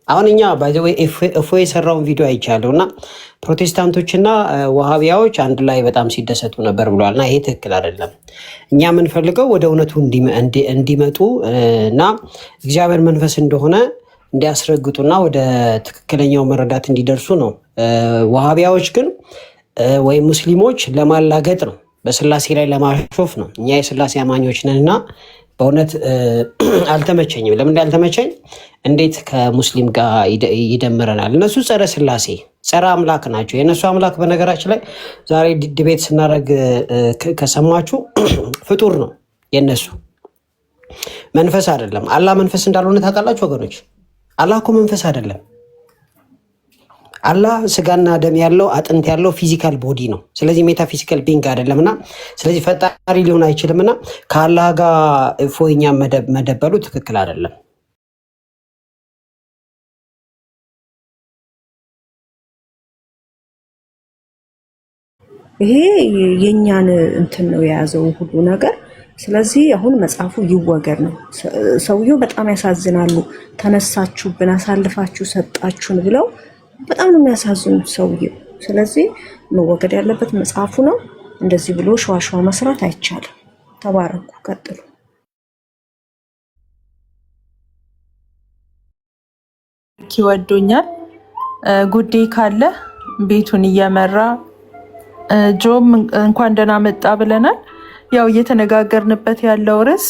አሁን እኛ ባይዘዌ እፎ የሰራውን ቪዲዮ አይቻለሁ እና ፕሮቴስታንቶችና ዋሃቢያዎች አንድ ላይ በጣም ሲደሰቱ ነበር ብለዋል። እና ይሄ ትክክል አይደለም። እኛ የምንፈልገው ወደ እውነቱ እንዲመጡ እና እግዚአብሔር መንፈስ እንደሆነ እንዲያስረግጡና ወደ ትክክለኛው መረዳት እንዲደርሱ ነው። ዋሃቢያዎች ግን ወይም ሙስሊሞች ለማላገጥ ነው፣ በስላሴ ላይ ለማሾፍ ነው። እኛ የስላሴ አማኞች ነንና በእውነት አልተመቸኝም። ለምን ያልተመቸኝ እንዴት ከሙስሊም ጋር ይደምረናል? እነሱ ጸረ ስላሴ ጸረ አምላክ ናቸው። የእነሱ አምላክ በነገራችን ላይ ዛሬ ዲቤት ስናደርግ ከሰማችሁ ፍጡር ነው። የእነሱ መንፈስ አይደለም። አላህ መንፈስ እንዳልሆነ ታውቃላችሁ ወገኖች? አላህ እኮ መንፈስ አይደለም። አላህ ስጋና ደም ያለው አጥንት ያለው ፊዚካል ቦዲ ነው። ስለዚህ ሜታፊዚካል ቢንግ አይደለምና ስለዚህ ፈጣሪ ሊሆን አይችልምና ከአላህ ጋር እፎይኛ መደበሉ ትክክል አይደለም። ይሄ የኛን እንትን ነው የያዘው ሁሉ ነገር። ስለዚህ አሁን መጽሐፉ ይወገድ ነው። ሰውየው በጣም ያሳዝናሉ። ተነሳችሁብን፣ አሳልፋችሁ ሰጣችሁን ብለው በጣም ነው የሚያሳዝኑት ሰውየው። ስለዚህ መወገድ ያለበት መጽሐፉ ነው። እንደዚህ ብሎ ሸዋሸዋ መስራት አይቻልም። ተባረኩ፣ ቀጥሉ። ይወዶኛል ጉዴ ካለ ቤቱን እየመራ ጆም እንኳን ደህና መጣ ብለናል። ያው እየተነጋገርንበት ያለው ርዕስ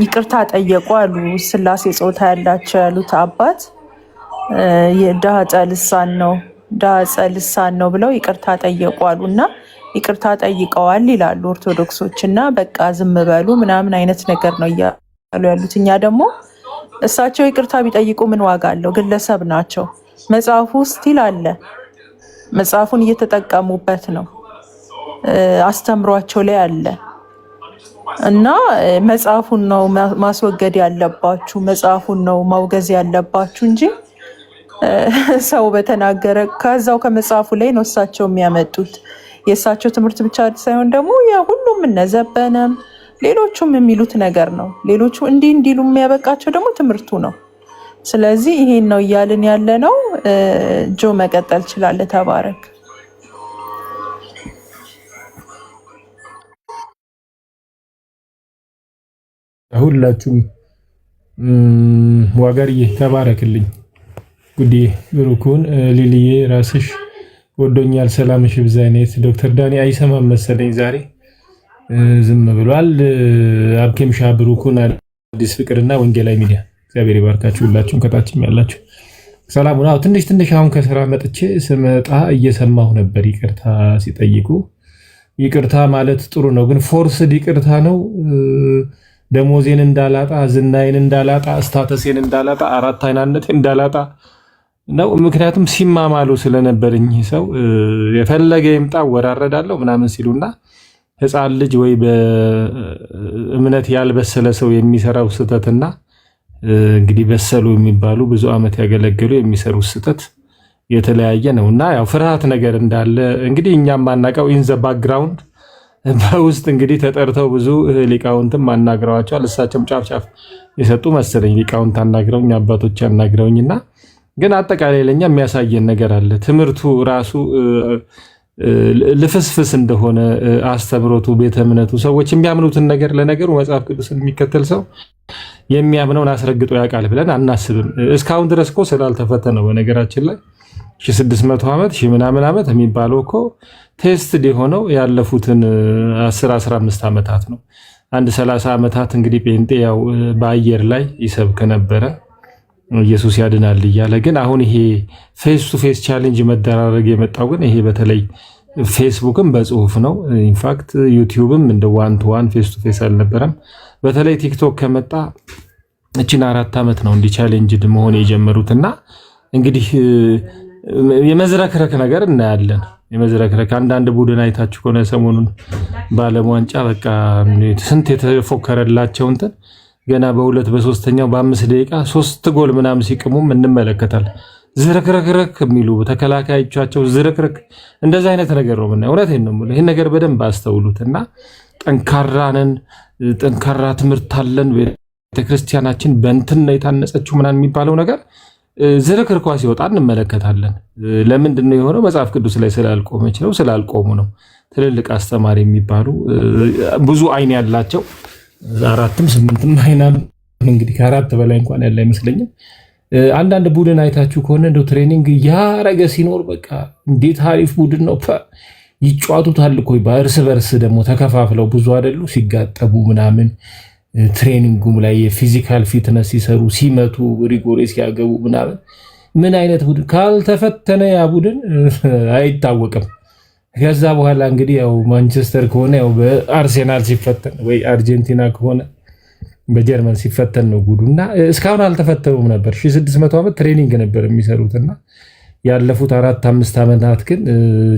ይቅርታ ጠየቁ አሉ ስላሴ ጾታ ያላቸው ያሉት አባት የዳጸ ልሳን ነው ብለው ይቅርታ ጠየቁ አሉ እና ይቅርታ ጠይቀዋል ይላሉ ኦርቶዶክሶች እና በቃ ዝም በሉ ምናምን አይነት ነገር ነው እያሉ ያሉት። እኛ ደግሞ እሳቸው ይቅርታ ቢጠይቁ ምን ዋጋ አለው? ግለሰብ ናቸው። መጽሐፉ ስቲል አለ። መጽሐፉን እየተጠቀሙበት ነው። አስተምሯቸው ላይ አለ እና መጽሐፉን ነው ማስወገድ ያለባችሁ፣ መጽሐፉን ነው ማውገዝ ያለባችሁ እንጂ ሰው በተናገረ ከዛው ከመጽሐፉ ላይ ነው እሳቸው የሚያመጡት። የእሳቸው ትምህርት ብቻ ሳይሆን ደግሞ ያ ሁሉም እነዘበነም ሌሎቹም የሚሉት ነገር ነው። ሌሎቹ እንዲህ እንዲሉ የሚያበቃቸው ደግሞ ትምህርቱ ነው። ስለዚህ ይሄን ነው እያልን ያለ ነው። ጆ መቀጠል ትችላለህ። ተባረክ። ሁላችሁም ዋጋርዬ ተባረክልኝ። ጉዴ ብሩኩን ሊልዬ ራስሽ ወዶኛል። ሰላምሽ ብዛይነት ዶክተር ዳኒ አይሰማም መሰለኝ ዛሬ ዝም ብሏል። አብኬምሻ ብሩኩን አዲስ ፍቅርና ወንጌላዊ ሚዲያ እግዚአብሔር ይባርካችሁ። ሁላችሁም ከታችም ያላችሁ ሰላም ነው። ትንሽ አሁን ከስራ መጥቼ ስመጣ እየሰማሁ ነበር ይቅርታ ሲጠይቁ። ይቅርታ ማለት ጥሩ ነው፣ ግን ፎርስድ ይቅርታ ነው። ደሞዜን እንዳላጣ፣ ዝናዬን እንዳላጣ፣ ስታተሴን እንዳላጣ፣ አራት አይናነት እንዳላጣ ነው። ምክንያቱም ሲማማሉ ስለነበርኝ ሰው የፈለገ ይምጣ ወራረዳለሁ ምናምን ሲሉና ሕፃን ልጅ ወይ በእምነት ያልበሰለ ሰው የሚሰራው ስህተትና እንግዲህ በሰሉ የሚባሉ ብዙ ዓመት ያገለገሉ የሚሰሩ ስህተት የተለያየ ነው እና ያው ፍርሃት ነገር እንዳለ እንግዲህ እኛም ማናቀው ኢን ዘ ባክግራውንድ በውስጥ እንግዲህ ተጠርተው ብዙ ሊቃውንትም አናግረዋቸዋል። እሳቸውም ጫፍ የሰጡ መሰለኝ ሊቃውንት አናግረውኝ አባቶች አናግረውኝና ግን አጠቃላይ ለኛ የሚያሳየን ነገር አለ። ትምህርቱ ራሱ ልፍስፍስ እንደሆነ አስተምሮቱ፣ ቤተ እምነቱ ሰዎች የሚያምኑትን ነገር ለነገሩ መጽሐፍ ቅዱስን የሚከተል ሰው የሚያምነውን አስረግጦ ያውቃል ብለን አናስብም። እስካሁን ድረስ እኮ ስላልተፈተነው በነገራችን ላይ 1600 ዓመት ምናምን ዓመት የሚባለው እኮ ቴስትድ የሆነው ያለፉትን 10-15 ዓመታት ነው። አንድ 30 ዓመታት እንግዲህ ጴንጤ ያው በአየር ላይ ይሰብክ ነበረ ኢየሱስ ያድናል እያለ። ግን አሁን ይሄ ፌስ ቱ ፌስ ቻሌንጅ መደራረግ የመጣው ግን ይሄ በተለይ ፌስቡክም በጽሁፍ ነው። ኢንፋክት ዩቲዩብም እንደ ዋን ቱ ዋን ፌስ ቱ ፌስ አልነበረም። በተለይ ቲክቶክ ከመጣ እቺን 4 ዓመት ነው እንዲ ቻሌንጅድ መሆን የጀመሩትና እንግዲህ የመዝረክረክ ነገር እናያለን። የመዝረክረክ አንዳንድ ቡድን አይታችሁ ከሆነ ሰሞኑን በዓለም ዋንጫ በቃ ስንት የተፎከረላቸው እንትን ገና በሁለት በሶስተኛው በ5 ደቂቃ 3 ጎል ምናምን ሲቅሙም እንመለከታለን። ዝረክረክረክ የሚሉ ተከላካዮቻቸው ዝረክረክ እንደዛ አይነት ነገር ነው ምናምን። እውነቴን ነው የምልህ። ይሄን ነገር በደንብ አስተውሉትና ጠንካራ ነን፣ ጠንካራ ትምህርት አለን፣ ቤተክርስቲያናችን በእንትን ነው የታነጸችው ምናምን የሚባለው ነገር ዝርክርኳ ሲወጣ እንመለከታለን። ለምንድን ነው የሆነው? መጽሐፍ ቅዱስ ላይ ስላልቆመች ነው፣ ስላልቆሙ ነው። ትልልቅ አስተማሪ የሚባሉ ብዙ አይን ያላቸው 4ም 8ም አይን አሉ። እንግዲህ ከ4 በላይ እንኳን ያለ አይመስለኝም። አንዳንድ ቡድን አይታችሁ ከሆነ እንደው ትሬኒንግ ያረገ ሲኖር በቃ እንዴት አሪፍ ቡድን ነው ይጫወቱታል እኮ በእርስ በርስ ደግሞ ተከፋፍለው ብዙ አይደሉ ሲጋጠቡ ምናምን ትሬኒንጉም ላይ የፊዚካል ፊትነስ ሲሰሩ ሲመቱ ሪጎሬ ሲያገቡ ምናምን ምን አይነት ቡድን ካልተፈተነ ያ ቡድን አይታወቅም። ከዛ በኋላ እንግዲህ ያው ማንቸስተር ከሆነ ያው በአርሴናል ሲፈተን ወይ አርጀንቲና ከሆነ በጀርመን ሲፈተን ነው ጉዱና እስካሁን አልተፈተኑም ነበር። 1600 ዓመት ትሬኒንግ ነበር የሚሰሩትና ያለፉት 4-5 ዓመታት ግን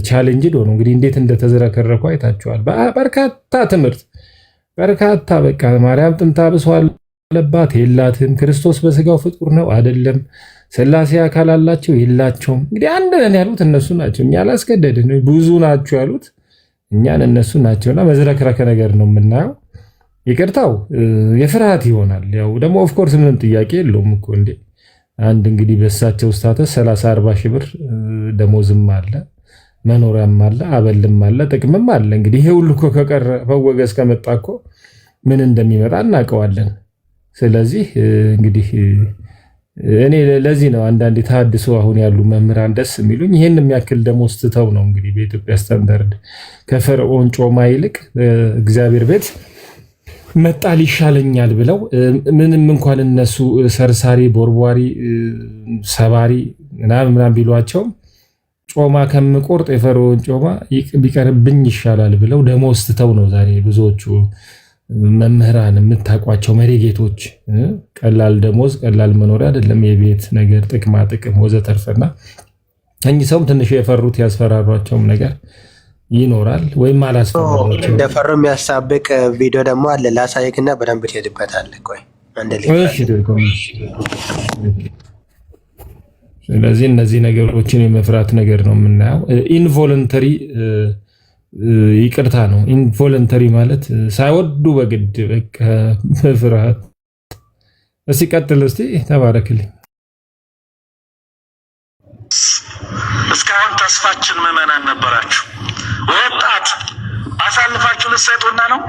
ቻሌንጅ ሆኖ እንግዲህ እንዴት እንደተዘረከረኩ አይታችኋል። በርካታ ትምህርት በርካታ በቃ ማርያም ጥንታ ብሷል አለባት የላትም፣ ክርስቶስ በስጋው ፍጡር ነው አይደለም፣ ሥላሴ አካል አላቸው የላቸውም። እንግዲህ አንድ ነን ያሉት እነሱ ናቸው። እኛ አላስገደድን። ብዙ ናቸው ያሉት እኛን እነሱ ናቸውና መዝረክረከ ነገር ነው የምናየው። ይቅርታው የፍርሃት ይሆናል። ያው ደግሞ ኦፍኮርስ ምንም ጥያቄ የለውም እኮ እንዴ አንድ እንግዲህ በእሳቸው ስታተስ 30-40 ሺህ ብር ደሞዝም አለ፣ መኖሪያም አለ፣ አበልም አለ፣ ጥቅምም አለ። እንግዲህ ይሄ ሁሉ እኮ ከቀረ መወገዝ ከመጣ እኮ ምን እንደሚመጣ እናውቀዋለን። ስለዚህ እንግዲህ እኔ ለዚህ ነው አንዳንድ ተሐድሶ አሁን ያሉ መምህራን ደስ የሚሉኝ። ይሄን የሚያክል ደሞዝ ትተው ነው እንግዲህ በኢትዮጵያ ስታንዳርድ ከፈርዖን ጮማ ይልቅ እግዚአብሔር ቤት መጣል ይሻለኛል ብለው ምንም እንኳን እነሱ ሰርሳሪ፣ ቦርቧሪ፣ ሰባሪ ምናምን ቢሏቸውም ጮማ ከምቆርጥ የፈርዖን ጮማ ቢቀርብኝ ይሻላል ብለው ደሞዝ ትተው ነው ዛሬ ብዙዎቹ መምህራን የምታውቋቸው መሪጌቶች። ቀላል ደሞዝ ቀላል መኖሪያ አይደለም፣ የቤት ነገር ጥቅማ ጥቅም ወዘተርፈና እኚህ ሰውም ትንሽ የፈሩት ያስፈራሯቸውም ነገር ይኖራል ወይም አላስፈራሯቸው እንደፈሩ የሚያሳብቅ ቪዲዮ ደግሞ አለ። ላሳይክና በደንብ ትሄድበታለህ። ቆይ ስለዚህ እነዚህ ነገሮችን የመፍራት ነገር ነው የምናየው። ኢንቮለንተሪ ይቅርታ ነው። ኢንቮለንተሪ ማለት ሳይወዱ በግድ በቃ በፍርሃት። እስቲ ቀጥል፣ እስቲ ተባረክልኝ። እስካሁን ተስፋችን ምዕመናን ነበራችሁ። ወጣት አሳልፋችሁ ልትሰጡና ነው።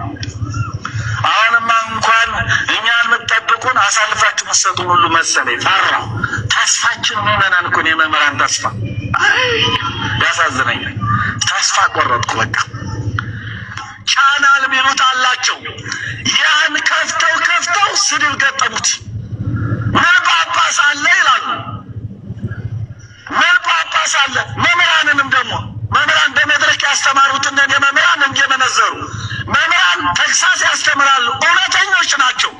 አሁንማ እንኳን እኛን የምትጠብቁን አሳልፋችሁ ልትሰጡን ሁሉ መሰለኝ ፈራሁ። ተስፋችን ምዕመናን እኮ ነው። የመምህራን ተስፋ ያሳዝነኛል። ተስፋ ቆረጥኩ። በቃ ቻናል ሚሉት አላቸው። ያን ከፍተው ስድብ ገጠሙት። ምን ጳጳስ አለ ይላሉ። ምን ጳጳስ አለ? መምህራንንም ደግሞ መምህራን በመድረክ ያስተማሩትን የመምህራን እየመነዘሩ መምህራን ተግሳጽ ያስተምራሉ። እውነተኞች ናቸው።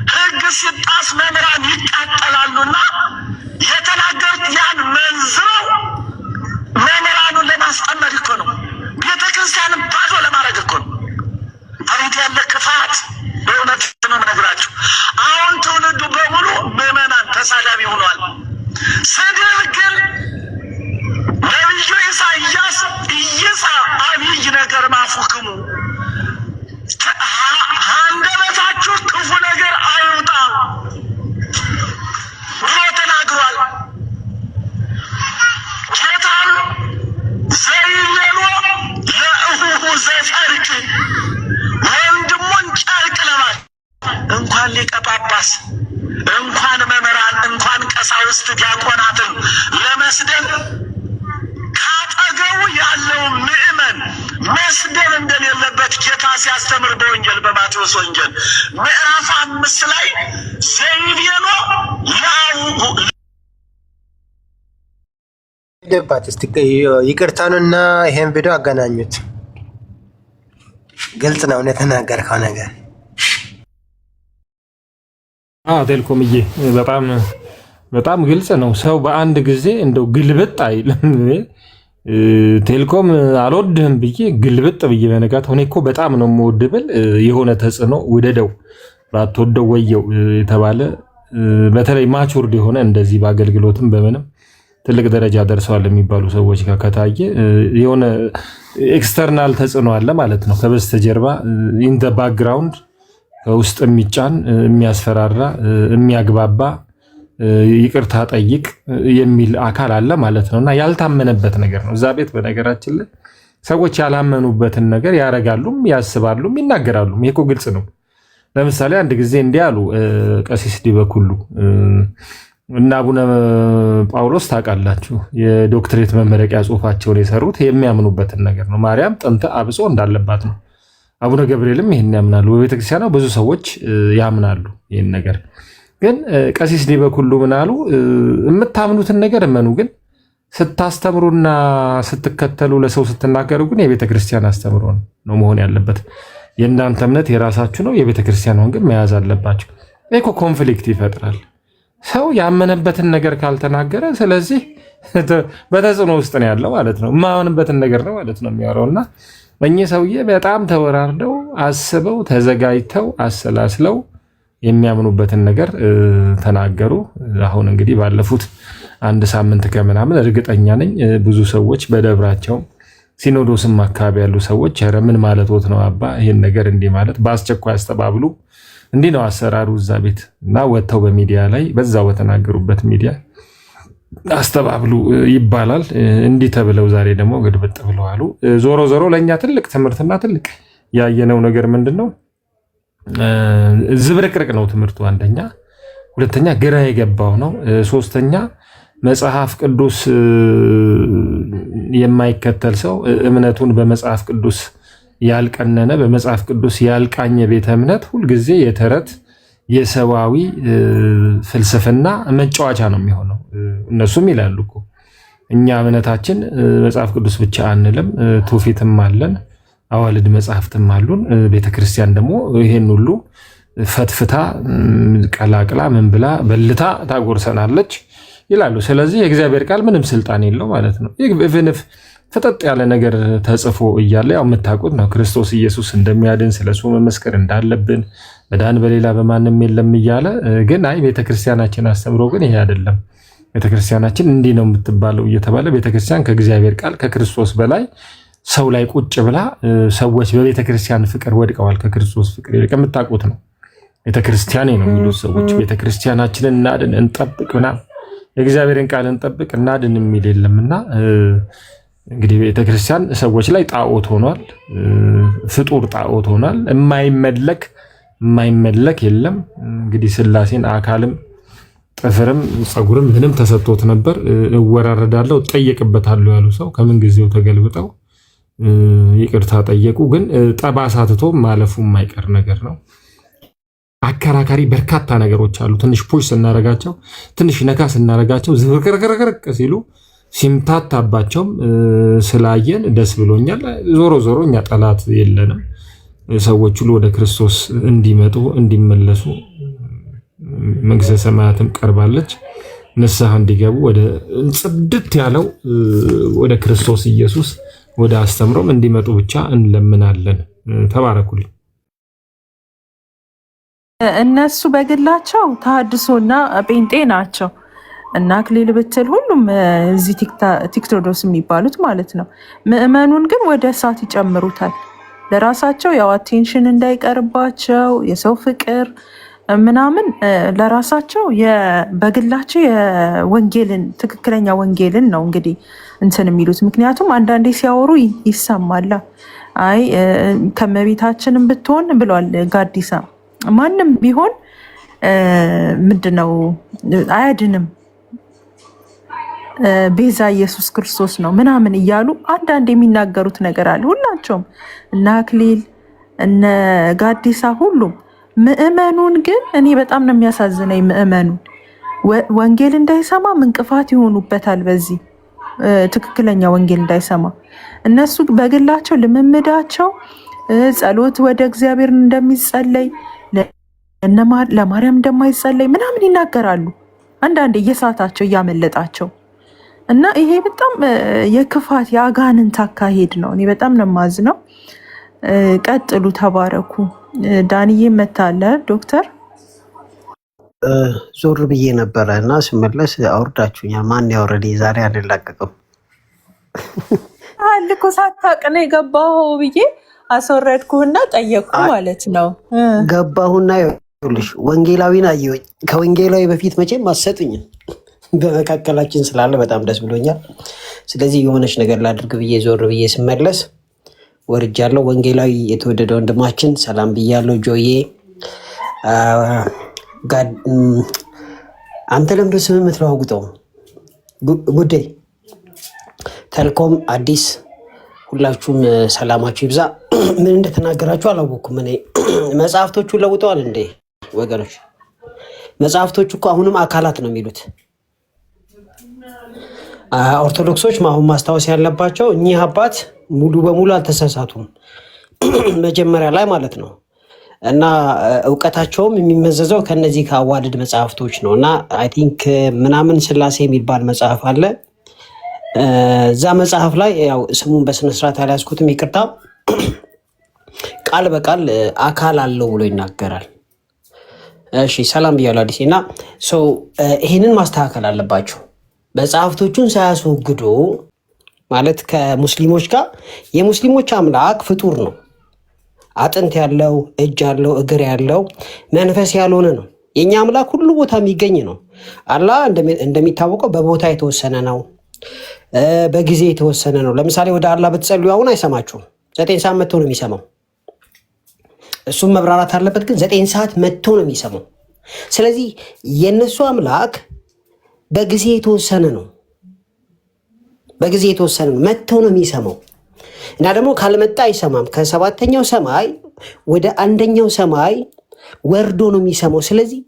ሕግ ሲጣስ መምህራን ይቃጠላሉና የተናገሩት ያን መንዝረው መምህራኑን ለማስጠመድ እኮ ነው። ቤተ ክርስቲያንን ባዶ ለማድረግ እኮ ነው። አቤት ያለ ክፋት! በእውነት ነው የምነግራችሁ። አሁን ትውልዱ በሙሉ ምዕመናን ተሳዳቢ ሆኗል። ስድብ ግን ነቢዩ ኢሳይያስ አብይ ነገር ማፉክሙ አንደበታችሁ ክፉ ነገር አይውጣ ብሎ ተናግሯል። ጌታም ዘይቤሎ ለእሁሁ ዘጨርቅ ወንድሙን ጨርቅ ለማለት እንኳን ሊቀ ጳጳስ እንኳን መምህራን እንኳን ቀሳውስት ዲያቆናትን ለመስደብ ካጠገቡ ያለው ምዕመን መስደብ እንደሌለበት ጌታ ሲያስተምር በወንጌል በማቴዎስ ወንጌል ምዕራፍ 5 ላይ ዘይቤሎ ደባት እስቲ ይቅርታኑና ይሄን ቪዲዮ አገናኙት። ግልጽ ነው የተናገርከው ነገር። ቴልኮምዬ በጣም ግልጽ ነው። ሰው በአንድ ጊዜ እንደው ግልብጥ አይልም። ቴልኮም አልወድህም ብዬ ግልብጥ ብዬ በነጋታው እኔ እኮ በጣም ነው የምወድህ ብል የሆነ ተጽዕኖ ውደደው ባትወደው ወየው የተባለ በተለይ ማቹርድ የሆነ እንደዚህ በአገልግሎትም በምንም ትልቅ ደረጃ ደርሰዋል የሚባሉ ሰዎች ጋር ከታየ የሆነ ኤክስተርናል ተጽዕኖ አለ ማለት ነው። ከበስተጀርባ ኢን ዘ ባክግራውንድ ውስጥ የሚጫን የሚያስፈራራ የሚያግባባ ይቅርታ ጠይቅ የሚል አካል አለ ማለት ነውና ያልታመነበት ነገር ነው። እዛ ቤት በነገራችን ላይ ሰዎች ያላመኑበትን ነገር ያረጋሉም ያስባሉም ይናገራሉም። ይሄ እኮ ግልጽ ነው። ለምሳሌ አንድ ጊዜ እንዲህ አሉ ቀሲስ ዲበኩሉ እና አቡነ ጳውሎስ ታውቃላችሁ፣ የዶክትሬት መመረቂያ ጽሑፋቸውን የሰሩት የሚያምኑበትን ነገር ነው። ማርያም ጥንተ አብጾ እንዳለባት ነው። አቡነ ገብርኤልም ይህን ያምናሉ። በቤተክርስቲያኗ ብዙ ሰዎች ያምናሉ ይህን ነገር። ግን ቀሲስ ዲበኩሉ ምን አሉ? የምታምኑትን ነገር እመኑ፣ ግን ስታስተምሩና ስትከተሉ ለሰው ስትናገሩ ግን የቤተክርስቲያን አስተምሮ ነው መሆን ያለበት። የእናንተ እምነት የራሳችሁ ነው፣ የቤተክርስቲያኗን ግን መያዝ አለባችሁ። ይህ እኮ ኮንፍሊክት ይፈጥራል። ሰው ያመነበትን ነገር ካልተናገረ ስለዚህ በተጽዕኖ ውስጥ ነው ያለው ማለት ነው። የማያምንበትን ነገር ነው ማለት ነው የሚያወራውና እኚህ ሰውዬ በጣም ተወራርደው አስበው ተዘጋጅተው አሰላስለው የሚያምኑበትን ነገር ተናገሩ። አሁን እንግዲህ ባለፉት አንድ ሳምንት ከምናምን እርግጠኛ ነኝ ብዙ ሰዎች በደብራቸው ሲኖዶስም አካባቢ ያሉ ሰዎች ኧረ ምን ማለትዎት ነው አባ ይሄን ነገር እንዲህ ማለት በአስቸኳይ አስተባብሉ፣ እንዲህ ነው አሰራሩ እዛ ቤት እና ወጥተው በሚዲያ ላይ በዛው በተናገሩበት ሚዲያ አስተባብሉ ይባላል። እንዲህ ተብለው ዛሬ ደግሞ ግድብጥ ብለዋሉ። ዞሮ ዞሮ ለእኛ ትልቅ ትምህርትና ትልቅ ያየነው ነገር ምንድን ነው? ዝብርቅርቅ ነው ትምህርቱ። አንደኛ፣ ሁለተኛ ግራ የገባው ነው። ሶስተኛ መጽሐፍ ቅዱስ የማይከተል ሰው እምነቱን በመጽሐፍ ቅዱስ ያልቀነነ በመጽሐፍ ቅዱስ ያልቃኘ ቤተ እምነት ሁልጊዜ የተረት የሰዋዊ ፍልስፍና መጫወቻ ነው የሚሆነው። እነሱም ይላሉ እኮ እኛ እምነታችን መጽሐፍ ቅዱስ ብቻ አንልም፣ ትውፊትም አለን፣ አዋልድ መጽሐፍትም አሉን። ቤተክርስቲያን ደግሞ ይሄን ሁሉ ፈትፍታ ቀላቅላ ምን ብላ በልታ ታጎርሰናለች ይላሉ። ስለዚህ የእግዚአብሔር ቃል ምንም ስልጣን የለው ማለት ነው። ይህ ፍጠጥ ያለ ነገር ተጽፎ እያለ ያው የምታውቁት ነው። ክርስቶስ ኢየሱስ እንደሚያድን ስለሱ መመስከር እንዳለብን መዳን በሌላ በማንም የለም እያለ ግን አይ ቤተክርስቲያናችን አስተምሮ ግን ይሄ አይደለም፣ ቤተክርስቲያናችን እንዲህ ነው የምትባለው እየተባለ ቤተክርስቲያን ከእግዚአብሔር ቃል ከክርስቶስ በላይ ሰው ላይ ቁጭ ብላ ሰዎች በቤተክርስቲያን ፍቅር ወድቀዋል። ከክርስቶስ ፍቅር ይልቅ የምታውቁት ነው። ቤተክርስቲያኔ ነው የሚሉት ሰዎች ቤተክርስቲያናችንን እናድን እንጠብቅ ምናምን የእግዚአብሔርን ቃል እንጠብቅ እናድን የሚል የለምና እንግዲህ ቤተክርስቲያን ሰዎች ላይ ጣዖት ሆኗል። ፍጡር ጣዖት ሆኗል። የማይመለክ የለም። እንግዲህ ስላሴን አካልም ጥፍርም ፀጉርም ምንም ተሰጥቶት ነበር። እወራረዳለሁ እጠየቅበታለሁ ያሉ ሰው ከምን ጊዜው ተገልብጠው ይቅርታ ጠየቁ። ግን ጠባሳ ትቶ ማለፉ የማይቀር ነገር ነው። አከራካሪ በርካታ ነገሮች አሉ። ትንሽ ፑሽ ስናረጋቸው ትንሽ ነካ ስናረጋቸው ዝብርቅርቅርቅ ሲሉ ሲምታታባቸውም ስላየን ደስ ብሎኛል። ዞሮ ዞሮ እኛ ጠላት የለንም። ሰዎች ሁሉ ወደ ክርስቶስ እንዲመጡ እንዲመለሱ መንግሥተ ሰማያትም ቀርባለች። ንስሐ እንዲገቡ ወደ ጽድት ያለው ወደ ክርስቶስ ኢየሱስ ወደ አስተምሮም እንዲመጡ ብቻ እንለምናለን። ተባረኩልኝ። እነሱ በግላቸው ተሐድሶና ጴንጤ ናቸው እና አክሊል ብትል ሁሉም እዚህ ቲክቶዶስ የሚባሉት ማለት ነው። ምዕመኑን ግን ወደ እሳት ይጨምሩታል። ለራሳቸው ያው አቴንሽን እንዳይቀርባቸው የሰው ፍቅር ምናምን ለራሳቸው በግላቸው የወንጌልን ትክክለኛ ወንጌልን ነው እንግዲህ እንትን የሚሉት። ምክንያቱም አንዳንዴ ሲያወሩ ይሰማላ። አይ ከመቤታችንም ብትሆን ብሏል ጋዲሳ ማንም ቢሆን ምንድነው አያድንም ቤዛ ኢየሱስ ክርስቶስ ነው ምናምን እያሉ አንዳንድ የሚናገሩት ነገር አለ። ሁላቸውም እነ አክሊል እነ ጋዲሳ ሁሉም። ምዕመኑን ግን እኔ በጣም ነው የሚያሳዝነኝ። ምዕመኑን ወንጌል እንዳይሰማ እንቅፋት ይሆኑበታል። በዚህ ትክክለኛ ወንጌል እንዳይሰማ እነሱ በግላቸው ልምምዳቸው ጸሎት ወደ እግዚአብሔር እንደሚጸለይ ለማርያም እንደማይጸለይ ምናምን ይናገራሉ። አንዳንድ እየሳታቸው እያመለጣቸው እና ይሄ በጣም የክፋት የአጋንንት አካሄድ ነው። እኔ በጣም ነው የማዝነው። ቀጥሉ፣ ተባረኩ። ዳንዬ መታለ ዶክተር ዞር ብዬ ነበረ እና ስመለስ አውርዳችሁኛል። ማን ያወረደ ዛሬ አልላቀቅም አልኮ ሳታቅ ነው የገባው ብዬ አስወረድኩህና ጠየቅኩ ማለት ነው። ገባሁና ይኸውልሽ ወንጌላዊን አየሁኝ። ከወንጌላዊ በፊት መቼም አትሰጡኝም። በመካከላችን ስላለ በጣም ደስ ብሎኛል። ስለዚህ የሆነች ነገር ላድርግ ብዬ ዞር ብዬ ስመለስ ወርጃለሁ። ወንጌላዊ የተወደደ ወንድማችን ሰላም ብያለሁ። ጆዬ አንተ ለምዶ ስም የምትለዋውጠው ጉዴ ተልኮም አዲስ ሁላችሁም ሰላማችሁ ይብዛ። ምን እንደተናገራችሁ አላወኩም። እኔ መጽሐፍቶቹ ለውጠዋል እንዴ ወገኖች? መጽሐፍቶቹ እኮ አሁንም አካላት ነው የሚሉት። ኦርቶዶክሶች አሁን ማስታወስ ያለባቸው እኚህ አባት ሙሉ በሙሉ አልተሳሳቱም መጀመሪያ ላይ ማለት ነው። እና እውቀታቸውም የሚመዘዘው ከነዚህ ከአዋልድ መጽሐፍቶች ነው። እና አይ ቲንክ ምናምን ስላሴ የሚባል መጽሐፍ አለ። እዛ መጽሐፍ ላይ ያው ስሙን በስነስርዓት አልያዝኩትም ይቅርታ፣ ቃል በቃል አካል አለው ብሎ ይናገራል። እሺ ሰላም ብያለሁ አዲስ። እና ይህንን ማስተካከል አለባቸው። መጽሐፍቶቹን ሳያስወግዱ ማለት ከሙስሊሞች ጋር የሙስሊሞች አምላክ ፍጡር ነው። አጥንት ያለው እጅ ያለው እግር ያለው መንፈስ ያልሆነ ነው። የኛ አምላክ ሁሉ ቦታ የሚገኝ ነው። አላህ እንደሚታወቀው በቦታ የተወሰነ ነው፣ በጊዜ የተወሰነ ነው። ለምሳሌ ወደ አላህ ብትጸልዩ አሁን አይሰማችሁም። 9 ሰዓት መጥቶ ነው የሚሰማው። እሱም መብራራት አለበት፣ ግን 9 ሰዓት መጥቶ ነው የሚሰማው። ስለዚህ የእነሱ አምላክ በጊዜ የተወሰነ ነው፣ በጊዜ የተወሰነ ነው። መጥቶ ነው የሚሰማው እና ደግሞ ካልመጣ አይሰማም። ከ7ኛው ሰማይ ወደ 1ኛው ሰማይ ወርዶ ነው የሚሰማው። ስለዚህ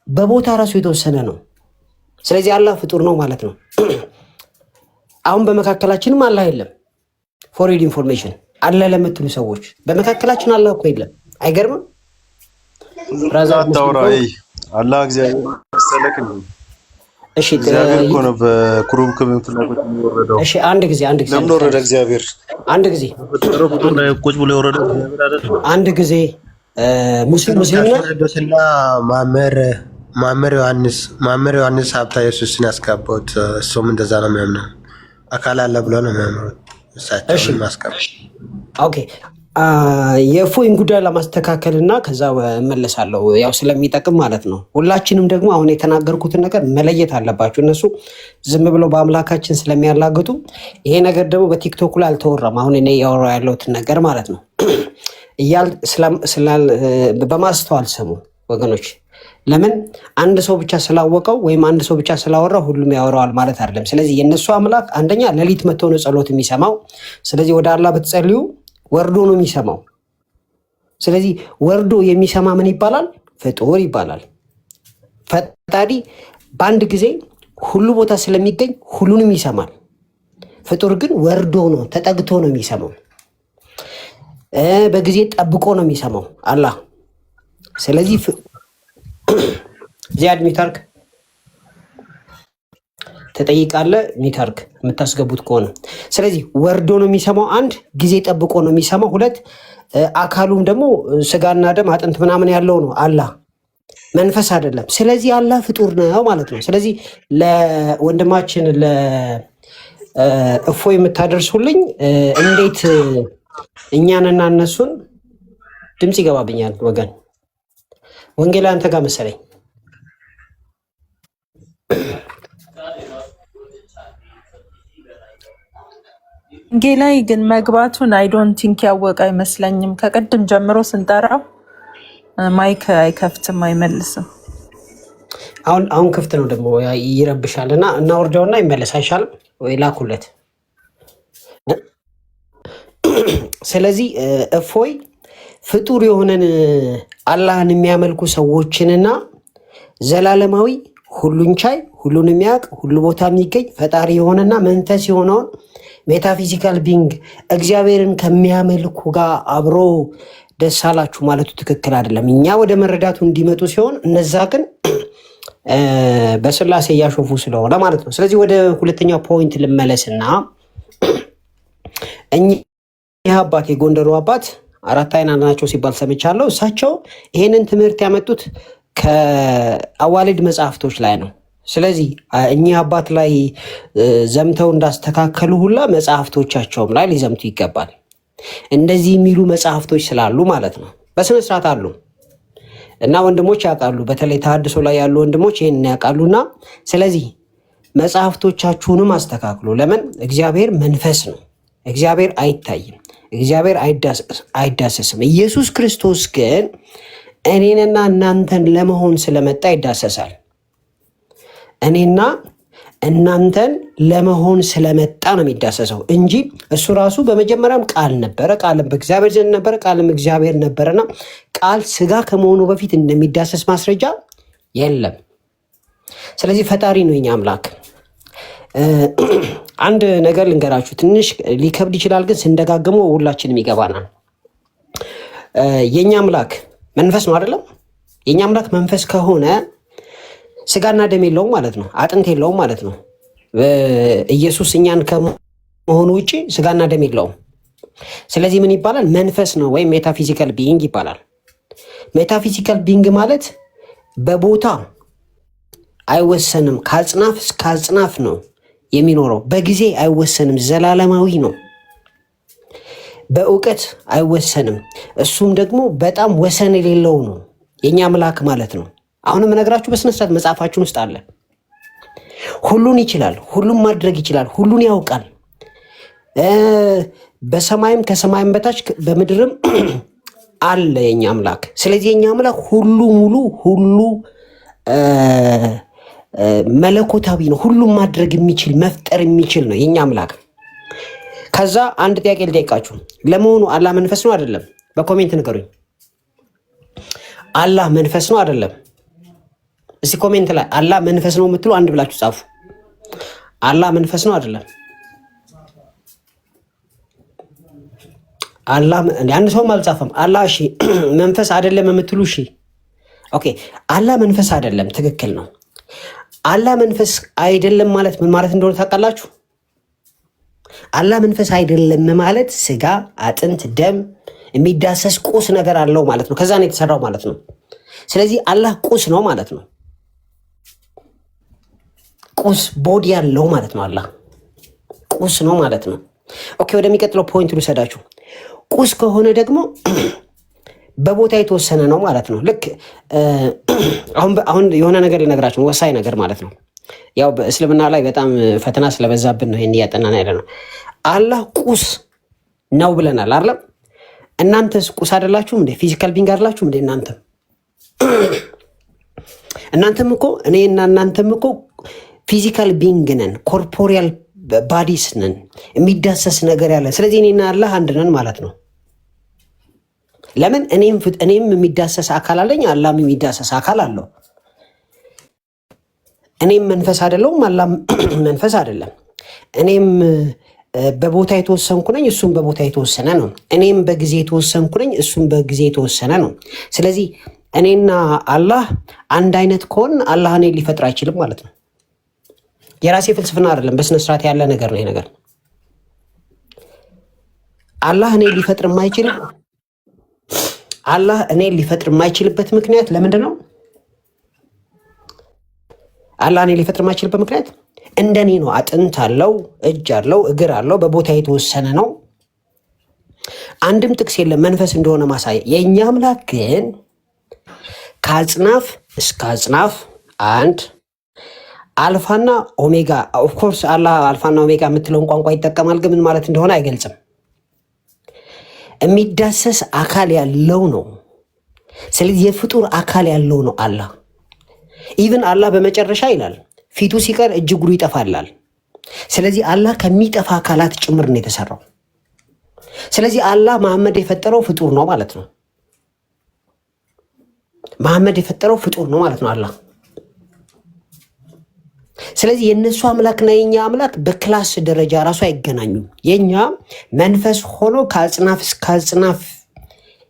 በቦታ ራሱ የተወሰነ ነው። ስለዚህ አላህ ፍጡር ነው ማለት ነው። አሁን በመካከላችንም አላህ የለም። ፎር ኢንፎርሜሽን አለ ለምትሉ ሰዎች በመካከላችን አላህ እኮ የለም። አይገርምም? አላህ እግዚአብሔር መሰለክ ነው። እሺ እግዚአብሔር እኮ ነው በኩሩብ ክብን ፍላጎት የሚወረደው። እሺ አንድ ጊዜ ለምን ወረደ እግዚአብሔር? አንድ ጊዜ ፍጡር ላይ ቁጭ ብሎ የወረደ እግዚአብሔር አይደል? አንድ ጊዜ ሙስሊም ቅዱስና ማመር ዮሐንስ ሀብታ ኢየሱስን ያስገቡት እሱም እንደዛ ነው የሚያምነው። አካል አለ ብሎ ነው የሚያምኑት እሳቸውን ማስቀበል። ኦኬ የእፎይን ጉዳይ ለማስተካከል እና ከዛ እመለሳለሁ፣ ያው ስለሚጠቅም ማለት ነው። ሁላችንም ደግሞ አሁን የተናገርኩትን ነገር መለየት አለባችሁ። እነሱ ዝም ብለው በአምላካችን ስለሚያላግጡ ይሄ ነገር ደግሞ በቲክቶክ ላይ አልተወራም። አሁን እኔ ያወራው ያለሁትን ነገር ማለት ነው በማስተዋል ስሙ ወገኖች። ለምን አንድ ሰው ብቻ ስላወቀው ወይም አንድ ሰው ብቻ ስላወራው ሁሉም ያወራዋል ማለት አይደለም። ስለዚህ የእነሱ አምላክ አንደኛ ሌሊት መጥቶ ነው ጸሎት የሚሰማው። ስለዚህ ወደ አላህ ብትጸልዩ ወርዶ ነው የሚሰማው። ስለዚህ ወርዶ የሚሰማ ምን ይባላል? ፍጡር ይባላል። ፈጣሪ በአንድ ጊዜ ሁሉ ቦታ ስለሚገኝ ሁሉንም ይሰማል። ፍጡር ግን ወርዶ ነው ተጠግቶ ነው የሚሰማው። በጊዜ ጠብቆ ነው የሚሰማው አላህ። ስለዚህ ዚያድ ሚታርክ ተጠይቃለህ፣ ሚታርክ የምታስገቡት ከሆነ ስለዚህ ወርዶ ነው የሚሰማው። አንድ ጊዜ ጠብቆ ነው የሚሰማው። ሁለት አካሉም ደግሞ ስጋና ደም አጥንት ምናምን ያለው ነው አላህ፣ መንፈስ አይደለም። ስለዚህ አላህ ፍጡር ነው ማለት ነው። ስለዚህ ለወንድማችን ለእፎይ የምታደርሱልኝ እንዴት እኛንና እነሱን ድምፅ ይገባብኛል ወገን። ወንጌላ አንተ ጋር መሰለኝ። ወንጌላዊ ግን መግባቱን አይ ዶንት ቲንክ ያወቀ አይመስለኝም። ከቅድም ጀምሮ ስንጠራው ማይክ አይከፍትም አይመልስም። አሁን ክፍት ነው ደግሞ ይረብሻል። እና እናወርደውና ይመለስ አይሻልም ወይ? ላኩለት። ስለዚህ እፎይ ፍጡር የሆነን አላህን የሚያመልኩ ሰዎችንና ዘላለማዊ ሁሉን ቻይ ሁሉን የሚያውቅ ሁሉ ቦታ የሚገኝ ፈጣሪ የሆነና መንፈስ የሆነውን ሜታፊዚካል ቢንግ እግዚአብሔርን ከሚያመልኩ ጋር አብሮ ደስ አላችሁ ማለቱ ትክክል አይደለም። እኛ ወደ መረዳቱ እንዲመጡ ሲሆን እነዛ ግን በስላሴ እያሾፉ ስለሆነ ማለት ነው። ስለዚህ ወደ ሁለተኛው ፖይንት ልመለስና ይህ አባት የጎንደሩ አባት 4 አይና ናቸው ሲባል ሰምቻለሁ። እሳቸው ይሄንን ትምህርት ያመጡት ከአዋልድ መጽሐፍቶች ላይ ነው። ስለዚህ እኚህ አባት ላይ ዘምተው እንዳስተካከሉ ሁላ መጽሐፍቶቻቸውም ላይ ሊዘምቱ ይገባል። እንደዚህ የሚሉ መጽሐፍቶች ስላሉ ማለት ነው። በስነ ስርዓት አሉ እና ወንድሞች ያውቃሉ። በተለይ ተሐድሶ ላይ ያሉ ወንድሞች ይህን ያውቃሉና ስለዚህ መጽሐፍቶቻችሁንም አስተካክሉ። ለምን? እግዚአብሔር መንፈስ ነው። እግዚአብሔር አይታይም። እግዚአብሔር አይዳሰስም። ኢየሱስ ክርስቶስ ግን እኔንና እናንተን ለመሆን ስለመጣ ይዳሰሳል። እኔና እናንተን ለመሆን ስለመጣ ነው የሚዳሰሰው እንጂ እሱ ራሱ በመጀመሪያም ቃል ነበረ፣ ቃልም በእግዚአብሔር ዘንድ ነበረ፣ ቃልም እግዚአብሔር ነበረና ቃል ስጋ ከመሆኑ በፊት እንደሚዳሰስ ማስረጃ የለም። ስለዚህ ፈጣሪ ነው የኛ አምላክ። አንድ ነገር ልንገራችሁ፣ ትንሽ ሊከብድ ይችላል፣ ግን ስንደጋግመው ሁላችንም ይገባናል። የኛ አምላክ መንፈስ ነው አይደለም? የኛ አምላክ መንፈስ ከሆነ ስጋና ደም የለውም ማለት ነው፣ አጥንት የለውም ማለት ነው። ኢየሱስ እኛን ከመሆኑ ውጭ ስጋና ደም የለውም። ስለዚህ ምን ይባላል? መንፈስ ነው ወይም ሜታፊዚካል ቢይንግ ይባላል። ሜታፊዚካል ቢይንግ ማለት በቦታ አይወሰንም፣ ከአጽናፍ እስከ አጽናፍ ነው የሚኖረው። በጊዜ አይወሰንም፣ ዘላለማዊ ነው። በእውቀት አይወሰንም፣ እሱም ደግሞ በጣም ወሰን የሌለው ነው የኛ አምላክ ማለት ነው። አሁንም እነግራችሁ በስነስርዓት መጽሐፋችን ውስጥ አለ። ሁሉን ይችላል፣ ሁሉን ማድረግ ይችላል፣ ሁሉን ያውቃል። በሰማይም ከሰማይም በታች በምድርም አለ የኛ አምላክ። ስለዚህ የኛ አምላክ ሁሉ ሙሉ፣ ሁሉ መለኮታዊ ነው። ሁሉም ማድረግ የሚችል መፍጠር የሚችል ነው የኛ አምላክ። ከዛ አንድ ጥያቄ ልጠይቃችሁ። ለመሆኑ አላህ መንፈስ ነው አይደለም? በኮሜንት ንገሩኝ። አላህ መንፈስ ነው አይደለም? እስቲ ኮሜንት ላይ አላህ መንፈስ ነው የምትሉ አንድ ብላችሁ ጻፉ። አላህ መንፈስ ነው አይደለም? አላህ አንድ ሰውም አልጻፈም። አላህ እሺ መንፈስ አይደለም የምትሉ እሺ፣ ኦኬ። አላህ መንፈስ አይደለም፣ ትክክል ነው። አላህ መንፈስ አይደለም ማለት ምን ማለት እንደሆነ ታውቃላችሁ? አላህ መንፈስ አይደለም ማለት ስጋ፣ አጥንት፣ ደም የሚዳሰስ ቁስ ነገር አለው ማለት ነው። ከዛ ነው የተሰራው ማለት ነው። ስለዚህ አላህ ቁስ ነው ማለት ነው። ቁስ ቦዲ ያለው ማለት ነው። አላህ ቁስ ነው ማለት ነው። ኦኬ፣ ወደሚቀጥለው ፖይንት ልውሰዳችሁ። ቁስ ከሆነ ደግሞ በቦታ የተወሰነ ነው ማለት ነው። ልክ አሁን የሆነ ነገር ልነግራችሁ፣ ወሳኝ ነገር ማለት ነው። ያው በእስልምና ላይ በጣም ፈተና ስለበዛብን ነው ይሄን እያጠናን ያለ ነው። አላህ ቁስ ነው ብለናል አይደል? እናንተስ ቁስ አይደላችሁም እንዴ? ፊዚካል ቢንግ አይደላችሁም እንዴ? እናንተም እኮ እኔና እናንተም እኮ ፊዚካል ቢንግ ነን፣ ኮርፖሪያል ባዲስ ነን፣ የሚዳሰስ ነገር ያለ። ስለዚህ እኔና አላህ አንድ ነን ማለት ነው። ለምን? እኔም የሚዳሰስ አካል አለኝ፣ አላህም የሚዳሰስ አካል አለው። እኔም መንፈስ አይደለሁም፣ አላህም መንፈስ አይደለም። እኔም በቦታ የተወሰንኩ ነኝ፣ እሱም በቦታ የተወሰነ ነው። እኔም በጊዜ የተወሰንኩ ነኝ፣ እሱም በጊዜ የተወሰነ ነው። ስለዚህ እኔና አላህ አንድ አይነት ከሆን አላህ እኔ ሊፈጥር አይችልም ማለት ነው። የራሴ ፍልስፍና አይደለም፣ በስነስርዓት ያለ ነገር ነው። ይሄ ነገር አላህ እኔ ሊፈጥር የማይችልም አላህ እኔ ሊፈጥር የማይችልበት ምክንያት ለምንድን ነው? አላህ እኔ ሊፈጥር የማይችልበት ምክንያት እንደኔ ነው። አጥንት አለው፣ እጅ አለው፣ እግር አለው፣ በቦታ የተወሰነ ነው። አንድም ጥቅስ የለም መንፈስ እንደሆነ ማሳየ። የእኛ አምላክ ግን ከአጽናፍ እስከ አጽናፍ አንድ አልፋና ኦሜጋ። ኦፍኮርስ አላህ አልፋና ኦሜጋ የምትለውን ቋንቋ ይጠቀማል፣ ግን ምን ማለት እንደሆነ አይገልጽም። የሚዳሰስ አካል ያለው ነው። ስለዚህ የፍጡር አካል ያለው ነው አላህ። ኢቭን አላህ በመጨረሻ ይላል ፊቱ ሲቀር እጅ እግሩ ይጠፋላል። ስለዚህ አላህ ከሚጠፋ አካላት ጭምር ነው የተሰራው። ስለዚህ አላህ መሐመድ የፈጠረው ፍጡር ነው ማለት ነው። መሐመድ የፈጠረው ፍጡር ነው ማለት ነው አላህ። ስለዚህ የእነሱ አምላክና የኛ አምላክ በክላስ ደረጃ ራሱ አይገናኙም። የኛ መንፈስ ሆኖ ከአጽናፍ እስከ አጽናፍ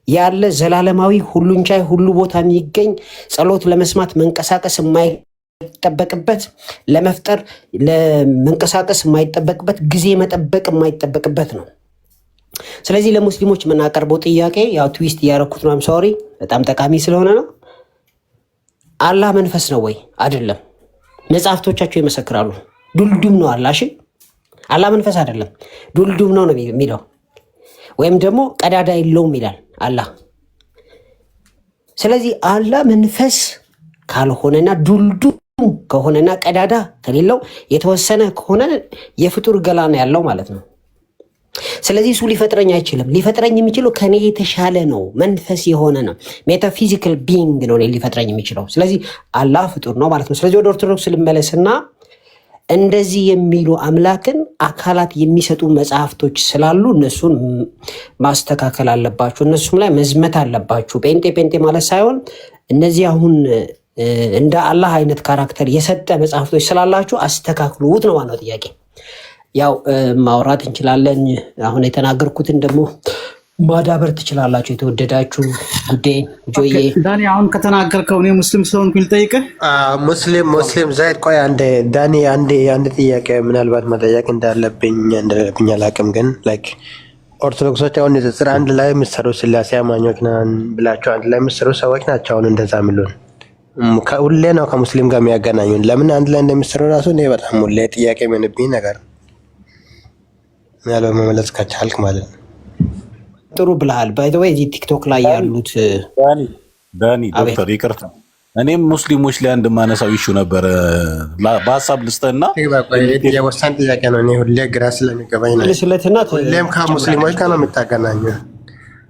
ያለ ዘላለማዊ ሁሉን ቻይ ሁሉ ቦታ የሚገኝ ጸሎት ለመስማት መንቀሳቀስ የማይጠበቅበት ለመፍጠር ለመንቀሳቀስ የማይጠበቅበት ጊዜ መጠበቅ የማይጠበቅበት ነው። ስለዚህ ለሙስሊሞች የምናቀርበው ጥያቄ ያው ትዊስት እያደረኩት ነው፣ ሶሪ በጣም ጠቃሚ ስለሆነ ነው። አላህ መንፈስ ነው ወይ? አይደለም። መጽሐፍቶቻቸው ይመሰክራሉ። ዱልዱም ነው አላህ። እሺ አላህ መንፈስ አይደለም፣ ዱልዱም ነው የሚለው። ወይም ደግሞ ቀዳዳ የለውም ይላል አላህ። ስለዚህ አላህ መንፈስ ካልሆነና ዱልዱም ከሆነና ቀዳዳ ከሌለው የተወሰነ ከሆነ የፍጡር ገላ ነው ያለው ማለት ነው። ስለዚህ እሱ ሊፈጥረኝ አይችልም። ሊፈጥረኝ የሚችለው ከኔ የተሻለ ነው፣ መንፈስ የሆነ ነው፣ ሜታፊዚካል ቢንግ ነው ሊፈጥረኝ የሚችለው። ስለዚህ አላህ ፍጡር ነው ማለት ነው። ስለዚህ ወደ ኦርቶዶክስ ልመለስና እንደዚህ የሚሉ አምላክን አካላት የሚሰጡ መጽሐፍቶች ስላሉ እነሱን ማስተካከል አለባችሁ፣ እነሱም ላይ መዝመት አለባችሁ። ጴንጤ ማለት ሳይሆን እነዚህ አሁን እንደ አላህ አይነት ካራክተር የሰጠ መጽሐፍቶች ስላላችሁ አስተካክሉት ነው ዋናው ጥያቄ። ያው ማውራት እንችላለን። አሁን የተናገርኩትን ደግሞ ማዳበር ትችላላችሁ። የተወደዳችሁ ጉዳይ ጆዬ ዳኒ፣ አሁን ከተናገርከው እኔ ሙስሊም ስለሆንኩኝ ልጠይቅህ። ሙስሊም ዛይድ ቆይ አንዴ ዳኒ፣ አንድ ጥያቄ ምናልባት መጠየቅ እንዳለብኝ አላውቅም፣ ግን ላይክ ኦርቶዶክሶች አሁን ንጽጽር አንድ ላይ የምትሰሩ ስላሴ አማኞች ነን ብላችሁ አንድ ላይ የምትሰሩ ሰዎች ናቸው። አሁን እንደዛ የሚሉን ሁሌ ነው ከሙስሊም ጋር የሚያገናኙን። ለምን አንድ ላይ እንደሚሰሩ ራሱ እኔ በጣም ሁሌ ጥያቄ የሚሆንብኝ ነገር ምናልባት መመለስ ከቻልክ ማለት ነው። ጥሩ ብለሃል። ባይ ዘ ወይ እዚህ ቲክቶክ ላይ ያሉት ዳኒ ዶክተር ይቅርታ፣ እኔም ሙስሊሞች ላይ አንድ ማነሳው ይሹ ነበር በሀሳብ ልስጥና የወሳኝ ጥያቄ ነው። እኔ ሁሌ ግራ ስለሚገባኝ ነው። ሁሌም ከሙስሊሞች ጋር ነው የምታገናኘው።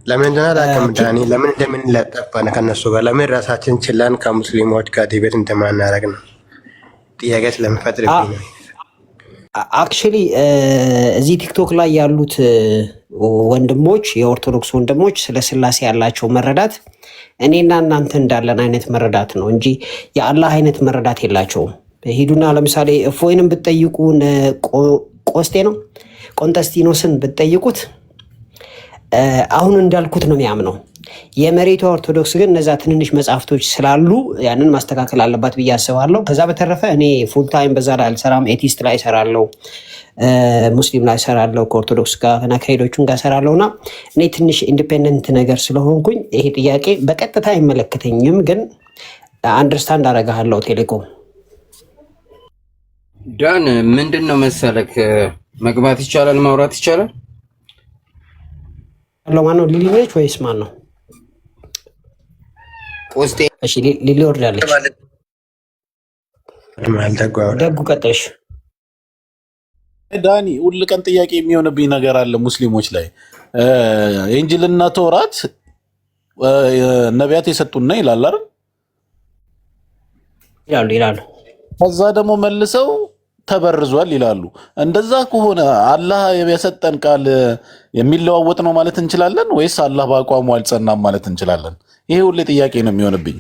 ለምን እንደሆነ አላውቅም ዳኒ። ለምን እንደምንለጠፈን ከነሱ ጋር ለምን ራሳችን ችለን ከሙስሊሞች ጋር ዲቤት እንደማናደርግ ነው ጥያቄ ስለሚፈጥርብኝ ነው። አክቹሊ እዚህ ቲክቶክ ላይ ያሉት ወንድሞች የኦርቶዶክስ ወንድሞች ስለ ስላሴ ያላቸው መረዳት እኔና እናንተ እንዳለን አይነት መረዳት ነው እንጂ የአላህ አይነት መረዳት የላቸውም። ሂዱና ለምሳሌ እፎይንም ብትጠይቁ ቆንጠስጢኖስን ብትጠይቁት አሁን እንዳልኩት ነው የሚያምነው። የመሬቷ ኦርቶዶክስ ግን እነዛ ትንንሽ መጽሐፍቶች ስላሉ ያንን ማስተካከል አለባት ብዬ አስባለሁ። ከዛ በተረፈ እኔ ፉል ታይም በዛ ላይ አልሰራም። ኤቲስት ላይ እሰራለሁ፣ ሙስሊም ላይ እሰራለሁ፣ ከኦርቶዶክስ ጋር እና ከሌሎቹም ጋር እሰራለሁ እና እኔ ትንሽ ኢንዲፔንደንት ነገር ስለሆንኩኝ ይሄ ጥያቄ በቀጥታ አይመለከተኝም፣ ግን አንደርስታንድ አደርግሃለሁ። ቴሌኮም ዳን ምንድን ነው መሰለክ መግባት ይቻላል፣ ማውራት ይቻላል። ማነው ሊሊ ነች ወይስ ማን ነው? ቆስጤ እሺ ሊሊ ወርዳለች። ደጉ ቀጥልሽ ዳኒ። ሁል ቀን ጥያቄ የሚሆንብኝ ነገር አለ ሙስሊሞች ላይ ኢንጂልና ተውራት ነቢያት የሰጡና ይላል አይደል? ይላሉ። ከዛ ደግሞ መልሰው ተበርዟል ይላሉ። እንደዛ ከሆነ አላህ የሰጠን ቃል የሚለዋወጥ ነው ማለት እንችላለን ወይስ አላህ በአቋሙ አልጸናም ማለት እንችላለን? ይሄ ሁሌ ጥያቄ ነው የሚሆንብኝ።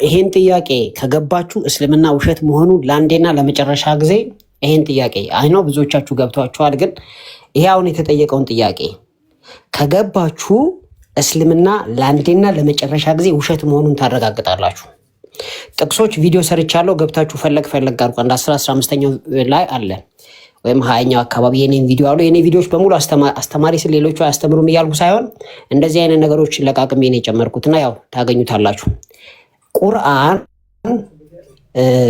ይሄን ጥያቄ ከገባችሁ እስልምና ውሸት መሆኑ ለአንዴና ለመጨረሻ ጊዜ ይሄን ጥያቄ አይኖ ብዙዎቻችሁ ገብቷችኋል፣ ግን ይሄ አሁን የተጠየቀውን ጥያቄ ከገባችሁ እስልምና ለአንዴና ለመጨረሻ ጊዜ ውሸት መሆኑን ታረጋግጣላችሁ። ጥቅሶች ቪዲዮ ሰርቻለሁ፣ ገብታችሁ ፈለግ ጋር አንድ 15ኛው ላይ አለ ወይም 20ኛው አካባቢ የኔን ቪዲዮ አሉ። የኔ ቪዲዮዎች በሙሉ አስተማሪ ስለ ሌሎቹ አያስተምሩም እያልኩ ሳይሆን እንደዚህ አይነት ነገሮችን ለቃቅሜ ነው የጨመርኩትና ያው ታገኙታላችሁ። ቁርአን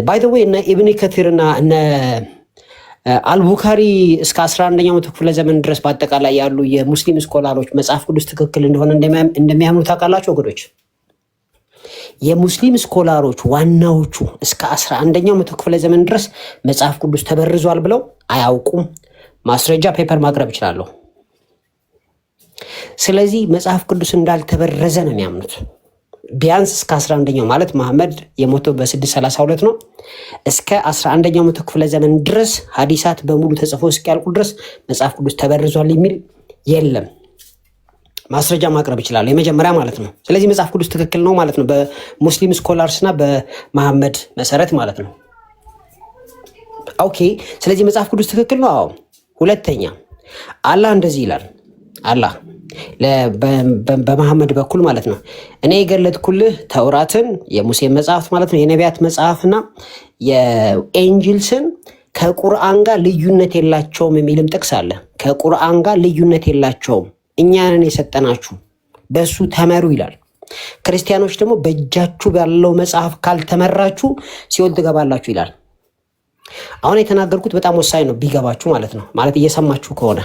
ባይ ዘ ዌይ እነ ኢብን ከቲርና እነ አልቡካሪ እስከ 11ኛው መቶ ክፍለ ዘመን ድረስ በአጠቃላይ ያሉ የሙስሊም ስኮላሮች መጽሐፍ ቅዱስ ትክክል እንደሆነ እንደሚያምኑ ታውቃላችሁ ወገኖች? የሙስሊም ስኮላሮች ዋናዎቹ እስከ 11ኛው መቶ ክፍለ ዘመን ድረስ መጽሐፍ ቅዱስ ተበርዟል ብለው አያውቁም። ማስረጃ ፔፐር ማቅረብ ይችላለሁ። ስለዚህ መጽሐፍ ቅዱስ እንዳልተበረዘ ነው የሚያምኑት። ቢያንስ እስከ 11ኛው ማለት መሐመድ የሞተው በ632 ነው። እስከ 11ኛው መቶ ክፍለ ዘመን ድረስ ሀዲሳት በሙሉ ተጽፎ እስኪያልቁ ድረስ መጽሐፍ ቅዱስ ተበርዟል የሚል የለም። ማስረጃ ማቅረብ ይችላል፣ የመጀመሪያ ማለት ነው። ስለዚህ መጽሐፍ ቅዱስ ትክክል ነው ማለት ነው በሙስሊም ስኮላርስ እና በመሐመድ መሰረት ማለት ነው። ኦኬ፣ ስለዚህ መጽሐፍ ቅዱስ ትክክል ነው። አዎ። ሁለተኛ አላህ እንደዚህ ይላል። አላህ በመሐመድ በኩል ማለት ነው እኔ የገለጥኩልህ ተውራትን፣ የሙሴ መጽሐፍት ማለት ነው፣ የነቢያት መጽሐፍና የኤንጅልስን ከቁርአን ጋር ልዩነት የላቸውም የሚልም ጥቅስ አለ። ከቁርአን ጋር ልዩነት የላቸውም፣ እኛንን የሰጠናችሁ በሱ ተመሩ ይላል። ክርስቲያኖች ደግሞ በእጃችሁ ባለው መጽሐፍ ካልተመራችሁ ሲኦል ትገባላችሁ ይላል። አሁን የተናገርኩት በጣም ወሳኝ ነው ቢገባችሁ ማለት ነው። ማለት እየሰማችሁ ከሆነ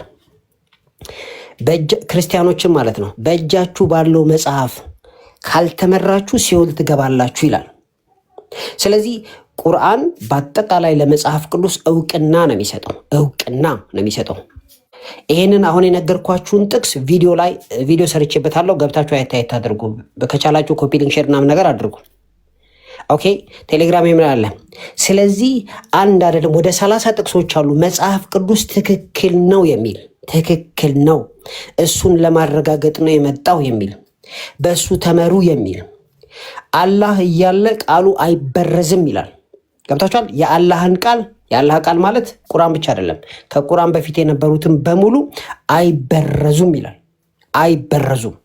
ክርስቲያኖችን ማለት ነው በእጃችሁ ባለው መጽሐፍ ካልተመራችሁ ሲኦል ትገባላችሁ ይላል። ስለዚህ ቁርአን በአጠቃላይ ለመጽሐፍ ቅዱስ እውቅና ነው የሚሰጠው። ይሄንን አሁን የነገርኳችሁን ጥቅስ ቪዲዮ ሰርቼበታለሁ። ገብታችሁ አየት አድርጉ። ከቻላችሁ ኮፒ ሊንክ ሼር ምናምን ነገር አድርጉ። ኦኬ ቴሌግራም ምን አለ? ስለዚህ አንድ አይደለም ወደ 30 ጥቅሶች አሉ መጽሐፍ ቅዱስ ትክክል ነው የሚል ትክክል ነው፣ እሱን ለማረጋገጥ ነው የመጣው የሚል፣ በእሱ ተመሩ የሚል፣ አላህ እያለ ቃሉ አይበረዝም ይላል። ገብታችኋል? የአላህ ቃል ማለት ቁርአን ብቻ አይደለም፣ ከቁርአን በፊት የነበሩትን በሙሉ አይበረዙም ይላል። አይበረዙም።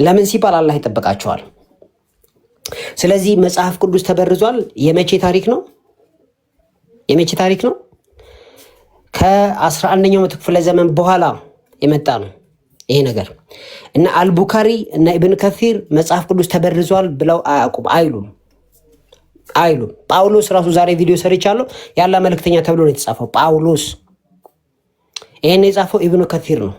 ለምን ሲባል አላህ ይጠበቃቸዋል። ስለዚህ መጽሐፍ ቅዱስ ተበርዟል። የመቼ ታሪክ ነው? ከ11ኛው መቶ ክፍለ ዘመን በኋላ የመጣ ነው ይሄ ነገር እና አልቡካሪ እና ኢብን ከሲር መጽሐፍ ቅዱስ ተበርዟል ብለው አያውቁም፣ አይሉም። ጳውሎስ ራሱ ዛሬ ቪዲዮ ሰርቻለሁ። ያለ መልእክተኛ ተብሎ ነው የተጻፈው። ጳውሎስ ይሄን የጻፈው ኢብኑ ከሲር ነው።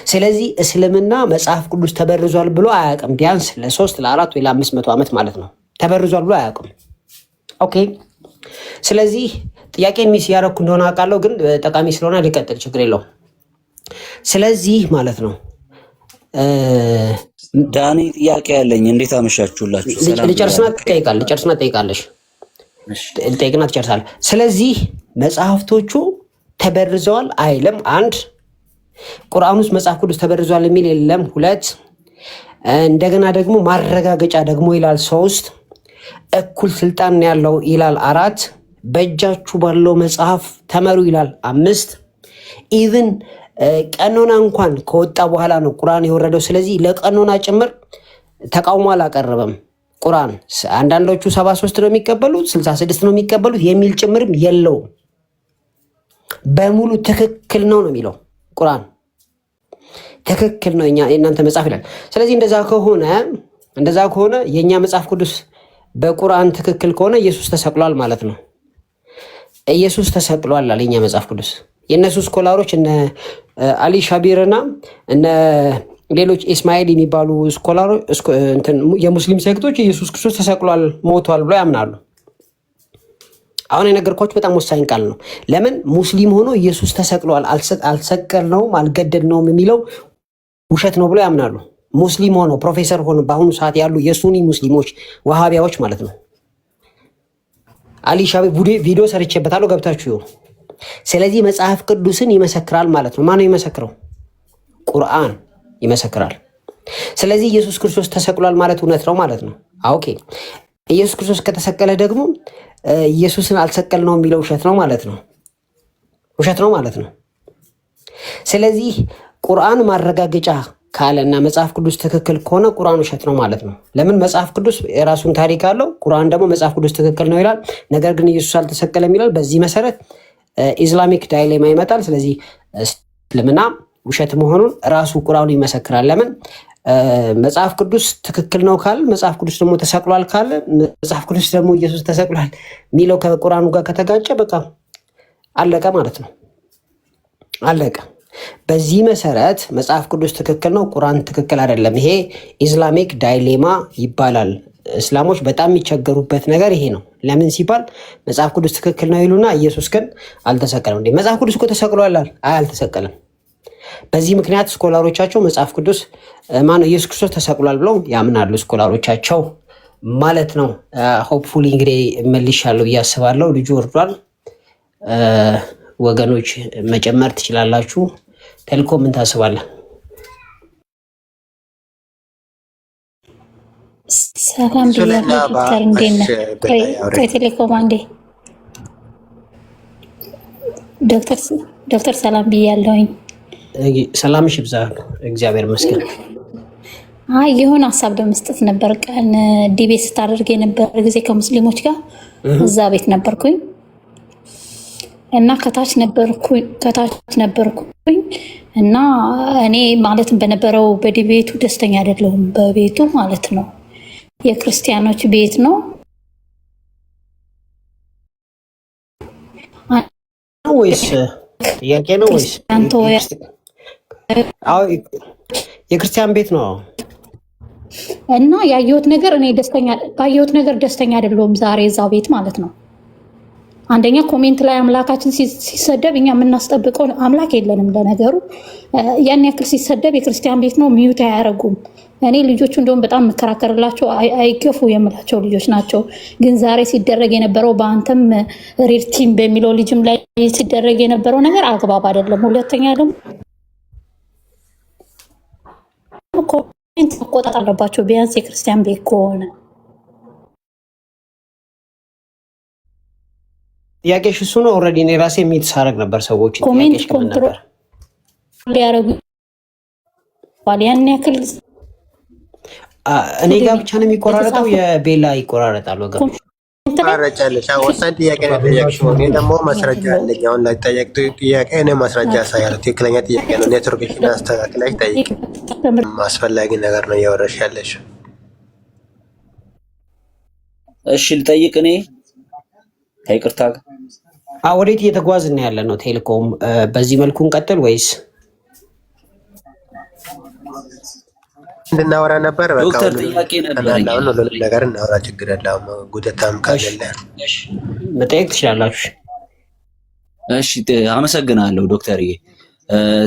ስለዚህ እስልምና መጽሐፍ ቅዱስ ተበርዟል ብሎ አያውቅም። ቢያንስ ለ3 ለ4 ወይ ለ500 ዓመት ማለት ነው ተበርዟል ብሎ አያውቅም። ኦኬ። ስለዚህ ጥያቄን ሚስ ያደረኩ እንደሆነ አውቃለሁ፣ ግን ጠቃሚ ስለሆነ ሊቀጥል ችግር የለውም። ስለዚህ ማለት ነው ዳኒ ጥያቄ ያለኝ፣ እንዴት አመሻችሁላችሁ? ልጨርስና ትጠይቃለሽ። ልጠይቅና ትጨርሳለህ። ስለዚህ መጽሐፍቶቹ ተበርዘዋል አይልም። 1 ቁርአን ውስጥ መጽሐፍ ቅዱስ ተበርዟል የሚል የለም። 2 እንደገና ደግሞ ማረጋገጫ ደግሞ ይላል። 3 እኩል ስልጣን ያለው ይላል። 4 በእጃችሁ ባለው መጽሐፍ ተመሩ ይላል። 5 ኢቭን ቀኖና እንኳን ከወጣ በኋላ ነው ቁርአን የወረደው። ስለዚህ ለቀኖና ጭምር ተቃውሞ አላቀረበም ቁርአን። አንዳንዶቹ 73 ነው የሚቀበሉት፣ 66 ነው የሚቀበሉት የሚል ጭምርም የለውም። በሙሉ ትክክል ነው የሚለው ቁርአን። ትክክል ነው የእናንተ መጽሐፍ ይላል። ስለዚህ እንደዛ ከሆነ የእኛ መጽሐፍ ቅዱስ በቁርአን ትክክል ከሆነ ኢየሱስ ተሰቅሏል ማለት ነው። ኢየሱስ ተሰቅሏል አለ የእኛ መጽሐፍ ቅዱስ። የእነሱ ስኮላሮች እነ አሊ ሻቢርና እነ ሌሎች ኢስማኤል የሚባሉ ስኮላሮች የሙስሊም ሴክቶች ኢየሱስ ክርስቶስ ተሰቅሏል ሞቷል ብሎ ያምናሉ። አሁን የነገርኳችሁ በጣም ወሳኝ ቃል ነው። ለምን ሙስሊም ሆኖ ኢየሱስ ተሰቅሏል አልሰቀልነውም አልገደልነውም የሚለው ውሸት ነው ብሎ ያምናሉ። ሙስሊም ሆኖ ፕሮፌሰር ሆኖ በአሁኑ ሰዓት ያሉ የሱኒ ሙስሊሞች ዋሃቢያዎች ማለት ነው። አሊ ሻቢር ቪዲዮ ሰርቼበታለሁ፣ ገብታችሁ ይሁን። ስለዚህ መጽሐፍ ቅዱስን ይመሰክራል ማለት ነው። ማነው ይመሰክረው? ቁርአን ይመሰክራል። ስለዚህ ኢየሱስ ክርስቶስ ተሰቅሏል ማለት እውነት ነው ማለት ነው። ኦኬ። ኢየሱስ ክርስቶስ ከተሰቀለ ደግሞ ኢየሱስን አልሰቀልነውም የሚለው ውሸት ነው ማለት ነው። ስለዚህ ቁርአን ማረጋገጫ ካለና መጽሐፍ ቅዱስ ትክክል ከሆነ ቁርአን ውሸት ነው ማለት ነው። ለምን? መጽሐፍ ቅዱስ የራሱን ታሪክ አለው። ቁርአን ደግሞ መጽሐፍ ቅዱስ ትክክል ነው ይላል፣ ነገር ግን ኢየሱስ አልተሰቀለም ይላል። በዚህ መሰረት ኢስላሚክ ዳይሌማ ይመጣል። ስለዚህ እስልምና ውሸት መሆኑን ራሱ ቁርአኑ ይመሰክራል። ለምን? መጽሐፍ ቅዱስ ትክክል ነው ካለ፣ መጽሐፍ ቅዱስ ደግሞ ተሰቅሏል ካለ፣ መጽሐፍ ቅዱስ ደግሞ ኢየሱስ ተሰቅሏል የሚለው ከቁርአኑ ጋር ከተጋጨ በቃ አለቀ ማለት ነው። አለቀ። በዚህ መሰረት መጽሐፍ ቅዱስ ትክክል ነው፣ ቁርአን ትክክል አይደለም። ይሄ ኢስላሚክ ዳይሌማ ይባላል። እስላሞች በጣም የሚቸገሩበት ነገር ይሄ ነው። ለምን ሲባል መጽሐፍ ቅዱስ ትክክል ነው ይሉና ኢየሱስ ግን አልተሰቀለም። እንዴ መጽሐፍ ቅዱስ እኮ ተሰቅሏል፣ አልተሰቀለም። በዚህ ምክንያት ስኮላሮቻቸው መጽሐፍ ቅዱስ ማነው ኢየሱስ ክርስቶስ ተሰቅሏል ብለው ያምናሉ፣ ስኮላሮቻቸው ማለት ነው። ሆፕፉሊ እንግዲህ መልሻለሁ ብዬ አስባለሁ። ልጁ ወርዷል። ወገኖች መጨመር ትችላላችሁ። ተልኮ ምን ታስባለህ? ሰላም ብያለሁ ዶክተር፣ እንዴት ነህ? ቆይ ቴሌኮም አንዴ። ዶክተር ሰላም ብያለሁኝ። ሰላምሽ ይብዛ፣ እግዚአብሔር ይመስገን። የሆነ ሀሳብ ለመስጠት ነበር። ቀን ዲቤት ስታደርግ የነበረ ጊዜ ከሙስሊሞች ጋር እዛ ቤት ነበርኩኝ እና ከታች ነበርኩኝ እና እኔ ማለትም በነበረው በዲቤቱ ደስተኛ አይደለሁም። በቤቱ ማለት ነው የክርስቲያኖች ቤት ነው ወይስ ጥያቄ ነው ወይስ? አዎ የክርስቲያን ቤት ነው። እና ያየሁት ነገር እኔ ባየሁት ነገር ደስተኛ አይደለሁም ዛሬ እዛው ቤት ማለት ነው። አንደኛ ኮሜንት ላይ አምላካችን ሲሰደብ እኛ የምናስጠብቀው አምላክ የለንም። ለነገሩ ያን ያክል ሲሰደብ የክርስቲያን ቤት ነው ሚዩት አያደርጉም። እኔ ልጆቹ እንደውም በጣም የምከራከርላቸው አይገፉ የምላቸው ልጆች ናቸው። ግን ዛሬ ሲደረግ የነበረው በአንተም ሬድ ቲም በሚለው ልጅም ላይ ሲደረግ የነበረው ነገር አግባብ አይደለም። ሁለተኛ ደግሞ ኮሜንት መቆጣት አለባቸው ቢያንስ የክርስቲያን ቤት ከሆነ። ጥያቄሽ እሱ ነው። ኦልሬዲ እኔ ራሴ የሚት ሳረግ ነበር ሰዎች ኮሜንት ኮንትሮል ሊያረጉ ያን ያክል እኔ ጋር ብቻ ነው የሚቆራረጠው። የቤላ ይቆራረጣል ወገን ታረጫለሽ። ወሳኝ ጥያቄ ነው ጠየቅሽው። እኔ ደግሞ ማስረጃ አለኝ። አሁን ላይ ጠየቅሽው ጥያቄ እኔ ማስረጃ ያሳያል። ትክክለኛ ጥያቄ ነው። ኔትወርክሽን አስተካክለሽ ጠይቅ። አስፈላጊ ነገር ነው እያወራሽ ያለሽ። እሺ ልጠይቅ እኔ ከይቅርታ ጋር ወዴት እየተጓዝን ያለ ነው? ቴሌኮም በዚህ መልኩ እንቀጥል ወይስ እንድናወራ ነበር? ዶክተር ጥያቄ ነበረኝ። አሁን ሁሉንም ነገር እናወራ፣ ችግር የለውም። ጉደታም ካለ መጠየቅ ትችላላችሁ። እሺ አመሰግናለሁ ዶክተርዬ።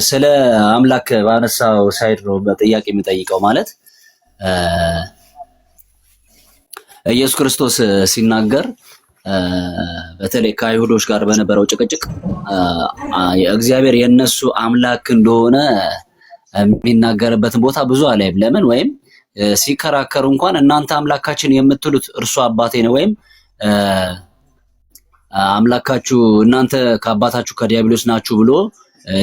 ስለ አምላክ ባነሳው ሳይድ ነው በጥያቄ የምጠይቀው። ማለት ኢየሱስ ክርስቶስ ሲናገር በተለይ ከአይሁዶች ጋር በነበረው ጭቅጭቅ እግዚአብሔር የነሱ አምላክ እንደሆነ የሚናገርበትን ቦታ ብዙ አላይም። ለምን? ወይም ሲከራከሩ እንኳን እናንተ አምላካችን የምትሉት እርሱ አባቴ ነው ወይም አምላካችሁ እናንተ ከአባታችሁ ከዲያብሎስ ናችሁ ብሎ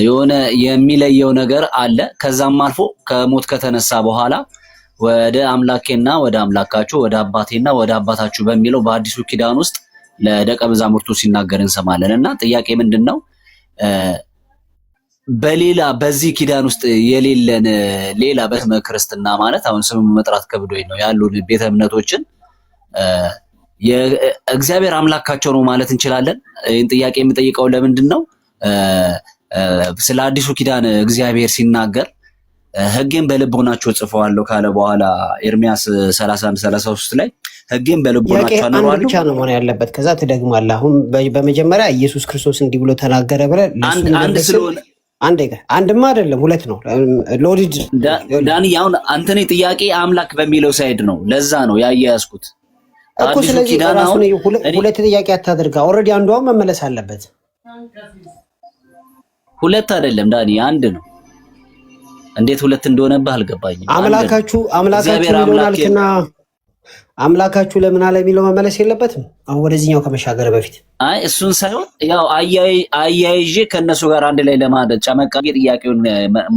የሆነ የሚለየው ነገር አለ። ከዛም አልፎ ከሞት ከተነሳ በኋላ ወደ አምላኬና ወደ አምላካችሁ ወደ አባቴና ወደ አባታችሁ በሚለው በአዲሱ ኪዳን ውስጥ ለደቀ መዛሙርቱ ሲናገር እንሰማለን። እና ጥያቄ ምንድነው በሌላ በዚህ ኪዳን ውስጥ የሌለን ሌላ በስመ ክርስትና ማለት አሁን ስም መጥራት ከብዶኝ ነው ያሉ ቤተ እምነቶችን የእግዚአብሔር አምላካቸው ነው ማለት እንችላለን? ይህን ጥያቄ የምጠይቀው ለምንድን ነው ስለ አዲሱ ኪዳን እግዚአብሔር ሲናገር ሕጌን በልቦናቸው ጽፈዋለሁ ካለ በኋላ ኤርሚያስ 31:33 ላይ ሕጌን በልቦናቸው አኖራለሁ ብቻ ነው መሆን ያለበት። ከዛ ትደግማለህ። አሁን በመጀመሪያ ኢየሱስ ክርስቶስ እንዲህ ብሎ ተናገረ ብለህ አንድ ስለሆነ አንድማ አይደለም ሁለት ነው። ሎዲድ ዳኒ አሁን አንተኔ ጥያቄ አምላክ በሚለው ሳይድ ነው። ለዛ ነው ያያያዝኩት እኮ። ስለዚህ ሁለት ጥያቄ አታድርጋ። ኦልሬዲ አንዷ መመለስ አለበት። ሁለት አይደለም ዳኒ አንድ ነው። እንዴት ሁለት እንደሆነብህ አልገባኝም። አምላካችሁ ይሆናልና አምላካችሁ ለምን አለ የሚለው መመለስ የለበትም። አሁን ወደዚህኛው ከመሻገር በፊት አይ እሱን ሳይሆን ያው አያይዤ ከነሱ ጋር አንድ ላይ ለማድረግ ጨመቃቂ ጥያቄውን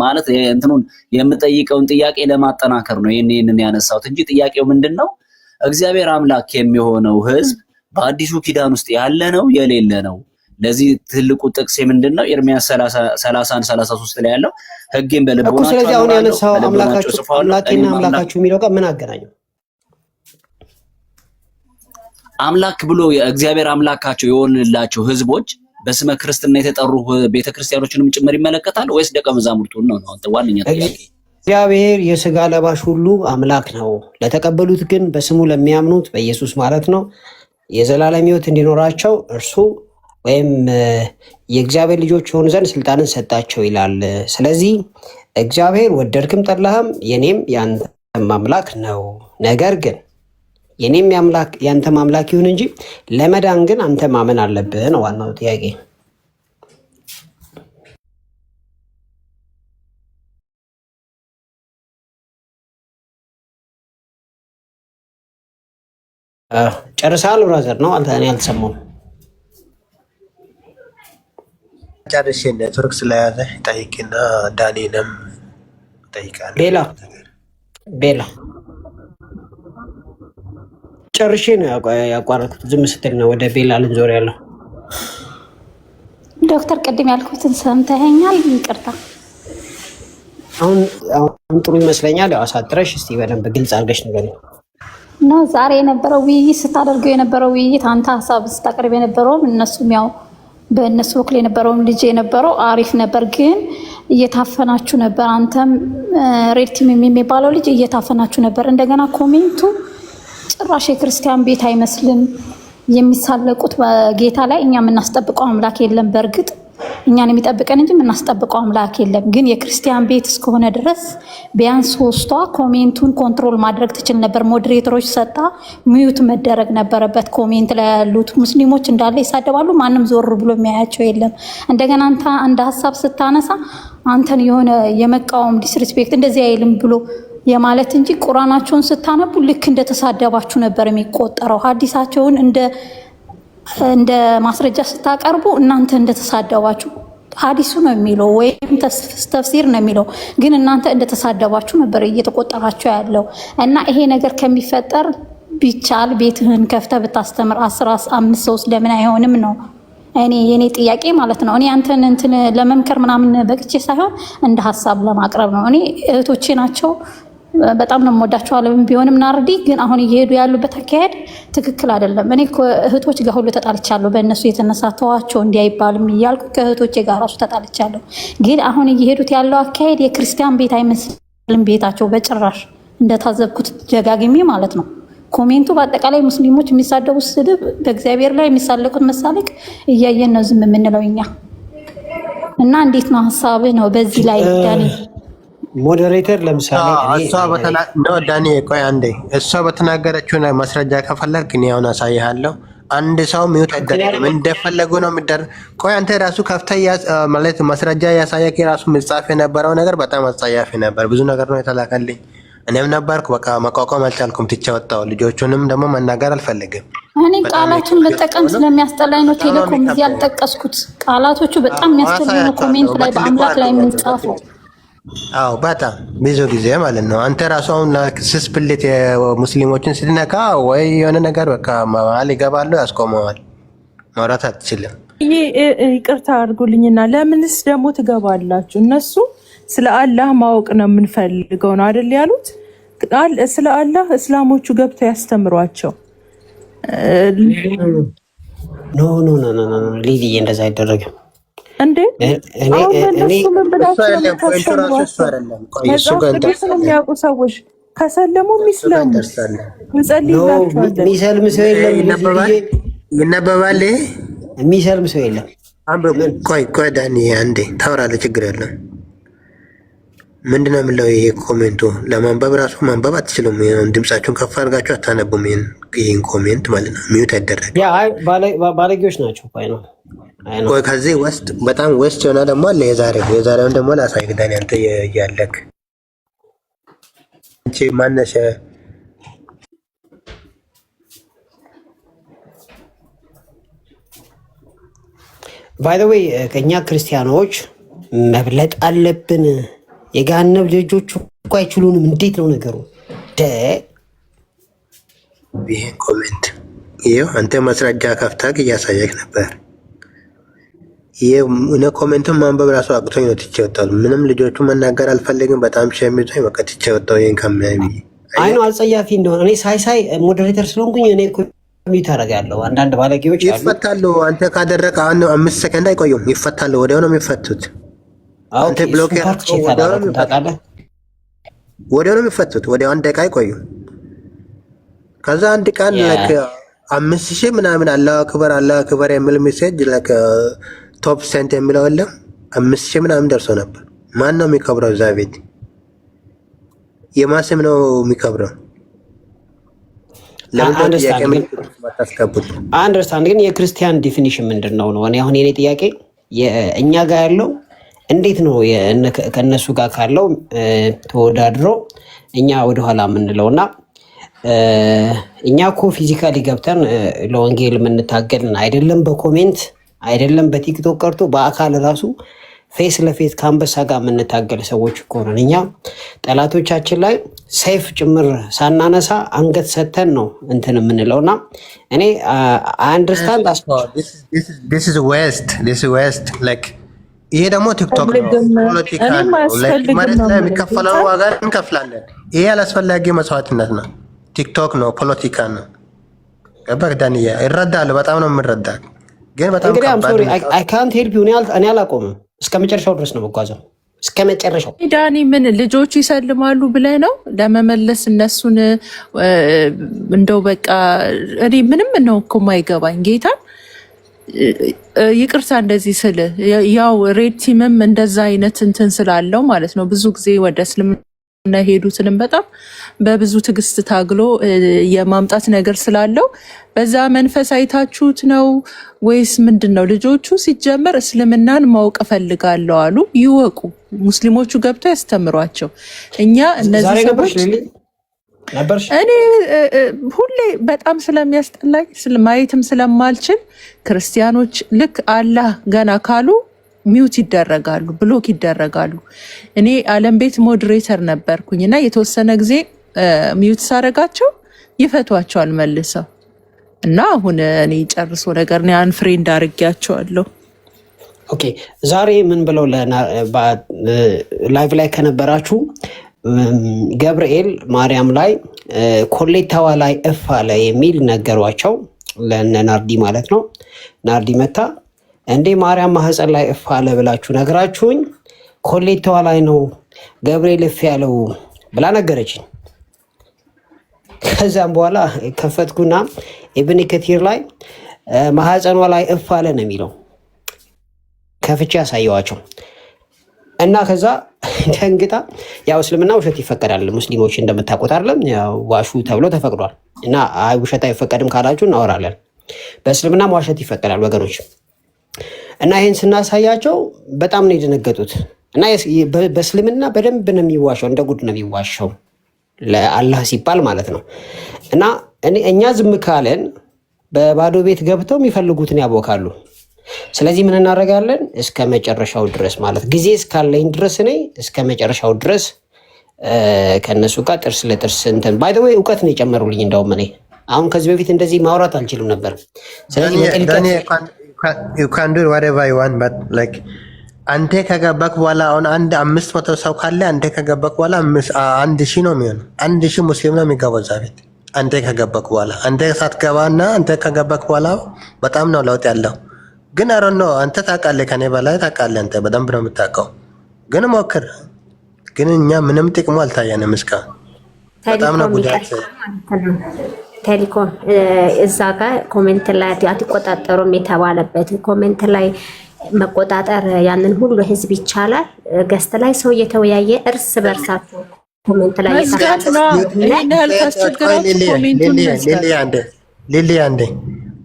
ማለት እንትኑን የምጠይቀውን ጥያቄ ለማጠናከር ነው ይሄንን ያነሳሁት እንጂ ጥያቄው ምንድነው እግዚአብሔር አምላክ የሚሆነው ሕዝብ በአዲሱ ኪዳን ውስጥ ያለ ነው የሌለ ነው? ለዚህ ትልቁ ጥቅስ ምንድነው? ኤርሚያስ 31:33 ላይ ያለው ሕጌን በልቦናቸው። ስለዚህ አሁን ያነሳው አምላኬና አምላካችሁ የሚለው ጋር ምን አገናኘው? አምላክ ብሎ የእግዚአብሔር አምላካቸው የሆንላቸው ህዝቦች በስመ ክርስትና የተጠሩ ቤተክርስቲያኖችንም ጭምር ይመለከታል ወይስ ደቀ መዛሙርቱን ነው? አንተ ዋንኛ ጥያቄ። እግዚአብሔር የሥጋ ለባሽ ሁሉ አምላክ ነው፣ ለተቀበሉት ግን በስሙ ለሚያምኑት በኢየሱስ ማለት ነው የዘላለም ሕይወት እንዲኖራቸው እርሱ ወይም የእግዚአብሔር ልጆች የሆኑ ዘንድ ስልጣንን ሰጣቸው ይላል። ስለዚህ እግዚአብሔር ወደድክም ጠላህም የኔም ያንተም አምላክ ነው። ነገር ግን የኔም ያንተም አምላክ ይሁን እንጂ ለመዳን ግን አንተ ማመን አለብህ ነው ዋናው ጥያቄ። ጨርሰሃል ብራዘር? ነው እኔ አልሰማሁም። ጨርሼ ኔትወርክ ስለያዘ ጠይቅና ዳኒንም ጠይቃለሁ። ቤላ ጨርሼ ነው ያቋረጥኩት። ዝም ስትል ነው ወደ ቤላ ልንዞር ያለው። ዶክተር ቅድም ያልኩትን ሰምተኸኛል? ይቅርታ። አሁን ጥሩ ይመስለኛል። ያው አሳጥረሽ እስቲ በደንብ ግልጽ አድርገሽ ንገሪኝ። ነው ዛሬ የነበረው ውይይት ስታደርገው የነበረው ውይይት አንተ ሀሳብ ስታቀርብ የነበረውም እነሱም ያው በእነሱ በኩል የነበረውን ልጅ የነበረው አሪፍ ነበር፣ ግን እየታፈናችሁ ነበር። አንተም ሬድ ቲም የሚባለው ልጅ እየታፈናችሁ ነበር። እንደገና ኮሜንቱ ጭራሽ የክርስቲያን ቤት አይመስልም የሚሳለቁት በጌታ ላይ። እኛ የምናስጠብቀው አምላክ የለም። በእርግጥ እኛን የሚጠብቀን እንጂ የምናስጠብቀው አምላክ የለም። ግን የክርስቲያን ቤት እስከሆነ ድረስ ቢያንስ ሶስቷ ኮሜንቱን ኮንትሮል ማድረግ ትችል ነበር። ሞዴሬተሮች ሰጣ ሚዩት መደረግ ነበረበት። ኮሜንት ላይ ያሉት ሙስሊሞች እንዳለ ይሳደባሉ። ማንም ዞር ብሎ የሚያያቸው የለም። እንደገና አንተ አንድ ሀሳብ ስታነሳ አንተን የሆነ የመቃወም ዲስሪስፔክት እንደዚህ አይልም ብሎ የማለት እንጂ ቁርአናቸውን ስታነቡ ልክ እንደተሳደባችሁ ነበር የሚቆጠረው። ሐዲሳቸውን እንደ ማስረጃ ስታቀርቡ እናንተ እንደተሳደባችሁ ሐዲሱ ነው የሚለው ወይም ተፍሲር ነው የሚለው፣ ግን እናንተ እንደተሳደባችሁ ነበር እየተቆጠራችሁ ያለው። እና ይሄ ነገር ከሚፈጠር ቢቻል ቤትህን ከፍተህ ብታስተምር 15 ሰው ለምን አይሆንም ነው የኔ ጥያቄ ማለት ነው። እኔ አንተን እንትን ለመምከር ምናምን በቅቼ ሳይሆን እንደ ሀሳብ ለማቅረብ ነው። እኔ እህቶቼ ናቸው፣ በጣም ነው የምወዳቸው። አለምን ቢሆንም ናርዲ ግን አሁን እየሄዱ ያሉበት አካሄድ ትክክል አይደለም። እኔ እህቶች ጋር ሁሉ ተጣልቻለሁ። በእነሱ የተነሳ ተዋቸው እንዲያይባልም እያልኩ ከእህቶቼ ጋር ራሱ ተጣልቻለሁ። ግን አሁን እየሄዱት ያለው አካሄድ የክርስቲያን ቤት አይመስልም ቤታቸው በጭራሽ፣ እንደታዘብኩት ደጋግሜ ማለት ነው። ኮሜንቱ በአጠቃላይ ሙስሊሞች የሚሳደቡት ስድብ፣ በእግዚአብሔር ላይ የሚሳለቁት መሳለቅ እያየን ነው ዝም የምንለው እኛ። እና እንዴት ነው ሀሳብህ ነው በዚህ ላይ ዳኒ? ሞዴሬተር ለምሳሌ ዳኒ ቆይ አንዴ፣ እሷ በተናገረችው ማስረጃ ከፈለግ እኔ አሁን አሳይሃለሁ። አንድ ሰው ሚውት አይደረግም፣ እንደፈለጉ ነው የሚደረግ። ቆይ አንተ ራሱ ከፍተህ ማለት ማስረጃ ያሳየክ ራሱ መጻፍ የነበረው ነገር በጣም አጸያፊ ነበር። ብዙ ነገር ነው የተላከልኝ። እኔም ነበርኩ በቃ መቋቋም አልቻልኩም፣ ትቼ ወጣሁ። ልጆቹንም ደግሞ መናገር አልፈልግም። እኔ ቃላቱን መጠቀም ስለሚያስጠላኝ ነው ቴሌኮም እዚህ ያልጠቀስኩት። ቃላቶቹ በጣም የሚያስጠላኝ ነው ኮሜንት ላይ በአምላክ ላይ የሚጻፉ። አዎ በጣም ብዙ ጊዜ ማለት ነው። አንተ ራሱ አሁን ስስፕልት የሙስሊሞችን ስትነካ ወይ የሆነ ነገር በቃ መሀል ይገባሉ፣ ያስቆመዋል። ማውራት አትችልም። ይቅርታ አድርጉልኝና ለምንስ ደግሞ ትገባላችሁ? እነሱ ስለ አላህ ማወቅ ነው የምንፈልገው ነው አይደል ያሉት። ስለ አላህ እስላሞቹ ገብተው ያስተምሯቸው። ኖ ሊዲዬ እንደዛ አይደረግም እንዴ? እነሱ ምን ብላቸው የሚያውቁ ሰዎች ከሰለሙ የሚስለሙ የሚሰልም ሰው የለም። ይነበባል። የሚሰልም ሰው የለም። ቆይ ዳኒ አንዴ ታወራለህ፣ ችግር የለም። ምንድነው የምለው? ይሄ ኮሜንቱ ለማንበብ ራሱ ማንበብ አትችሉም። ድምጻችሁን ከፍ አድርጋችሁ አታነቡም። ይህን ኮሜንት ማለት ነው ሚዩት አይደረግ። ባለጌዎች ናቸው። ነው ቆይ ከዚህ ውስጥ በጣም ወስት የሆነ ደግሞ አለ። የዛሬውን ደግሞ ላሳይህ ዳኒ፣ አንተ እያለክ አንቺ ማነሽ? ባይ ዘ ዌይ ከእኛ ክርስቲያኖች መብለጥ አለብን። የጋነብ ልጆች እኮ አይችሉንም። እንዴት ነው ነገሩ? ይሄ ኮሜንት ይኸው አንተ ማስረጃ ከፍተህ እያሳየክ ነበር። እኔ ኮሜንቱን ማንበብ ራሱ አቅቶኝ ነው ትቼ ወጣሁ። ምንም ልጆቹ መናገር አልፈልግም። በጣም ሸሚቶኝ በቃ ትቼ ወጣሁ። ይሄን ከሚያይ አይ ነው አጸያፊ እንደሆነ እኔ ሳይ ሞዴሬተር ስለሆንኩኝ እኔ ኮሚት አደርጋለሁ። አንዳንድ ባለጌዎች ይፈታሉ። አንተ ካደረቀ 5 ሰከንድ አይቆዩም፣ ይፈታሉ። ወዲያው ነው የሚፈቱት። አንተ ብሎክ ታውቃለህ፣ ወዲያው ነው የሚፈቱት። ወዲያው 1 ደቂቃ አይቆዩም። ከዛ አንድ ቀን ለክ 5000 ምናምን አላሁ አክበር የሚል ሜሴጅ ለክ ቶፕ ሴንት የሚለው የለም 5000 ምናምን ደርሶ ነበር። ማን ነው የሚከብረው? እዛ ቤት የማስም ነው የሚከብረው። አንደርስታንድ ግን የክርስቲያን ዲፊኒሽን ምንድን ነው ነው? እኔ አሁን የኔ ጥያቄ እኛ ጋር ያለው እንዴት ነው ከእነሱ ጋር ካለው ተወዳድሮ እኛ ወደኋላ የምንለው? እና እኛ እኮ ፊዚካሊ ገብተን ለወንጌል የምንታገልን አይደለም፣ በኮሜንት አይደለም፣ በቲክቶክ ቀርቶ በአካል ራሱ ፌስ ለፌስ ከአንበሳ ጋር የምንታገል ሰዎች እኮ ነን። እኛ ጠላቶቻችን ላይ ሰይፍ ጭምር ሳናነሳ አንገት ሰተን ነው እንትን የምንለው። እና እኔ አንደርስታንድ ይሄ ደግሞ ቲክቶክ ነው፣ ፖለቲካ ነው። መሬት ላይ የሚከፈለውን ዋጋ እንከፍላለን። ይሄ አላስፈላጊ መስዋዕትነት ነው። ቲክቶክ ነው፣ ፖለቲካ ነው። ገባህ ዳንያ? ይረዳል። በጣም ነው የምንረዳ። ግን በጣም እንግዲህ አም ከባድ ሶሪ ነው። አይ ካንት ሄልፕ ዩ። እኔ አላቆምም። እስከ መጨረሻው ድረስ ነው መጓዘው። እስከ መጨረሻው። ዳኒ ምን ልጆቹ ይሰልማሉ ብለህ ነው ለመመለስ እነሱን እንደው በቃ እኔ ምንም ነው እኮ የማይገባኝ ጌታ ይቅርታ እንደዚህ ስል ያው ሬድ ቲምም እንደዛ አይነት እንትን ስላለው ማለት ነው ብዙ ጊዜ ወደ እስልምና ሄዱትንም በጣም በብዙ ትዕግስት ታግሎ የማምጣት ነገር ስላለው በዛ መንፈስ አይታችሁት ነው ወይስ ምንድን ነው? ልጆቹ ሲጀመር እስልምናን ማወቅ እፈልጋለሁ አሉ። ይወቁ፣ ሙስሊሞቹ ገብተው ያስተምሯቸው። እኛ እነዚህ ሰዎች እኔ ሁሌ በጣም ስለሚያስጠላኝ ማየትም ስለማልችል ክርስቲያኖች ልክ አላህ ገና ካሉ ሚውት ይደረጋሉ፣ ብሎክ ይደረጋሉ። እኔ ዓለም ቤት ሞዴሬተር ነበርኩኝ እና የተወሰነ ጊዜ ሚውት ሳረጋቸው ይፈቷቸዋል መልሰው እና አሁን እኔ ጨርሶ ነገር ነው ያን ፍሬንድ አድርጌያቸዋለሁ። ኦኬ ዛሬ ምን ብለው ላይቭ ላይ ከነበራችሁ ገብርኤል ማርያም ላይ ኮሌታዋ ላይ እፍ አለ የሚል ነገሯቸው፣ ለነ ናርዲ ማለት ነው። ናርዲ መታ እንዴ ማርያም ማህፀን ላይ እፍ አለ ብላችሁ ነገራችሁኝ፣ ኮሌታዋ ላይ ነው ገብርኤል እፍ ያለው ብላ ነገረችኝ። ከዛም በኋላ ከፈትኩና ኢብን ከቲር ላይ ማህፀኗ ላይ እፍ አለ ነው የሚለው፣ ከፍቼ ያሳየዋቸው እና ከዛ ደንግጣ ያው እስልምና ውሸት ይፈቀዳል፣ ሙስሊሞች እንደምታውቁት አይደለም፣ ያው ዋሹ ተብሎ ተፈቅዷል። እና አይ ውሸት አይፈቀድም ካላችሁ እናወራለን። በእስልምና ዋሸት ይፈቀዳል ወገኖች። እና ይሄን ስናሳያቸው በጣም ነው የደነገጡት። እና በእስልምና በደንብ ነው የሚዋሸው፣ እንደ ጉድ ነው የሚዋሸው ለአላህ ሲባል ማለት ነው። እና እኛ ዝም ካለን በባዶ ቤት ገብተው የሚፈልጉትን ያቦካሉ። ስለዚህ ምን እናደርጋለን? እስከ መጨረሻው ድረስ ማለት ጊዜ እስካለኝ ድረስ እኔ እስከ መጨረሻው ድረስ ከነሱ ጋር ጥርስ ለጥርስ እንትን ባይ ዘ ወይ እውቀት ነው የጨመሩልኝ። እንደውም እኔ አሁን ከዚህ በፊት እንደዚህ ማውራት አልችልም ነበር። ስለዚህ አንተ ከገባክ በኋላ አሁን አንድ 500 ሰው ካለ አንተ ከገባክ በኋላ 1000 ነው የሚሆነው። 1000 ሙስሊም ነው የሚገባው እዛ ቤት አንተ ከገባክ በኋላ። አንተ ሳትገባና አንተ ከገባክ በኋላ በጣም ነው ለውጥ ያለው። ግን አረ ነው አንተ ታውቃለህ፣ ከኔ በላይ ታውቃለህ። አንተ በደንብ ነው የምታውቀው። ግን ሞክር። ግን እኛ ምንም ጥቅሙ አልታየንም እስካሁን። በጣም ነው ጉዳት ቴሌኮም እዛ ጋር ኮሜንት ላይ አትቆጣጠሩም የተባለበት ኮሜንት ላይ መቆጣጠር ያንን ሁሉ ህዝብ ይቻላል። ገስት ላይ ሰው እየተወያየ እርስ በርሳቸው ኮሜንት ላይ ሊሊ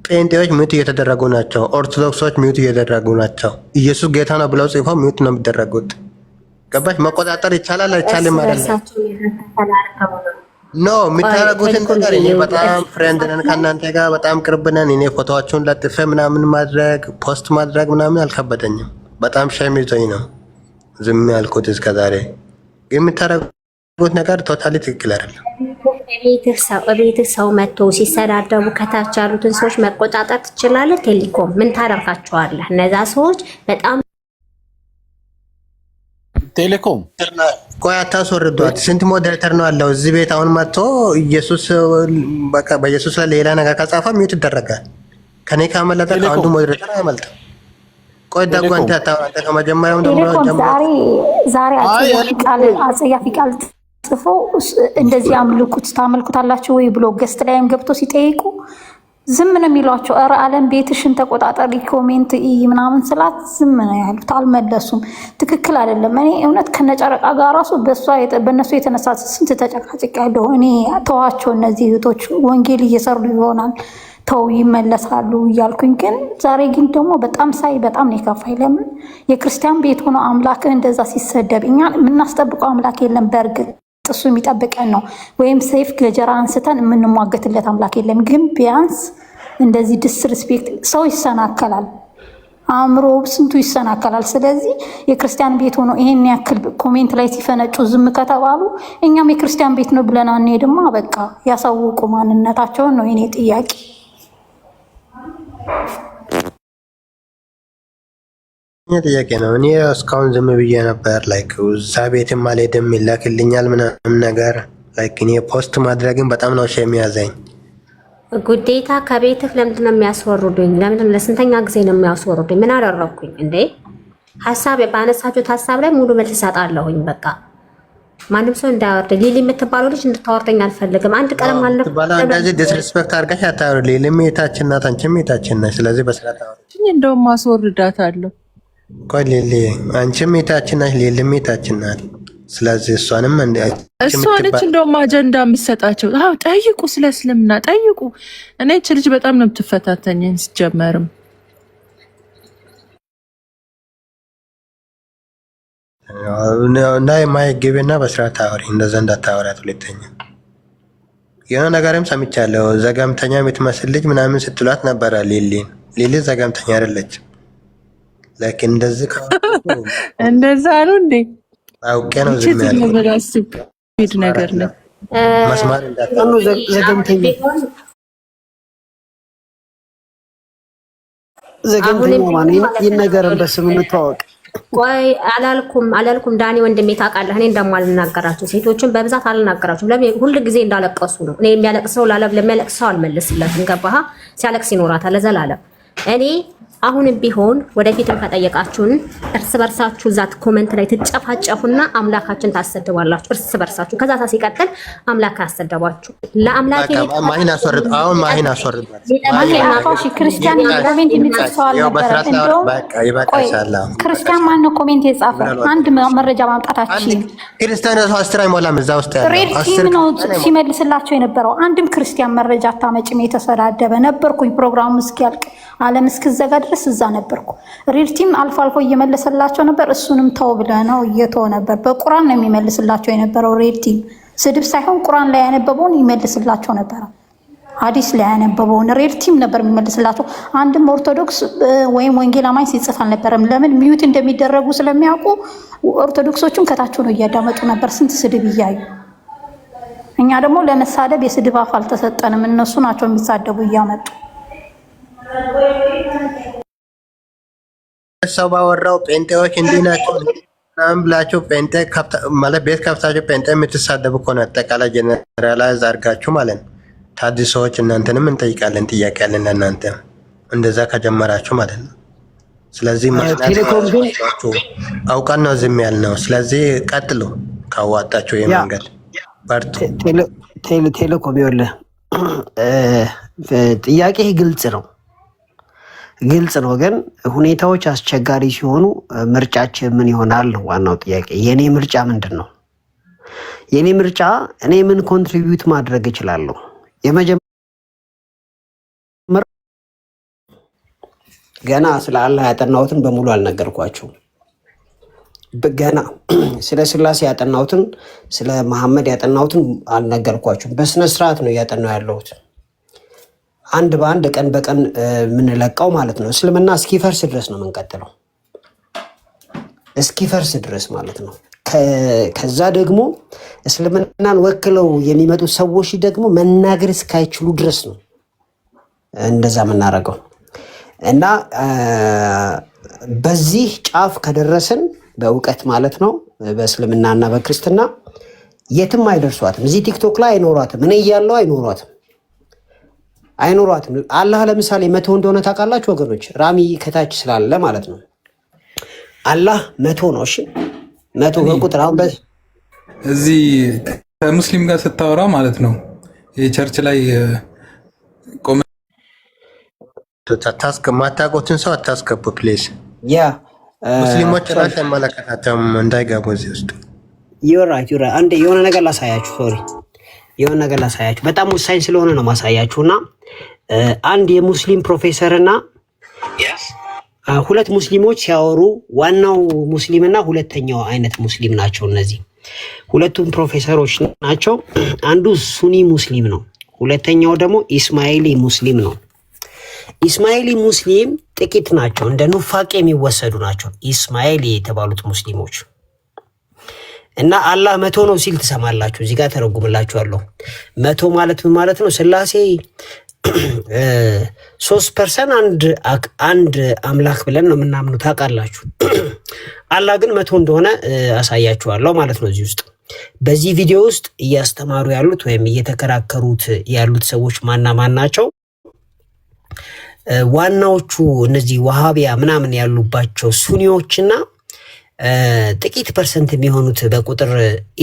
ጴንጤዎች ሚውት እየተደረጉ ናቸው። ኦርቶዶክሶች ሚውት እየተደረጉ ናቸው። ኢየሱስ ጌታ ነው ብለው ጽፈው ሚውት ነው የሚደረጉት። ገባሽ? መቆጣጠር ይቻላል አይቻልም አይደለም። ኖ የሚታረጉትን ነገር እኔ በጣም ፍሬንድ ነን ከእናንተ ጋር በጣም ቅርብ ነን። እኔ ፎቶዎቹን ለጥፌ ምናምን ማድረግ ፖስት ማድረግ ምናምን አልከበደኝም። በጣም ሸም ይዞኝ ነው ዝም ያልኩት እስከዛሬ። የምታረጉት ነገር ቶታሊ ትክክል አይደለም። ቤትህ ሰው መጥቶ ሲሰዳደቡ ከታች ያሉትን ሰዎች መቆጣጠር ትችላለህ። ቴሌኮም ምን ታደርጋቸዋለህ? እነዛ ሰዎች በጣም ቴሌኮም ቆይ አታስወርዷት። ስንት ሞዴሬተር ነው ያለው እዚህ ቤት? አሁን መጥቶ ኢየሱስ በቃ በኢየሱስ ላይ ሌላ ነገር ከጻፈ ሚውት ይደረጋል። ከኔ ካመለጠ አንዱ ሞዴሬተር አይመልጥም። ቆይ ዳጉ አንተ ከመጀመሪያው ደግሞ ዛሬ አጸያፊ ቃል ጽፎ እንደዚህ አምልኩት ታመልኩታላችሁ ወይ ብሎ ገስት ላይም ገብቶ ሲጠይቁ ዝም ነው የሚሏቸው። ኧረ ዓለም ቤትሽን ተቆጣጠሪ ኮሜንት ምናምን ስላት ዝም ነው ያሉት፣ አልመለሱም። ትክክል አይደለም። እኔ እውነት ከነጨረቃ ጋር ራሱ በእነሱ የተነሳ ስንት ተጨቃጭቅ ያለሁ እኔ ተዋቸው፣ እነዚህ እህቶች ወንጌል እየሰሩ ይሆናል ተው ይመለሳሉ እያልኩኝ፣ ግን ዛሬ ግን ደግሞ በጣም ሳይ በጣም ነው የከፋኝ። ለምን የክርስቲያን ቤት ሆኖ አምላክህ እንደዛ ሲሰደብ እኛ የምናስጠብቀው አምላክ የለም። በእርግጥ እሱ የሚጠብቀን ነው። ወይም ሰይፍ ገጀራ አንስተን የምንሟገትለት አምላክ የለም። ግን ቢያንስ እንደዚህ ዲስሪስፔክት ሰው ይሰናከላል፣ አእምሮ ስንቱ ይሰናከላል። ስለዚህ የክርስቲያን ቤት ሆኖ ይሄን ያክል ኮሜንት ላይ ሲፈነጩ ዝም ከተባሉ እኛም የክርስቲያን ቤት ነው ብለን አንሄድማ። በቃ ያሳውቁ ማንነታቸውን ነው የኔ ጥያቄ። ጥያቄ ነው። እኔ እስካሁን ዝም ብዬ ነበር። ላይክ እዛ ቤትም አልሄድም ይላክልኛል ምናምን ነገር ላይክ እኔ ፖስት ማድረግን በጣም ነው ሸም ያዘኝ። ግዴታ ከቤትህ ለምንድን ነው የሚያስወርዱኝ? ለምንድን ለስንተኛ ጊዜ ነው የሚያስወርዱኝ? ምን አደረኩኝ እንዴ? ሀሳብ ባነሳችሁት ሀሳብ ላይ ሙሉ መልስ እሰጣለሁኝ። በቃ ማንም ሰው እንዳያወርድ። ሊሊ የምትባለው ልጅ እንድታወርደኝ አልፈልግም። አንድ ቀለም አለ ባላ እንደዚህ ዲስሪስፔክት አድርገሽ አታወሪ። ሊሊ ሜታችን ናት፣ አንቺም ሜታችን ነሽ። ስለዚህ በስርዓት አውሪ። እንደውም አስወርዳታለሁ። ቆይ ሊሊ አንቺም ሜታችን ነሽ፣ ሊሊ ሜታችን ናት። ስለዚህ እሷንም እሷ ነች እንደውም አጀንዳ የምትሰጣቸው። አዎ ጠይቁ፣ ስለ እስልምና ጠይቁ። እኔ እች ልጅ በጣም ነው የምትፈታተኝን ሲጀመርም እና የማይገቢና በስርዓት አውሪ። እንደዛ እንዳታወራት። ሁለተኛ የሆነ ነገርም ሰምቻለሁ። ዘገምተኛ የምትመስል ልጅ ምናምን ስትሏት ነበረ ሊሊን። ሊሊ ዘገምተኛ አይደለች። ላኪን እንደዚህ እንደዛ ነው እንዴ? አውቄ ነው ዝም ያለው። ሄድ ነገር ነው መስማር እንዳታኑ ዘገምተኛ ማለት ይነገረን በስም እንተዋወቅ። ቆይ አላልኩም ዳኒ ወንድሜ ታውቃለህ፣ እኔ እንደማልናገራቸው ሴቶችን በብዛት አልናገራቸውም። ለምን ሁሉ ጊዜ እንዳለቀሱ ነው። እኔ የሚያለቅሰው ለሚያለቅሰው አልመልስለትም። ገባህ? ሲያለቅስ ይኖራታል ለዘላለም። እኔ አሁንም ቢሆን ወደፊትም ከጠየቃችሁን እርስ በርሳችሁ ዛት ኮሜንት ላይ ትጨፋጨፉና አምላካችን ታሰድባላችሁ እርስ በርሳችሁ። ከዛ ሲቀጥል አምላክ አሰደባችሁ ለአምላክ ማሂን አስወርድ። አሁን ማሂን አስወርድ። ክርስቲያን ኮሜንት የሚጽፈው አልነበረም። እንደውም ክርስቲያን ማን ነው ኮሜንት የጻፈ? አንድ መረጃ ማምጣታችን ክርስቲያን ነው አስር አይሞላም። እዛ ውስጥ ያለው ሬድ ቲም ነው ሲመልስላቸው የነበረው። አንድም ክርስቲያን መረጃ አታመጭም። የተሰዳደበ ነበርኩኝ ፕሮግራሙ እስኪያልቅ ዓለም እስክዘጋ ድረስ እዛ ነበርኩ። ሪል ቲም አልፎ አልፎ እየመለሰላቸው ነበር። እሱንም ተው ብለህ ነው እየተው ነበር። በቁርአን ነው የሚመልስላቸው የነበረው። ሪል ቲም ስድብ ሳይሆን ቁርአን ላይ ያነበበውን ይመልስላቸው ነበር። ሐዲስ ላይ ያነበበውን ሪል ቲም ነበር የሚመልስላቸው። አንድም ኦርቶዶክስ ወይም ወንጌል አማኝ ሲጽፍ አልነበረም። ለምን ሚዩት እንደሚደረጉ ስለሚያውቁ ኦርቶዶክሶቹም ከታች ነው እያዳመጡ ነበር፣ ስንት ስድብ እያዩ። እኛ ደግሞ ለመሳደብ የስድብ አፍ አልተሰጠንም። እነሱ ናቸው የሚሳደቡ እያመጡ። ሰው ባወራው ጴንጤዎች እንዲህ ናቸው ምናምን ብላችሁ ጴንጤ ማለት ቤት ከፍታችሁ ጴንጤ የምትሳደቡ እኮ ነው። አጠቃላይ ጀነራላይዝ አድርጋችሁ ማለት ነው። ታዲሶች እናንተንም እንጠይቃለን፣ ጥያቄ ያለን ለእናንተ እንደዛ ከጀመራችሁ ማለት ነው። ስለዚህ አውቀን ነው ዝም ያልነው። ስለዚህ ቀጥሉ ካዋጣችሁ የመንገድ በርቱ። ቴሌኮም ይኸውልህ ጥያቄ ግልጽ ነው፣ ግን ሁኔታዎች አስቸጋሪ ሲሆኑ ምርጫችን ምን ይሆናል ነው ዋናው ጥያቄ። የኔ ምርጫ ምንድን ነው? የኔ ምርጫ እኔ ምን ኮንትሪቢዩት ማድረግ እችላለሁ? የመጀመሪያ ገና ስለ አላህ ያጠናሁትን በሙሉ አልነገርኳችሁም። ገና ስለ ስላሴ ያጠናሁትን፣ ስለ መሐመድ ያጠናሁትን አልነገርኳችሁም። በስነ ስርዓት ነው እያጠናሁ ያለሁት። አንድ በአንድ ቀን በቀን የምንለቀው ማለት ነው። እስልምና እስኪፈርስ ድረስ ነው የምንቀጥለው፣ እስኪፈርስ ድረስ ማለት ነው። ከዛ ደግሞ እስልምናን ወክለው የሚመጡ ሰዎች ደግሞ መናገር እስካይችሉ ድረስ ነው እንደዛ የምናደርገው እና በዚህ ጫፍ ከደረስን በእውቀት ማለት ነው በእስልምናና በክርስትና የትም አይደርሷትም። እዚህ ቲክቶክ ላይ አይኖሯትም። እኔ እያለው አይኖሯትም። አላህ ለምሳሌ 100 እንደሆነ ታውቃላችሁ ወገኖች? ራሚ ከታች ስላለ ማለት ነው። አላህ 100 ነው። እሺ 100 በቁጥር አሁን እዚህ ከሙስሊም ጋር ስታወራ ማለት ነው የቸርች ላይ ማታውቁትን ሰው አታስገቡ ፕሌስ። ያ ሙስሊሞች ራሽ አይመለከታቸውም፣ እንዳይገቡ እዚህ ውስጥ። ዩራይት አንዴ የሆነ ነገር ላሳያችሁ። በጣም ወሳኝ ስለሆነ ነው ማሳያችሁና አንድ የሙስሊም ፕሮፌሰርና ሁለት ሙስሊሞች ሲያወሩ ዋናው ሙስሊምና ሁለተኛው አይነት ሙስሊም ናቸው። እነዚህ ሁለቱም ፕሮፌሰሮች ናቸው። አንዱ ሱኒ ሙስሊም ነው፣ ሁለተኛው ደግሞ ኢስማኤሊ ሙስሊም ነው። ኢስማኤሊ ሙስሊም ጥቂት ናቸው፣ እንደ ኑፋቄ የሚወሰዱ ናቸው ኢስማኤሊ የተባሉት ሙስሊሞች። እና አላህ 100 ነው ሲል ትሰማላችሁ። እዚህ ጋር ተረጉምላችኋለሁ። 100 ማለት ምን ማለት ነው? ስላሴ 3% አንድ አምላክ ብለን ነው የምናምኑ ታውቃላችሁ። አላህ ግን 100 እንደሆነ አሳያችኋለሁ ማለት ነው። እዚህ ውስጥ በዚህ ቪዲዮ ውስጥ እያስተማሩ ያሉት ወይም እየተከራከሩት ያሉት ሰዎች ማን ናቸው? ዋናዎቹ እነዚህ ወሃቢያ ምናምን ያሉባቸው ሱኒዎችና ጥቂት ፐርሰንት የሚሆኑት በቁጥር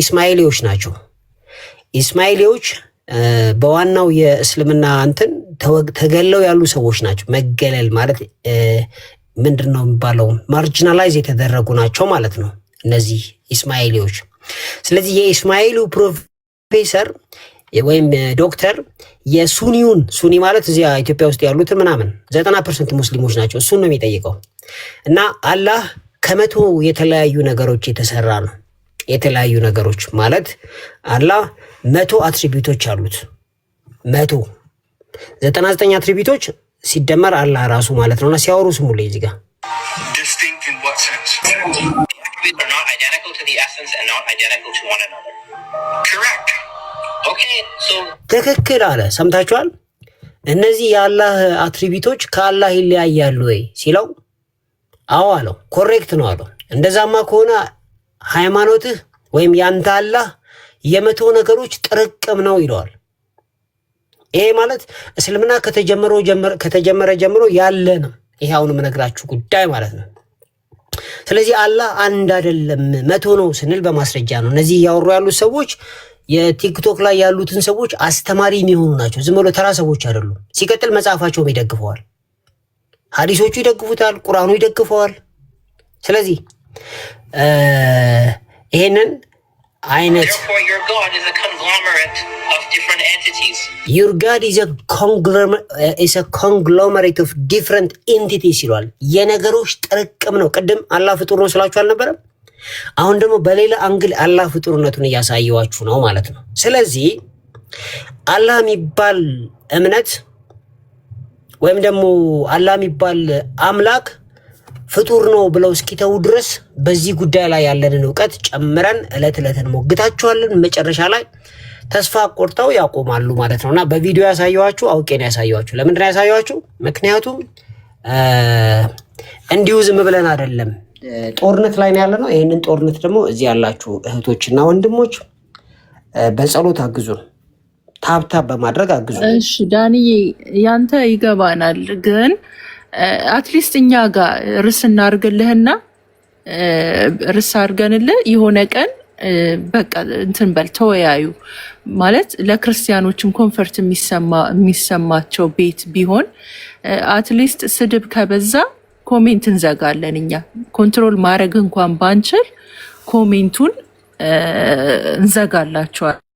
ኢስማኤሊዎች ናቸው። ኢስማኤሊዎች በዋናው የእስልምና እንትን ተገለው ያሉ ሰዎች ናቸው። መገለል ማለት ምንድነው የሚባለው? ማርጂናላይዝ የተደረጉ ናቸው ማለት ነው እነዚህ ኢስማኤሊዎች። ስለዚህ የኢስማኤሉ ፕሮፌሰር ወይም ዶክተር የሱኒውን ሱኒ ማለት እዚያ ኢትዮጵያ ውስጥ ያሉት ምናምን 90% ሙስሊሞች ናቸው። እሱን ነው የሚጠይቀው። እና አላህ ከመቶ የተለያዩ ነገሮች የተሰራ ነው። የተለያዩ ነገሮች ማለት አላህ 100 አትሪቢዩቶች አሉት። 99 አትሪቢዩቶች ሲደመር አላህ ራሱ ማለት ነውና ሲያወሩ ስሙ ላይ እዚህ ጋር ትክክል አለ። ሰምታችኋል? እነዚህ የአላህ አትሪቢዩቶች ከአላህ ይለያያሉ ወይ ሲለው አዎ አለው። ኮሬክት ነው አለው። እንደዛማ ከሆነ ሃይማኖትህ ወይም ያንተ አላህ የመቶ ነገሮች ጥርቅም ነው ይለዋል። ይሄ ማለት እስልምና ከተጀመረ ጀምሮ ያለ ነው። ይሄ አሁን የምነግራችሁ ጉዳይ ማለት ነው። ስለዚህ አላህ አንድ አይደለም 100 ነው ስንል በማስረጃ ነው። እነዚህ እያወሩ ያሉት ሰዎች የቲክቶክ ላይ ያሉትን ሰዎች አስተማሪ የሚሆኑ ናቸው። ዝም ብሎ ተራ ሰዎች አይደሉም። ሲቀጥል መጽሐፋቸውም ይደግፈዋል፣ ሐዲሶቹ ይደግፉታል፣ ቁርአኑ ይደግፈዋል። ስለዚህ ይሄንን አይነት your God is a conglomerate of different entities ይሏል። የነገሮች ጥርቅም ነው። ቅድም አላህ ፍጡር ነው ስላችሁ አልነበረም? አሁን ደግሞ በሌላ አንግል አላህ ፍጡርነቱን እያሳየዋችሁ ነው ማለት ነው። ስለዚህ አላህ የሚባል እምነት ወይም ደግሞ አላህ የሚባል አምላክ ፍጡር ነው ብለው እስኪተው ድረስ በዚህ ጉዳይ ላይ ያለንን እውቀት ጨምረን እለት እንሞግታችኋለን። መጨረሻ ላይ ተስፋ ቆርጠው ያቆማሉ ማለት ነውና በቪዲዮ ያሳየዋችሁ አውቄ ነው ያሳየዋችሁ። ለምንድን ነው ያሳየዋችሁ? ምክንያቱም እንዲሁ ዝም ብለን አይደለም፣ ጦርነት ላይ ነው ያለነው። ይሄንን ጦርነት ደግሞ እዚህ ያላችሁ እህቶችና ወንድሞች በጸሎት አግዙን፣ ታብታብ በማድረግ አግዙን። እሺ ዳንዬ ያንተ ይገባናል፣ ግን አትሊስት እኛ ጋር ርዕስ እናርግልህና ርዕስ አድርገንልህ የሆነ ቀን በቃ እንትን በል ተወያዩ ማለት ለክርስቲያኖችም ኮንፈርት የሚሰማቸው ቤት ቢሆን አትሊስት ስድብ ከበዛ ኮሜንት እንዘጋለን። እኛ ኮንትሮል ማድረግ እንኳን ባንችል ኮሜንቱን እንዘጋላቸዋለን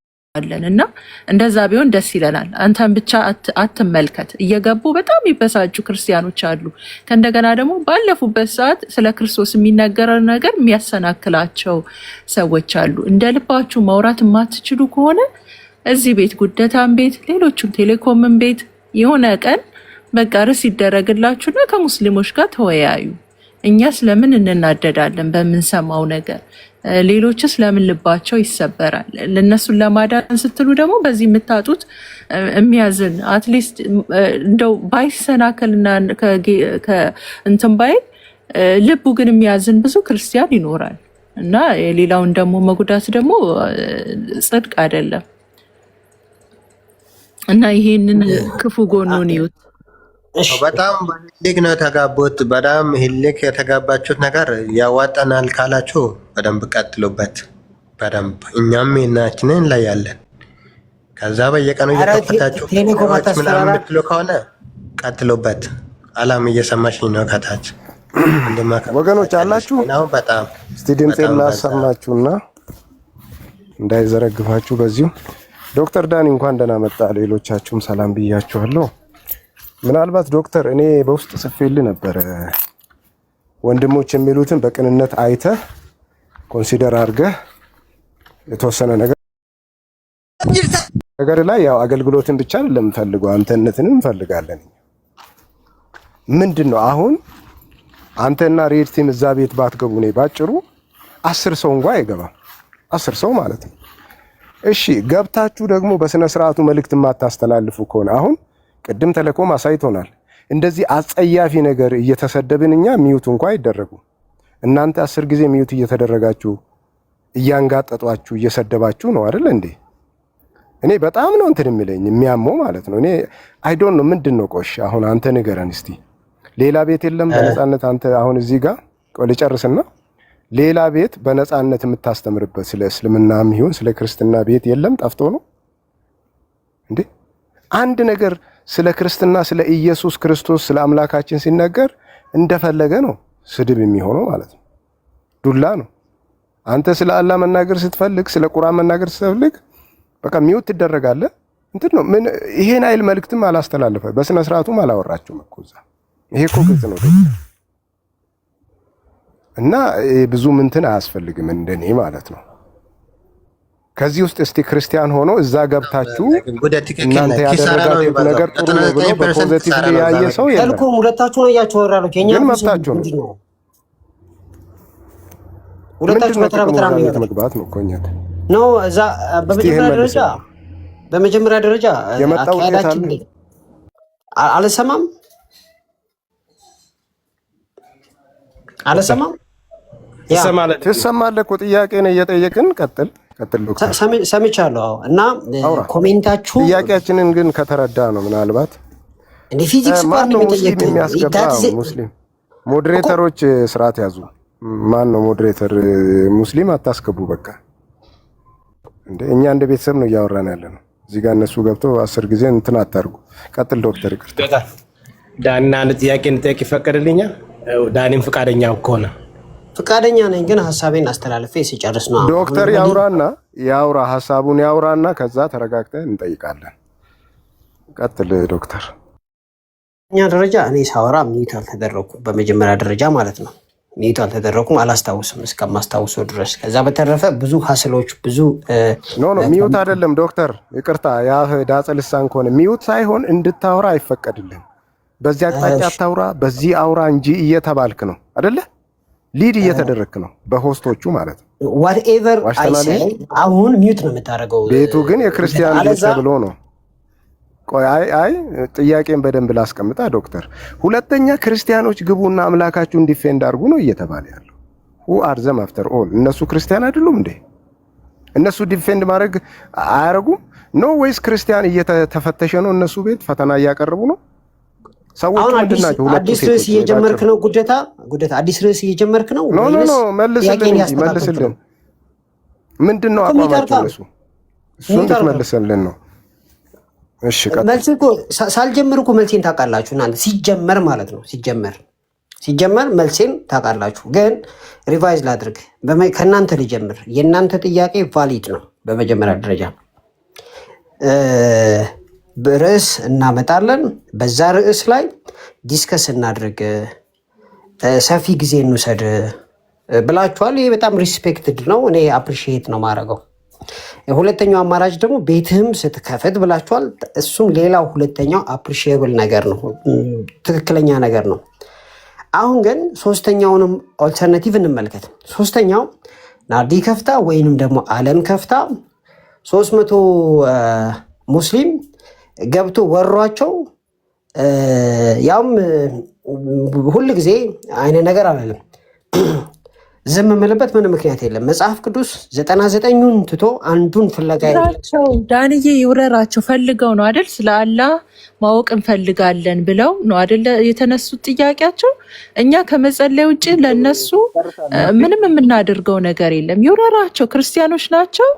እና እንደዛ ቢሆን ደስ ይለናል። አንተን ብቻ አትመልከት። እየገቡ በጣም ይበሳጩ ክርስቲያኖች አሉ። ከእንደገና ደግሞ ባለፉበት ሰዓት ስለ ክርስቶስ የሚነገረው ነገር የሚያሰናክላቸው ሰዎች አሉ። እንደ ልባችሁ ማውራት የማትችሉ ከሆነ እዚህ ቤት ጉደታን ቤት፣ ሌሎቹም ቴሌኮምን ቤት የሆነ ቀን በቃ ርዕስ ይደረግላችሁና ከሙስሊሞች ጋር ተወያዩ። እኛ ስለምን እንናደዳለን በምንሰማው ነገር? ሌሎችስ ለምን ልባቸው ይሰበራል? ለነሱን ለማዳን ስትሉ ደግሞ በዚህ የምታጡት የሚያዝን አትሊስት እንደው ባይሰናከልና እንትን ባይ ልቡ ግን የሚያዝን ብዙ ክርስቲያን ይኖራል እና የሌላውን ደግሞ መጉዳት ደግሞ ጽድቅ አይደለም እና ይሄንን ክፉ ጎኑን ይዩት። በጣም ህልክ ነው የተጋቡት። በጣም ህልክ የተጋባችሁት ነገር ያዋጣናል ካላችሁ በደንብ ቀጥሉበት። በደንብ እኛም ናችንን ላይ ያለን ከዛ በየቀኑ እየከፈታችሁ ምናምን የምትሉ ከሆነ ቀጥሉበት። አላም እየሰማሽኝ ነው ከታች ወገኖች አላችሁ። በጣም እስቲ ድምፄን ላሰማችሁና እንዳይዘረግፋችሁ በዚሁ ዶክተር ዳኒ እንኳን ደህና መጣ። ሌሎቻችሁም ሰላም ብያችኋለሁ። ምናልባት ዶክተር እኔ በውስጥ ጽፌልህ ነበር ወንድሞች የሚሉትን በቅንነት አይተህ ኮንሲደር አድርገህ የተወሰነ ነገር ላይ ያው አገልግሎትን ብቻ አይደለም እንፈልገው አንተነትንም እንፈልጋለን። ምንድነው አሁን አንተና ሬድ ቲም እዛ ቤት ባትገቡ ነው ባጭሩ 10 ሰው እንኳን አይገባም። 10 ሰው ማለት ነው። እሺ ገብታችሁ ደግሞ በስነ ስርዓቱ መልእክት የማታስተላልፉ ከሆነ አሁን ቅድም ተለኮም አሳይቶናል። እንደዚህ አጸያፊ ነገር እየተሰደብን እኛ ሚዩት እንኳን አይደረጉ። እናንተ 10 ጊዜ ሚዩት እየተደረጋችሁ እያንጋጠጧችሁ እየሰደባችሁ ነው አይደል እንዴ? እኔ በጣም ነው እንትን የሚለኝ የሚያመው ማለት ነው። እኔ አይ ዶንት ኖ ምንድነው ቆሽ አሁን አንተ ንገረን እስቲ። ሌላ ቤት የለም በነፃነት አንተ አሁን እዚህ ጋር ልጨርስና ሌላ ቤት በነፃነት የምታስተምርበት ስለ እስልምናም ይሁን ስለ ክርስትና ቤት የለም ጠፍቶ ነው እንዴ? አንድ ነገር ስለ ክርስትና ስለ ኢየሱስ ክርስቶስ ስለ አምላካችን ሲነገር እንደፈለገ ነው ስድብ የሚሆነው ማለት ነው። ዱላ ነው። አንተ ስለ አላህ መናገር ስትፈልግ ስለ ቁርአን መናገር ስትፈልግ በቃ ሚውት ትደረጋለህ። እንትን ነው ምን ይሄን አይል መልእክትም አላስተላለፈ በስነ ስርዓቱም አላወራችሁም እኮ እዛ። ይሄ እኮ ግልጽ ነው እና ብዙ ምንትን አያስፈልግም እንደኔ ማለት ነው። ከዚህ ውስጥ እስቲ ክርስቲያን ሆኖ እዛ ገብታችሁ እናንተ ያደረጋችሁት ነገር ጥሩ ነው ብሎ በፖዚቲቭ ያየ ሰው የለም። ተልኩም ሁለታችሁ ነው ያያችሁራሉ ከኛ መብታችሁ ነው። ሁለታችሁ በተራ መግባት ነው ኮኛት ነው እዛ በመጀመሪያ ደረጃ የመጣው አካዳችን አልሰማም ትሰማለህ እኮ ጥያቄ ነው እየጠየቅን ቀጥል ዶክተር ሰምቻለሁ እና ኮሜንታችሁ ጥያቄያችንን ግን ከተረዳ ነው ምናልባት እንደ ፊዚክስ ቋን ነው የሚያስገባ ሙስሊም ሞዴሬተሮች ስርዓት ያዙ። ማን ነው ሞዴሬተር? ሙስሊም አታስገቡ በቃ እንደ እኛ እንደ ቤተሰብ ነው እያወራን ያለ ነው። እዚህ ጋር እነሱ ገብተው 10 ጊዜ እንትን አታርጉ። ቀጥል ዶክተር። ይቅርታ ዳንና አንድ ጥያቄ እንጠይቅ ይፈቀድልኛል? ዳኒም ፍቃደኛ ከሆነ ፍቃደኛ ነኝ፣ ግን ሀሳቤን አስተላልፌ ሲጨርስ ነው ዶክተር ያውራ ሀሳቡን ያውራና ከዛ ተረጋግተን እንጠይቃለን። ቀጥል ዶክተር። እኛ ደረጃ እኔ ሳወራ ሚዩት አልተደረኩም፣ በመጀመሪያ ደረጃ ማለት ነው። ሚዩት አልተደረኩም፣ አላስታውስም እስከማስታውሰው ድረስ። ከዛ በተረፈ ብዙ ሀስሎች ብዙ ሚዩት አይደለም ዶክተር፣ ይቅርታ ያ ዳጸ ልሳን ከሆነ ሚዩት ሳይሆን እንድታወራ አይፈቀድልህም። በዚህ አቅጣጫ አታውራ በዚህ አውራ እንጂ እየተባልክ ነው አይደለ? ሊድ እየተደረክ ነው በሆስቶቹ ማለት ነው። whatever I say አሁን ሚዩት ነው የምታደርገው። ቤቱ ግን የክርስቲያን ቤት ተብሎ ነው። ቆይ አይ ጥያቄን በደንብ ላስቀምጣ ዶክተር። ሁለተኛ ክርስቲያኖች ግቡና አምላካችሁን ዲፌንድ አድርጉ ነው እየተባለ ያለው። who are them after all? እነሱ ክርስቲያን አይደሉም እንዴ? እነሱ ዲፌንድ ማድረግ አያረጉም ነው ወይስ ክርስቲያን እየተፈተሸ ነው? እነሱ ቤት ፈተና እያቀረቡ ነው? ሰዎች ምንድናቸው? አዲስ ርዕስ እየጀመርክ ነው ጉደታ አዲስ ርዕስ እየጀመርክ ነው? ኖ መልስልን። ምንድነው አቋማቸው እነሱ? እሱን እንድትመልስልን ነው። እሺ መልስ እኮ ሳልጀምር እኮ መልሴን ታውቃላችሁ እናንተ። ሲጀመር ማለት ነው ሲጀመር መልሴን ታውቃላችሁ። ግን ሪቫይዝ ላድርግ፣ ከእናንተ ልጀምር። የእናንተ ጥያቄ ቫሊድ ነው። በመጀመሪያ ደረጃ ርዕስ እናመጣለን። በዛ ርዕስ ላይ ዲስከስ እናድርግ፣ ሰፊ ጊዜ እንውሰድ ብላችኋል። ይሄ በጣም ሪስፔክትድ ነው። እኔ አፕሪሺየት ነው ማድረገው። ሁለተኛው አማራጭ ደግሞ ቤትህም ስትከፍት ብላችኋል። እሱም ሌላው ሁለተኛው አፕሪሺየብል ነገር ነው፣ ትክክለኛ ነገር ነው። አሁን ግን ሶስተኛውንም ኦልተርናቲቭ እንመልከት። ሶስተኛው ናዲ ከፍታ ወይንም ደግሞ አለም ከፍታ 300 ሙስሊም ገብቶ ወሯቸው፣ ያውም ሁል ጊዜ አይነት ነገር አላለም። ዝም የምልበት ምንም ምክንያት የለም። መጽሐፍ ቅዱስ 99ን ትቶ አንዱን ፍለጋ ይውረራቸው። ዳንዬ ይውረራቸው። ፈልገው ነው አይደል? ስለ አላህ ማወቅ እንፈልጋለን ብለው ነው አይደል የተነሱት ጥያቄያቸው። እኛ ከመጸለይ ውጭ ለነሱ ምንም የምናደርገው ነገር የለም። ይውረራቸው። ክርስቲያኖች ናቸው።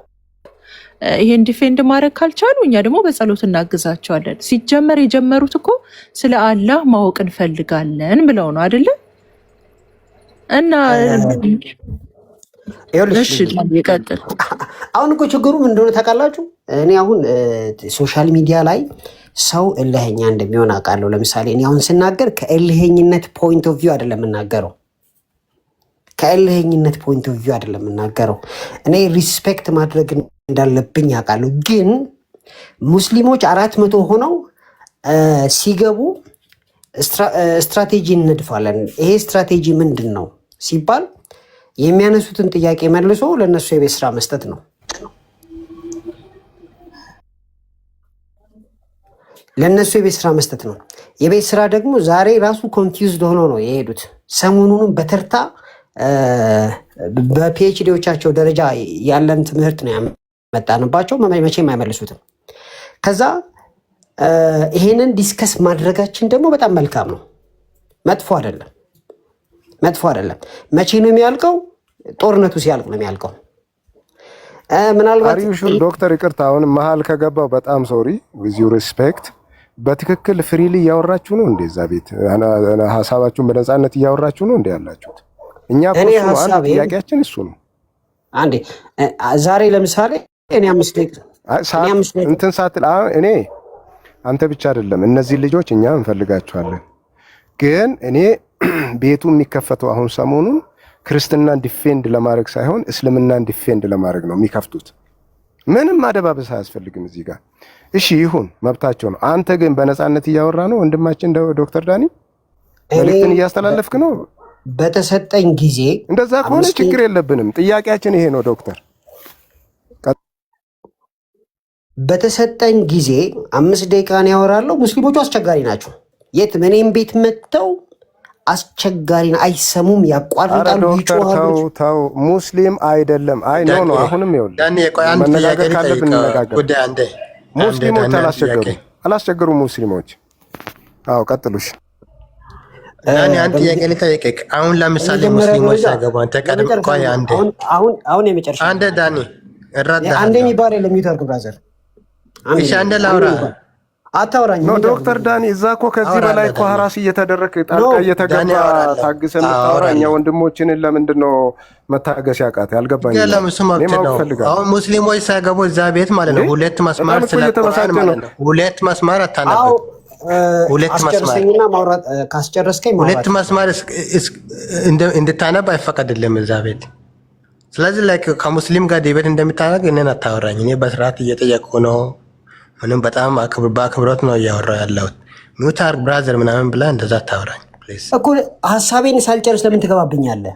ይሄን ዲፌንድ ማድረግ ካልቻሉ እኛ ደግሞ በጸሎት እናግዛቸዋለን። ሲጀመር የጀመሩት እኮ ስለ አላህ ማወቅ እንፈልጋለን ብለው ነው አይደለ? እና ይቀጥል። አሁን እኮ ችግሩ ምን እንደሆነ ታውቃላችሁ? እኔ አሁን ሶሻል ሚዲያ ላይ ሰው እልህኛ እንደሚሆን አውቃለሁ። ለምሳሌ እኔ አሁን ስናገር ከእልህኝነት ፖይንት ኦፍ ቪው አይደለም የምናገረው ከእልህኝነት ፖይንት ኦፍ ቪው አይደለም የምናገረው። እኔ ሪስፔክት ማድረግ እንዳለብኝ አውቃለሁ። ግን ሙስሊሞች 400 ሆነው ሲገቡ ስትራቴጂ እንድፋለን። ይሄ ስትራቴጂ ምንድን ነው ሲባል የሚያነሱትን ጥያቄ መልሶ ለነሱ የቤት ስራ መስጠት ነው። ለነሱ የቤት ስራ መስጠት ነው። የቤት ስራ ደግሞ ዛሬ ራሱ ኮንፊውዝድ ሆኖ ነው የሄዱት። ሰሞኑንም በተርታ በፒኤችዲዎቻቸው ደረጃ ያለን ትምህርት ነው ያመጣንባቸው፣ መቼም አይመልሱትም። ከዛ ይሄንን ዲስከስ ማድረጋችን ደግሞ በጣም መልካም ነው፣ መጥፎ አይደለም። መቼ ነው የሚያልቀው? ጦርነቱ ሲያልቅ ነው የሚያልቀው። ምናልባት ዶክተር ይቅርታ አሁን መሀል ከገባው በጣም ሶሪ ዊዝ ዩ ሪስፔክት። በትክክል ፍሪሊ እያወራችሁ ነው እንዴ? እዛ ቤት ሀሳባችሁን በነፃነት እያወራችሁ ነው እንዴ ያላችሁት? እኛ ጥያቄያችን እሱ ነው። አንዴ ዛሬ ለምሳሌ እኔ አምስት እንትን ሳትል እኔ አንተ ብቻ አይደለም እነዚህ ልጆች እኛ እንፈልጋቸዋለን። ግን እኔ ቤቱ የሚከፈተው አሁን ሰሞኑን ክርስትናን ዲፌንድ ለማድረግ ሳይሆን እስልምናን ዲፌንድ ለማድረግ ነው የሚከፍቱት። ምንም ማደባበስ አያስፈልግም እዚህ ጋር። እሺ ይሁን መብታቸው ነው። አንተ ግን በነፃነት እያወራ ነው ወንድማችን ዶክተር ዳኒ፣ መልእክትን እያስተላለፍክ ነው። በተሰጠኝ ጊዜ እንደዛ ከሆነ ችግር የለብንም። ጥያቄያችን ይሄ ነው ዶክተር። በተሰጠኝ ጊዜ 5 ደቂቃን ያወራለሁ። ሙስሊሞቹ አስቸጋሪ ናቸው። የት እኔም ቤት መጥተው አስቸጋሪ ነው። አይሰሙም፣ ያቋርጣሉ፣ ይጮሃሉ። ተው ሙስሊም አይደለም። አይ ኖ ኖ አሁንም ይኸውልህ ዳኒ ቆይ አንድ ጥያቄ ካለብን እንነጋገር። ጉዳይ አንዴ ሙስሊሞች አላስቸገሩም ሙስሊሞች። አዎ ቀጥሉሽ ዳኒ። አንድ ጥያቄ ልጠይቅህ። አሁን ለምሳሌ ሙስሊሞች ሳይገቡ አንተ ቀድም ቆይ አንዴ አሁን የመጨረሻ አንዴ ዳኒ እረዳለሁ። አንዴ የሚባል የለም ይተርክ ብራዘር። እሺ አንዴ ላውራ አታውራኝ ነው ዶክተር ዳኒ። እዛ እኮ ከዚህ በላይ እኮ ሀራስ እየተደረገ ጣልቃ እየተገባ ታግሰ የምታወራ እኛ ወንድሞችንን ለምንድን ነው መታገስ ያቃተ? ያልገባኝ አሁን ሙስሊሞች ሳይገቡ እዛ ቤት ማለት ነው ሁለት መስማር ስለቆራን ማለት ነው ሁለት መስማር አታነብም። ሁለት መስማር እንድታነብ አይፈቀድልም እዛ ቤት። ስለዚህ ላይክ ከሙስሊም ጋር ዲቤት እንደምታደርግ እኔን አታወራኝ። እኔ በስርዓት እየጠየቅኩ ነው። ምንም በጣም በአክብሮት ነው እያወራሁ ያለሁት። ሚውት አድርግ ብራዘር ምናምን ብላ እንደዛ አታወራኝ ፕሊዝ። እኮ ሀሳቤን ሳልጨርስ ለምን ትገባብኛለህ?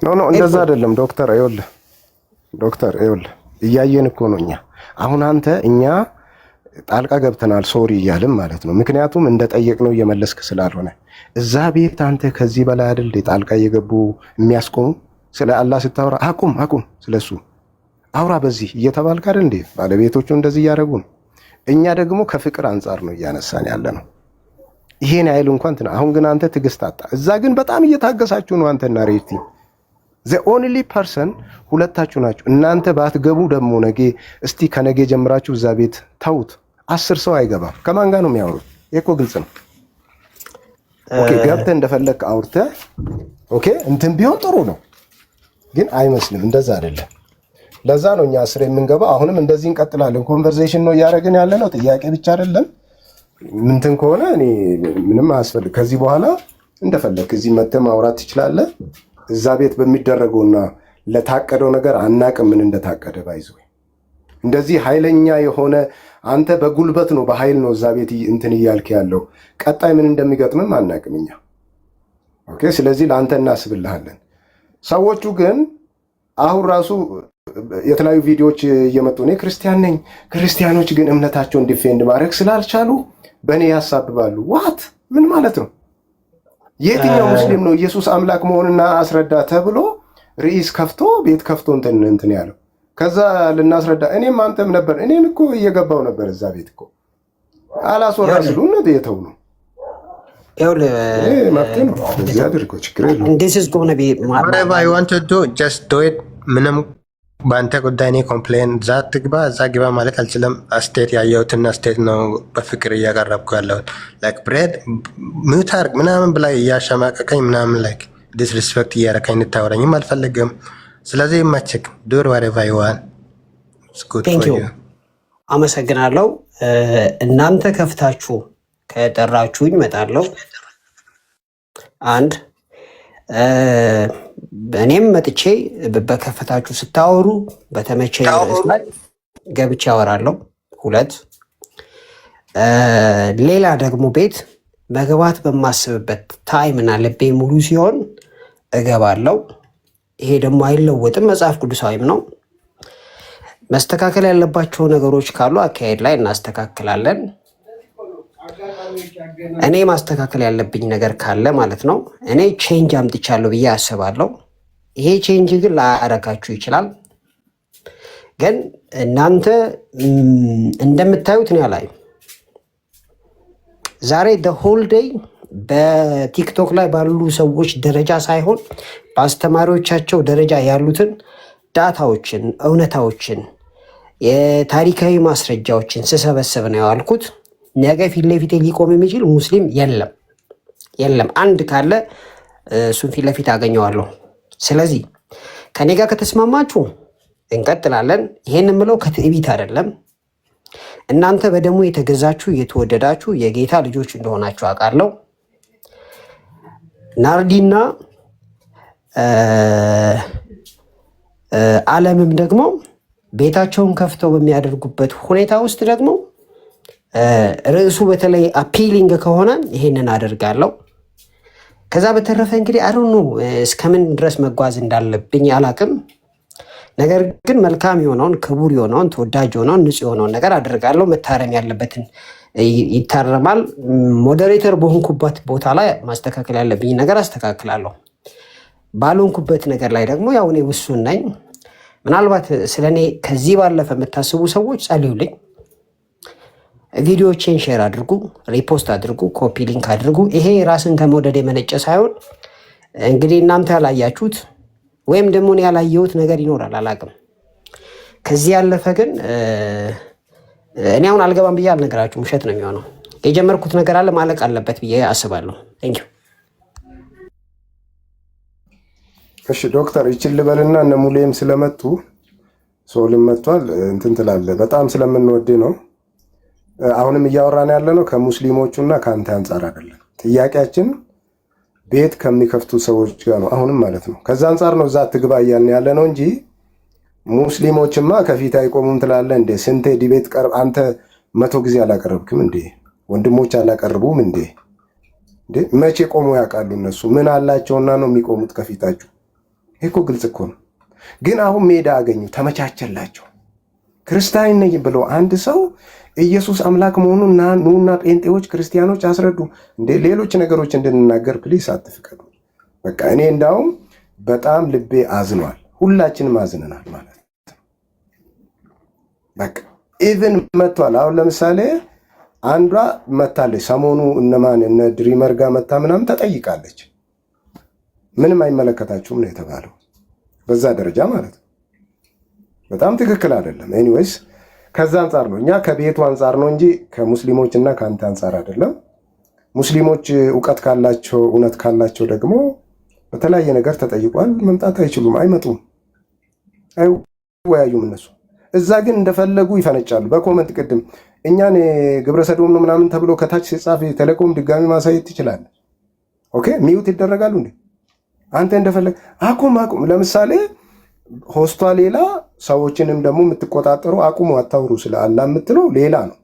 ኖ እንደዛ አይደለም ዶክተር። ይኸውልህ እያየን እኮ ነው እኛ አሁን እኛ ጣልቃ ገብተናል ሶሪ እያልን ማለት ነው። ምክንያቱም እንደጠየቅነው እየመለስክ ስላልሆነ እዛ ቤት አንተ ከዚህ በላይ አይደል ጣልቃ እየገቡ የሚያስቆሙ። ስለ አላህ ስታወራ አቁም ስለሱ አውራ በዚህ እየተባልክ አይደል እንዴ? ባለቤቶቹ እንደዚህ እያደረጉ ነው። እኛ ደግሞ ከፍቅር አንጻር ነው እያነሳን ያለ ነው። ይሄን አይል እንኳን አሁን ግን አንተ ትዕግስት አጣ። እዛ ግን በጣም እየታገሳችሁ ነው አንተና ሬቲ the only person ሁለታችሁ ናችሁ። እናንተ ባትገቡ ደግሞ ነገ እስቲ ከነገ ጀምራችሁ እዛ ቤት ተውት። 10 ሰው አይገባም። ከማን ጋር ነው የሚያወሩት? እኮ ግልጽ ነው። ኦኬ ገብተህ እንደፈለክ አውርተህ ኦኬ እንትን ቢሆን ጥሩ ነው፣ ግን አይመስልም። እንደዛ አይደለም። ለዛ ነው እኛ 10 የምንገባው። አሁንም እንደዚህ እንቀጥላለን። ኮንቨርሴሽን ነው እያደረግን ያለ ነው። ጥያቄ ብቻ አይደለም። ምንትን ከሆነ እኔ ምንም አያስፈልግ። ከዚህ በኋላ እንደፈለክ እዚህ መተህ ማውራት ትችላለህ። እዛ ቤት በሚደረገውና ለታቀደው ነገር አናቅም ምን እንደታቀደ ባይዘው። እንደዚህ ኃይለኛ የሆነ አንተ በጉልበት ነው በኃይል ነው እዛ ቤት እንትን እያልክ ያለው። ቀጣይ ምን እንደሚገጥምም አናቅም እኛ። ኦኬ ስለዚህ ለአንተ እናስብልሃለን። ሰዎቹ ግን አሁን ራሱ የተለያዩ ቪዲዮዎች እየመጡ እኔ ክርስቲያን ነኝ፣ ክርስቲያኖች ግን እምነታቸውን ዲፌንድ ማድረግ ስላልቻሉ በእኔ ያሳብባሉ። ዋት ምን ማለት ነው? የትኛው ሙስሊም ነው ኢየሱስ አምላክ መሆንና አስረዳ ተብሎ ርዕስ ከፍቶ ቤት ከፍቶ እንትን ያለው? ከዛ ልናስረዳ እኔም አንተም ነበር። እኔም እኮ እየገባው ነበር እዛ ቤት እኮ አላስወራ ስሉ ነው የተው ነው መብት ነው። እዚህ አድርጎ ችግር የለውም። ምንም በአንተ ጉዳይ እኔ ኮምፕሌን እዛ ትግባ እዛ ግባ ማለት አልችልም። አስቴት ያየሁትን አስቴት ነው በፍቅር እያቀረብኩ ያለሁት። ላይክ ብሬድ ሚውት አድርግ ምናምን ብላ እያሸማቀቀኝ ምናምን ላይክ ዲስሪስፔክት እያረካኝ እንድታወራኝም አልፈልግም። ስለዚህ ይመችክ ዱር ዋሬቫ ይዋል አመሰግናለሁ። እናንተ ከፍታችሁ ከጠራችሁኝ እመጣለሁ። አንድ እኔም መጥቼ በከፈታችሁ ስታወሩ በተመቸኝ ርዕስ ላይ ገብቼ አወራለሁ። 2 ሌላ ደግሞ ቤት መግባት በማስብበት ታይም እና ልቤ ሙሉ ሲሆን እገባለሁ። ይሄ ደግሞ አይለወጥም፣ መጽሐፍ ቅዱሳዊም ነው። መስተካከል ያለባቸው ነገሮች ካሉ አካሄድ ላይ እናስተካክላለን። እኔ ማስተካከል ያለብኝ ነገር ካለ ማለት ነው እኔ ቼንጅ አምጥቻለሁ ብዬ አስባለሁ። ይሄ ቼንጅ ግን ላያረካችሁ ይችላል። ግን እናንተ እንደምታዩት ነው ላይ ዛሬ ሆል ዴይ በቲክቶክ ላይ ባሉ ሰዎች ደረጃ ሳይሆን በአስተማሪዎቻቸው ደረጃ ያሉትን ዳታዎችን፣ እውነታዎችን፣ የታሪካዊ ማስረጃዎችን ስሰበስብ ነው ያልኩት። ነገ ፊት ለፊት ሊቆም የሚችል ሙስሊም የለም። አንድ ካለ እሱን ፊት ለፊት አገኘዋለሁ። ስለዚህ ከኔ ጋር ከተስማማችሁ እንቀጥላለን። ይሄን የምለው ከትዕቢት አይደለም። እናንተ በደሙ የተገዛችሁ የተወደዳችሁ የጌታ ልጆች እንደሆናችሁ አውቃለሁ። ናርዲና ዓለምም ደግሞ ቤታቸውን ከፍተው በሚያደርጉበት ሁኔታ ውስጥ ደግሞ ርዕሱ በተለይ አፒሊንግ ከሆነ ይሄንን አደርጋለሁ። ከዛ በተረፈ እንግዲህ አሩኑ እስከምን ድረስ መጓዝ እንዳለብኝ አላቅም። ነገር ግን መልካም የሆነውን ክቡር የሆነውን ተወዳጅ የሆነውን ንጹህ የሆነውን ነገር አደርጋለሁ። መታረም ያለበትን ይታረማል። ሞዴሬተር በሆንኩበት ቦታ ላይ ማስተካከል ያለብኝ ነገር አስተካክላለሁ። ባልሆንኩበት ነገር ላይ ደግሞ ያው እኔ ውሱን ነኝ። ምናልባት ስለኔ ከዚህ ባለፈ የምታስቡ ሰዎች ጸልዩልኝ። ቪዲዮዎችን ሼር አድርጉ፣ ሪፖስት አድርጉ፣ ኮፒ ሊንክ አድርጉ። ይሄ ራስን ከመውደድ የመነጨ ሳይሆን እንግዲህ እናንተ ያላያችሁት ወይም ደግሞ እኔ ያላየሁት ነገር ይኖራል፣ አላቅም። ከዚህ ያለፈ ግን እኔ አሁን አልገባም ብዬ አልነገራችሁም፣ ውሸት ነው የሚሆነው። የጀመርኩት ነገር አለ ማለቅ አለበት ብዬ አስባለሁ። ቴንኪው። እሺ ዶክተር ይችል ልበልና እነ ሙሌም ስለመጡ ሶልም መጥቷል እንትን ትላለህ። በጣም ስለምንወድ ነው። አሁንም እያወራን ያለ ነው ከሙስሊሞቹና ከአንተ አንጻር አይደለም። ጥያቄያችን ቤት ከሚከፍቱ ሰዎች ጋር ነው አሁንም ማለት ነው። ከዛ አንጻር ነው እዛ አትግባ እያልን ያለ ነው እንጂ ሙስሊሞችማ ከፊት አይቆሙም ትላለህ እንዴ? ስንቴ ዲቤት ቀርብ አንተ 100 ጊዜ አላቀረብክም እንዴ? ወንድሞች አላቀርቡም እንዴ? መቼ ቆሞ ያውቃሉ? እነሱ ምን አላቸውና ነው የሚቆሙት ከፊታችሁ? ይሄ እኮ ግልጽ እኮ ነው። ግን አሁን ሜዳ አገኙ፣ ተመቻቸላቸው። ክርስቲያን ነኝ ብሎ አንድ ሰው ኢየሱስ አምላክ መሆኑን ኑና ጴንጤዎች ክርስቲያኖች አስረዱ እንዴ። ሌሎች ነገሮች እንድንናገር ፕሊስ አትፍቀዱ። በቃ እኔ እንዳውም በጣም ልቤ አዝኗል። ሁላችንም አዝነናል ማለት ነው። በቃ ኢቭን መጥቷል። አሁን ለምሳሌ አንዷ መታለች ሰሞኑ እነ ድሪመር ጋር መታ ምናምን ተጠይቃለች። ምንም አይመለከታችሁም ነው የተባለው። በዛ ደረጃ ማለት ነው። በጣም ትክክል አይደለም። ኤኒዌይስ ከዛ አንጻር ነው እኛ ከቤቱ አንጻር ነው እንጂ ከሙስሊሞች እና ከአንተ አንጻር አይደለም። ሙስሊሞች እውቀት ካላቸው እውነት ካላቸው ደግሞ በተለያየ ነገር ተጠይቋል። መምጣት አይችሉም፣ አይመጡም፣ አይወያዩም እነሱ። እዛ ግን እንደፈለጉ ይፈነጫሉ በኮመንት። ቅድም እኛን ግብረ ሰዶም ነው ምናምን ተብሎ ከታች ሲጻፍ ቴሌኮም ድጋሚ ማሳየት ትችላለህ። ኦኬ ሚውት ይደረጋሉ እንዴ? አንተ እንደፈለግ አቁም። ለምሳሌ ሆስቷ ሌላ ሰዎችንም ደግሞ የምትቆጣጠሩ አቁሙ፣ አታውሩ ስለ አላህ የምትለው ሌላ ነው።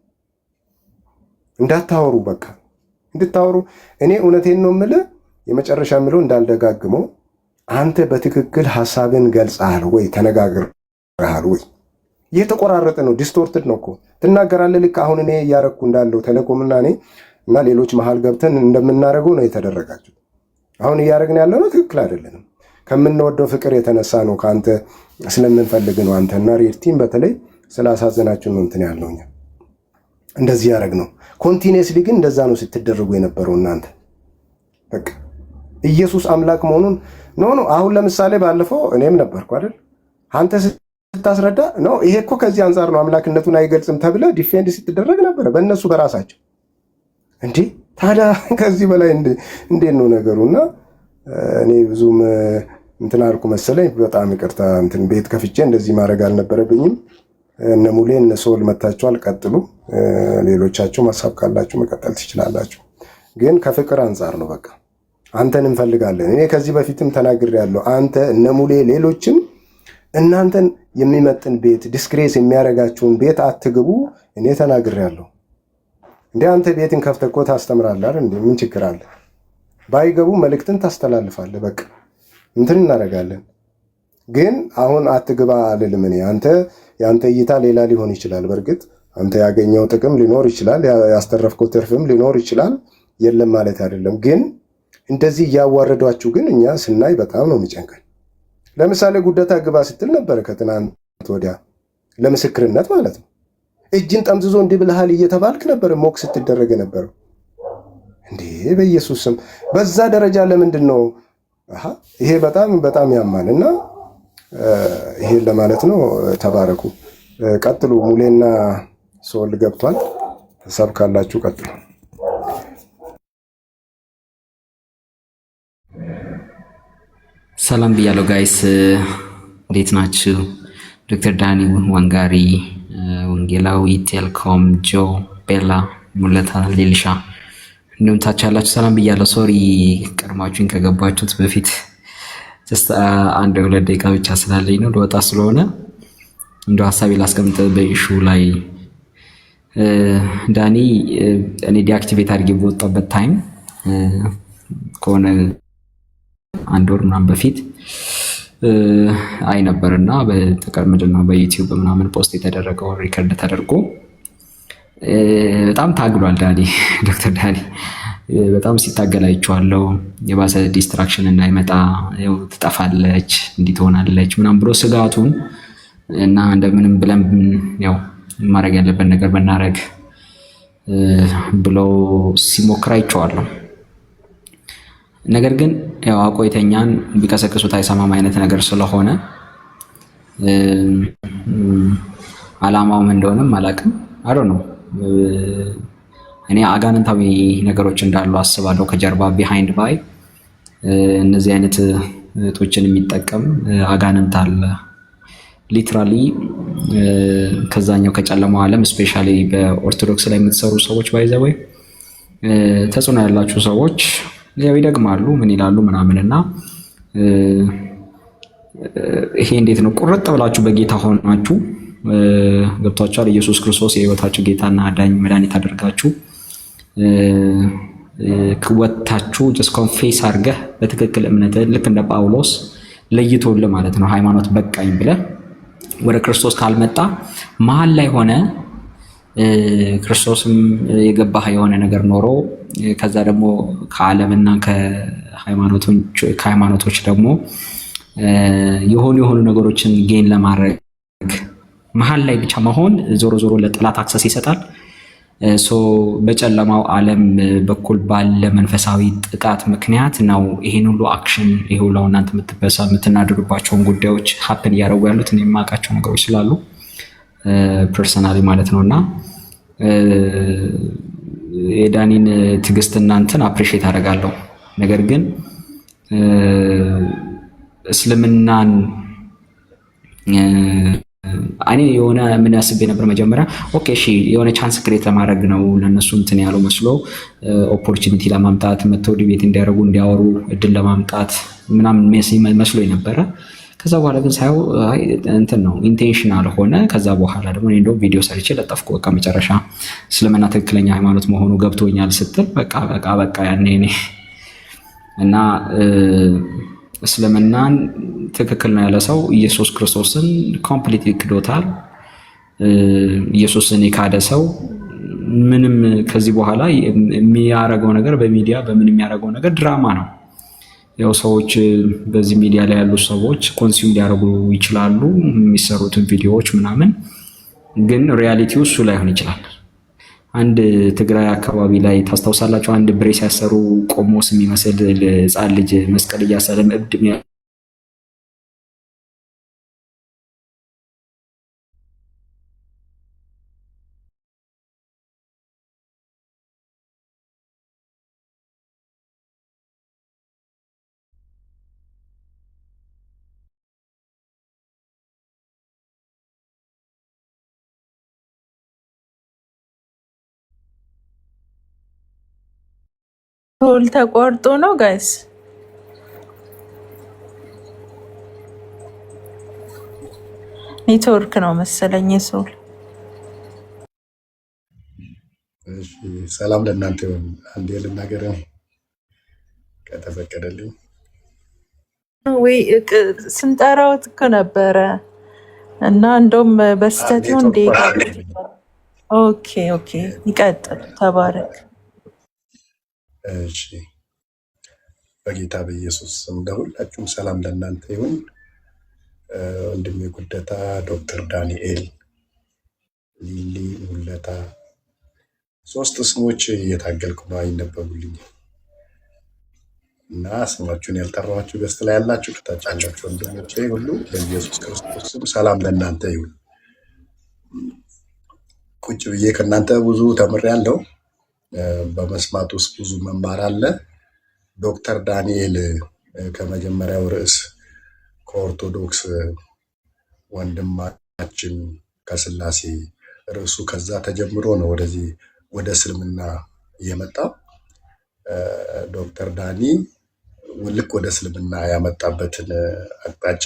እንዳታወሩ በቃ እንድታወሩ። እኔ እውነቴን ነው የምልህ፣ የመጨረሻ የምለው እንዳልደጋግመው፣ አንተ በትክክል ሐሳብን ገልጸሃል ወይ? ተነጋግረሃል ወይ? እየተቆራረጠ ነው፣ ዲስቶርትድ ነው እኮ ትናገራለህ። ልክ አሁን እኔ እያረኩ እንዳለው ቴሌኮምና እኔ እና ሌሎች መሀል ገብተን እንደምናደርገው ነው የተደረጋችሁ። አሁን እያደረግን ያለ ነው ትክክል አይደለንም። ከምንወደው ፍቅር የተነሳ ነው፣ ከአንተ ስለምንፈልግ ነው። አንተና ሬድቲም በተለይ ስላሳዘናችሁ ነው እንትን ያለው እኛ እንደዚህ ያደረግ ነው። ኮንቲኒየስሊ ግን እንደዛ ነው ስትደረጉ የነበረው እናንተ። በቃ ኢየሱስ አምላክ መሆኑን ነው። አሁን ለምሳሌ ባለፈው እኔም ነበርኩ አይደል? አንተ ስታስረዳ ነው ይሄ እኮ ከዚህ አንጻር ነው አምላክነቱን አይገልጽም ተብለ ዲፌንድ ስትደረግ ነበረ በእነሱ በራሳቸው። እንዴ ታዲያ ከዚህ በላይ እንዴት ነው ነገሩና እኔ ብዙም እንትን አልኩ መሰለኝ። በጣም ይቅርታ። እንትን ቤት ከፍቼ እንደዚህ ማድረግ አልነበረብኝም። እነ ሙሌ እነ ሶል መታችኋል፣ ቀጥሉ። ሌሎቻችሁ ሀሳብ ካላችሁ መቀጠል ትችላላችሁ። ግን ከፍቅር አንጻር ነው። በቃ አንተን እንፈልጋለን። እኔ ከዚህ በፊትም ተናግሬያለሁ። አንተ እነ ሙሌ ሌሎችም እናንተን የሚመጥን ቤት ዲስክሬስ የሚያደርጋችሁን ቤት አትግቡ። እኔ ተናግሬያለሁ። እንደ አንተ ቤትን ከፍተህ እኮ ታስተምራለህ አይደል? ምን ችግር አለ? ባይገቡ መልእክትን ታስተላልፋለህ። በቃ እንትን እናደርጋለን። ግን አሁን አትግባ አልልም እኔ። የአንተ እይታ ሌላ ሊሆን ይችላል። በእርግጥ አንተ ያገኘው ጥቅም ሊኖር ይችላል፣ ያስተረፍከው ትርፍም ሊኖር ይችላል። የለም ማለት አይደለም። ግን እንደዚህ እያዋረዷችሁ ግን እኛ ስናይ በጣም ነው የሚጨንቀን። ለምሳሌ ጉደታ ግባ ስትል ነበረ ከትናንት ወዲያ ለምስክርነት ማለት ነው። እጅን ጠምዝዞ እንዲህ ብለሃል እየተባልክ ነበር ሞክ ስትደረገ ነበረው እንዴ! በኢየሱስ ስም በዛ ደረጃ ለምንድን ነው? ይሄ በጣም በጣም ያማል እና ይሄን ለማለት ነው። ተባረኩ። ቀጥሉ። ሙሌና ሶል ገብቷል። ሀሳብ ካላችሁ ቀጥሉ። ሰላም ብያለሁ ጋይስ፣ እንዴት ናችሁ? ዶክተር ዳኒ ዋንጋሪ፣ ወንጌላዊ ቴልኮም፣ ጆ ቤላ፣ ሙለታ፣ ሌልሻ እንዲሁም ታች ያላችሁ ሰላም ብያለሁ። ሶሪ ቀድማችሁኝ ከገባችሁት በፊት አንድ 2 ደቂቃ ብቻ ስላለኝ ነው ለወጣ ስለሆነ እንደው ሀሳቤ ላስቀምጥ በኢሹ ላይ። ዳኒ እኔ ዲአክቲቬት አድርጌ በወጣበት ታይም ከሆነ 1 ወር ምናምን በፊት አይ ነበርና በተቀምጥና በዩቲዩብ ምናምን ፖስት የተደረገው ሪከርድ ተደርጎ በጣም ታግሏል ዳኒ። ዶክተር ዳኒ በጣም ሲታገል አይቼዋለሁ። የባሰ ዲስትራክሽን እንዳይመጣ ትጠፋለች፣ እንዲህ ትሆናለች ምናምን ብሎ ስጋቱን እና እንደምንም ብለን ያው ማድረግ ያለበት ነገር በናረግ ብሎ ሲሞክር አይቼዋለሁ። ነገር ግን ያው አቆይተኛን ቢቀሰቅሱት አይሰማም አይነት ነገር ስለሆነ አላማውም እንደሆነም አላውቅም። አይ ዶንት ኖ እኔ አጋንንታዊ ነገሮች እንዳሉ አስባለሁ ከጀርባ ቢሃይንድ ባይ እነዚህ አይነት እህቶችን የሚጠቀም አጋንንት አለ። ሊትራሊ ከዛኛው ከጨለማው ዓለም ስፔሻሊ በኦርቶዶክስ ላይ የምትሰሩ ሰዎች ባይዘወይ ተጽዕኖ ያላችሁ ሰዎች ያው ይደግማሉ ምን ይላሉ ምናምንና ይሄ እንዴት ነው ቁርጥ ብላችሁ በጌታ ሆናችሁ ገብቷችኋል። ኢየሱስ ክርስቶስ የህይወታችሁ ጌታና አዳኝ መድኃኒት አድርጋችሁ ክወታችሁ ጀስት ኮንፌስ አድርገህ በትክክል እምነትህን ልክ እንደ ጳውሎስ ለይቶልህ ማለት ነው ሃይማኖት በቃኝ ብለህ ወደ ክርስቶስ ካልመጣ መሀል ላይ ሆነ ክርስቶስም የገባህ የሆነ ነገር ኖሮ ከዛ ደግሞ ከዓለምና ከሃይማኖቶች ደግሞ የሆኑ ነገሮችን ጌን ለማድረግ መሀል ላይ ብቻ መሆን ዞሮ ዞሮ ለጠላት አክሰስ ይሰጣል። ሶ በጨለማው ዓለም በኩል ባለ መንፈሳዊ ጥቃት ምክንያት ነው ይሄን ሁሉ አክሽን ይሄው ነው እናንተ የምትናደዱባቸውን ጉዳዮች ሀፕን እያደረጉ ያሉት እኔ የማውቃቸው ነገሮች ስላሉ ፐርሰናሊ ማለት ነውና የዳኒን ትዕግስትና እንትን አፕሪሺየት አደርጋለሁ። ነገር ግን እስልምናን እኔ የሆነ ምን ያስብ ነበር መጀመሪያ ኦኬ እሺ የሆነ ቻንስ ክሬት ለማድረግ ነው ለነሱ እንትን ያለው መስሎ ኦፖርቹኒቲ ለማምጣት መተው ዲቤት እንዲያደርጉ እንዲያወሩ እድል ለማምጣት ምናምን መስሎ ነበረ። ከዛ በኋላ ግን ሳይው እንትን ነው ኢንቴንሽናል ሆነ። ከዛ በኋላ ደግሞ እኔ እንደው ቪዲዮ ሰርቼ ለጠፍኩ። በቃ መጨረሻ እስልምና ትክክለኛ ሃይማኖት መሆኑ ገብቶኛል ስትል በቃ ያኔ እኔ እና እስልምናን ትክክል ነው ያለ ሰው ኢየሱስ ክርስቶስን ኮምፕሊትሊ ክዶታል። ኢየሱስን የካደ ሰው ምንም ከዚህ በኋላ የሚያረገው ነገር በሚዲያ በምን የሚያረገው ነገር ድራማ ነው። ያው ሰዎች በዚህ ሚዲያ ላይ ያሉ ሰዎች ኮንሱም ሊያደርጉ ይችላሉ የሚሰሩትን ቪዲዮዎች ምናምን፣ ግን ሪያሊቲው እሱ ላይሆን ይችላል። አንድ ትግራይ አካባቢ ላይ ታስታውሳላችሁ? አንድ ብሬስ ያሰሩ ቆሞስ የሚመስል ሕፃን ልጅ መስቀል እያሰለም እብድ ሶል ተቆርጦ ነው ጋይስ። ኔትወርክ ነው መሰለኝ። ሶል ሰላም ለእናንተ ይሁን። አንዴ ልናገር ከተፈቀደልኝ። ወይ ስንጠራው እኮ ነበረ እና እንደውም በስተት ነው እንደ ኦኬ ኦኬ፣ ይቀጥል። ተባረክ። እሺ በጌታ በኢየሱስ ስም ለሁላችሁም ሰላም ለእናንተ ይሁን። ወንድሜ ጉደታ፣ ዶክተር ዳንኤል፣ ሊሊ ሙለታ፣ ሶስት ስሞች እየታገልኩ ነው አይነበቡልኝ እና ስማችሁን ያልጠራኋችሁ ገስት ላይ ያላችሁ ከታች ያላችሁ ወንድሞቼ ሁሉ በኢየሱስ ክርስቶስ ስም ሰላም ለእናንተ ይሁን። ቁጭ ብዬ ከእናንተ ብዙ ተምሬያለሁ። በመስማት ውስጥ ብዙ መማር አለ። ዶክተር ዳንኤል ከመጀመሪያው ርዕስ ከኦርቶዶክስ ወንድማችን ከስላሴ ርዕሱ ከዛ ተጀምሮ ነው ወደዚህ ወደ እስልምና የመጣው። ዶክተር ዳኒ ልክ ወደ እስልምና ያመጣበትን አቅጣጫ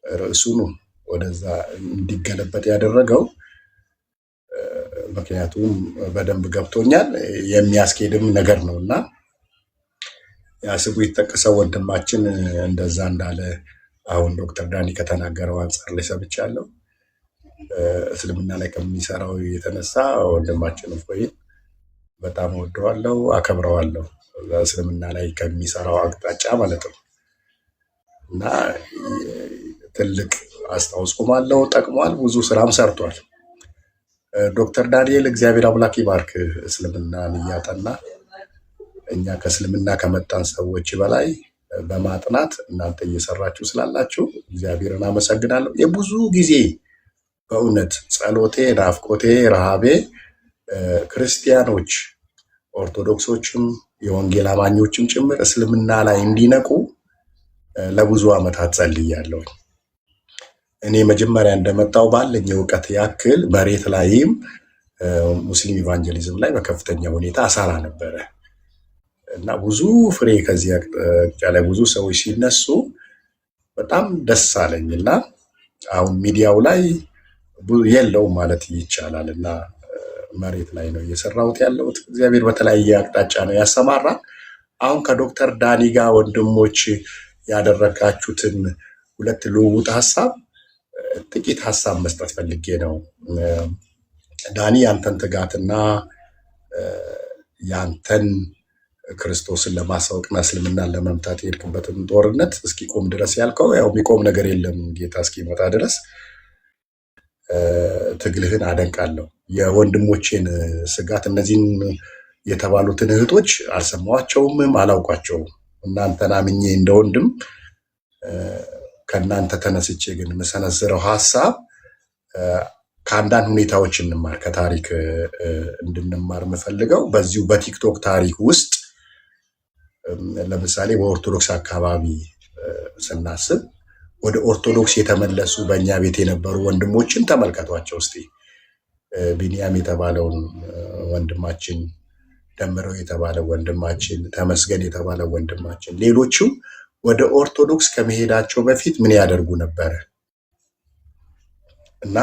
ርዕሱን ወደዛ እንዲገለበጥ ያደረገው ምክንያቱም በደንብ ገብቶኛል፣ የሚያስኬድም ነገር ነው እና ያስቡ የተጠቀሰው ወንድማችን እንደዛ እንዳለ አሁን ዶክተር ዳኒ ከተናገረው አንጻር ላይ ሰምቻለሁ። እስልምና ላይ ከሚሰራው የተነሳ ወንድማችን እፎይ በጣም ወደዋለሁ፣ አከብረዋለሁ። እስልምና ላይ ከሚሰራው አቅጣጫ ማለት ነው እና ትልቅ አስተዋጽኦም አለው፣ ጠቅሟል፣ ብዙ ስራም ሰርቷል። ዶክተር ዳንኤል እግዚአብሔር አምላክ ይባርክ። እስልምናን እያጠና እኛ ከእስልምና ከመጣን ሰዎች በላይ በማጥናት እናንተ እየሰራችሁ ስላላችሁ እግዚአብሔርን አመሰግናለሁ። የብዙ ጊዜ በእውነት ጸሎቴ፣ ናፍቆቴ፣ ረሃቤ ክርስቲያኖች ኦርቶዶክሶችም የወንጌል አማኞችም ጭምር እስልምና ላይ እንዲነቁ ለብዙ ዓመታት ጸልያለሁ። እኔ መጀመሪያ እንደመጣው ባለኝ እውቀት ያክል መሬት ላይም ሙስሊም ኢቫንጀሊዝም ላይ በከፍተኛ ሁኔታ አሳራ ነበረ እና ብዙ ፍሬ ከዚህ አቅጣጫ ላይ ብዙ ሰዎች ሲነሱ በጣም ደስ አለኝ እና አሁን ሚዲያው ላይ የለውም ማለት ይቻላል እና መሬት ላይ ነው እየሰራሁት ያለሁት። እግዚአብሔር በተለያየ አቅጣጫ ነው ያሰማራ። አሁን ከዶክተር ዳኒ ጋር ወንድሞች ያደረጋችሁትን ሁለት ልውውጥ ሀሳብ ጥቂት ሀሳብ መስጠት ፈልጌ ነው። ዳኒ ያንተን ትጋትና ያንተን ክርስቶስን ለማሳወቅና እስልምናን ለመምታት የሄድክበትን ጦርነት እስኪቆም ድረስ ያልከው ያው የሚቆም ነገር የለም ጌታ እስኪመጣ ድረስ ትግልህን አደንቃለሁ። የወንድሞቼን ስጋት እነዚህን የተባሉትን እህቶች አልሰማኋቸውም፣ አላውቋቸውም። እናንተን አምኜ እንደ ወንድም ከእናንተ ተነስቼ ግን የምሰነዝረው ሀሳብ ከአንዳንድ ሁኔታዎች እንማር፣ ከታሪክ እንድንማር የምፈልገው በዚሁ በቲክቶክ ታሪክ ውስጥ ለምሳሌ በኦርቶዶክስ አካባቢ ስናስብ ወደ ኦርቶዶክስ የተመለሱ በእኛ ቤት የነበሩ ወንድሞችን ተመልከቷቸው እስቲ። ቢንያም የተባለውን ወንድማችን፣ ደምረው የተባለ ወንድማችን፣ ተመስገን የተባለ ወንድማችን፣ ሌሎችም ወደ ኦርቶዶክስ ከመሄዳቸው በፊት ምን ያደርጉ ነበረ እና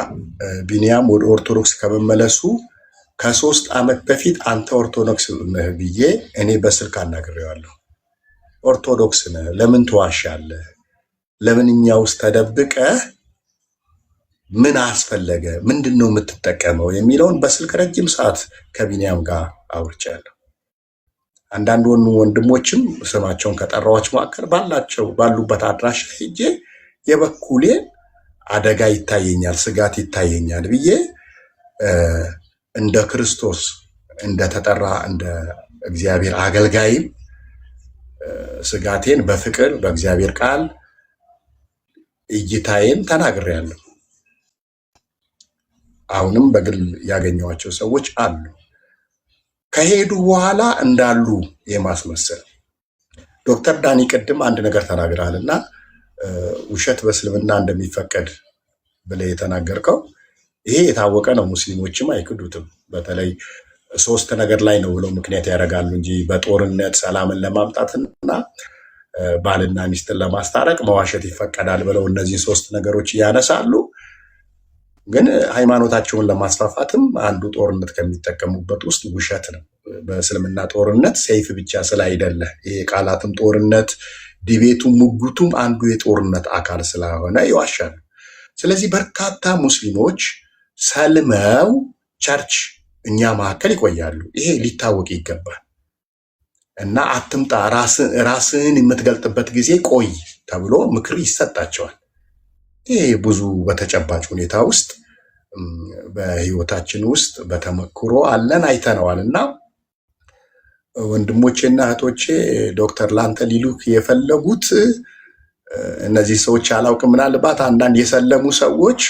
ቢንያም ወደ ኦርቶዶክስ ከመመለሱ ከ3 ዓመት በፊት አንተ ኦርቶዶክስ ነህ ብዬ እኔ በስልክ አናግሬዋለሁ። ኦርቶዶክስ ነህ ለምን ትዋሻለህ? ለምን እኛ ውስጥ ተደብቀህ ምን አስፈለገ? ምንድን ነው የምትጠቀመው? የሚለውን በስልክ ረጅም ሰዓት ከቢንያም ጋር አውርቻለሁ። አንዳንድ ወንድሞችም ስማቸውን ከጠራኋቸው መካከል ባሉበት አድራሻ ሄጄ የበኩሌ አደጋ ይታየኛል፣ ስጋት ይታየኛል ብዬ እንደ ክርስቶስ እንደተጠራ እንደ እግዚአብሔር አገልጋይም ስጋቴን በፍቅር በእግዚአብሔር ቃል እይታዬን ተናግሬያለሁ። አሁንም በግል ያገኘኋቸው ሰዎች አሉ። ከሄዱ በኋላ እንዳሉ የማስመሰል ዶክተር ዳኒ ቅድም አንድ ነገር ተናግረሃል እና ውሸት በእስልምና እንደሚፈቀድ ብለህ የተናገርከው ይሄ የታወቀ ነው። ሙስሊሞችም አይክዱትም። በተለይ 3 ነገር ላይ ነው ብለው ምክንያት ያደርጋሉ እንጂ በጦርነት ሰላምን ለማምጣትና ባልና ሚስትን ለማስታረቅ መዋሸት ይፈቀዳል ብለው እነዚህ 3 ነገሮች ያነሳሉ። ግን ሃይማኖታቸውን ለማስፋፋትም አንዱ ጦርነት ከሚጠቀሙበት ውስጥ ውሸት ነው። በእስልምና ጦርነት ሰይፍ ብቻ ስላይደለ ይሄ ቃላትም ጦርነት፣ ዲቤቱም፣ ሙግቱም አንዱ የጦርነት አካል ስለሆነ ይዋሻሉ። ስለዚህ በርካታ ሙስሊሞች ሰልመው ቸርች እኛ መካከል ይቆያሉ። ይሄ ሊታወቅ ይገባል እና አትምጣ፣ ራስህን የምትገልጥበት ጊዜ ቆይ ተብሎ ምክር ይሰጣቸዋል። ይሄ ብዙ በተጨባጭ ሁኔታ ውስጥ በህይወታችን ውስጥ በተመክሮ አለን አይተነዋል። እና ወንድሞቼና እህቶቼ ዶክተር ላንተ ሊሉክ የፈለጉት እነዚህ ሰዎች አላውቅም፣ ምናልባት አንዳንድ የሰለሙ ሰዎች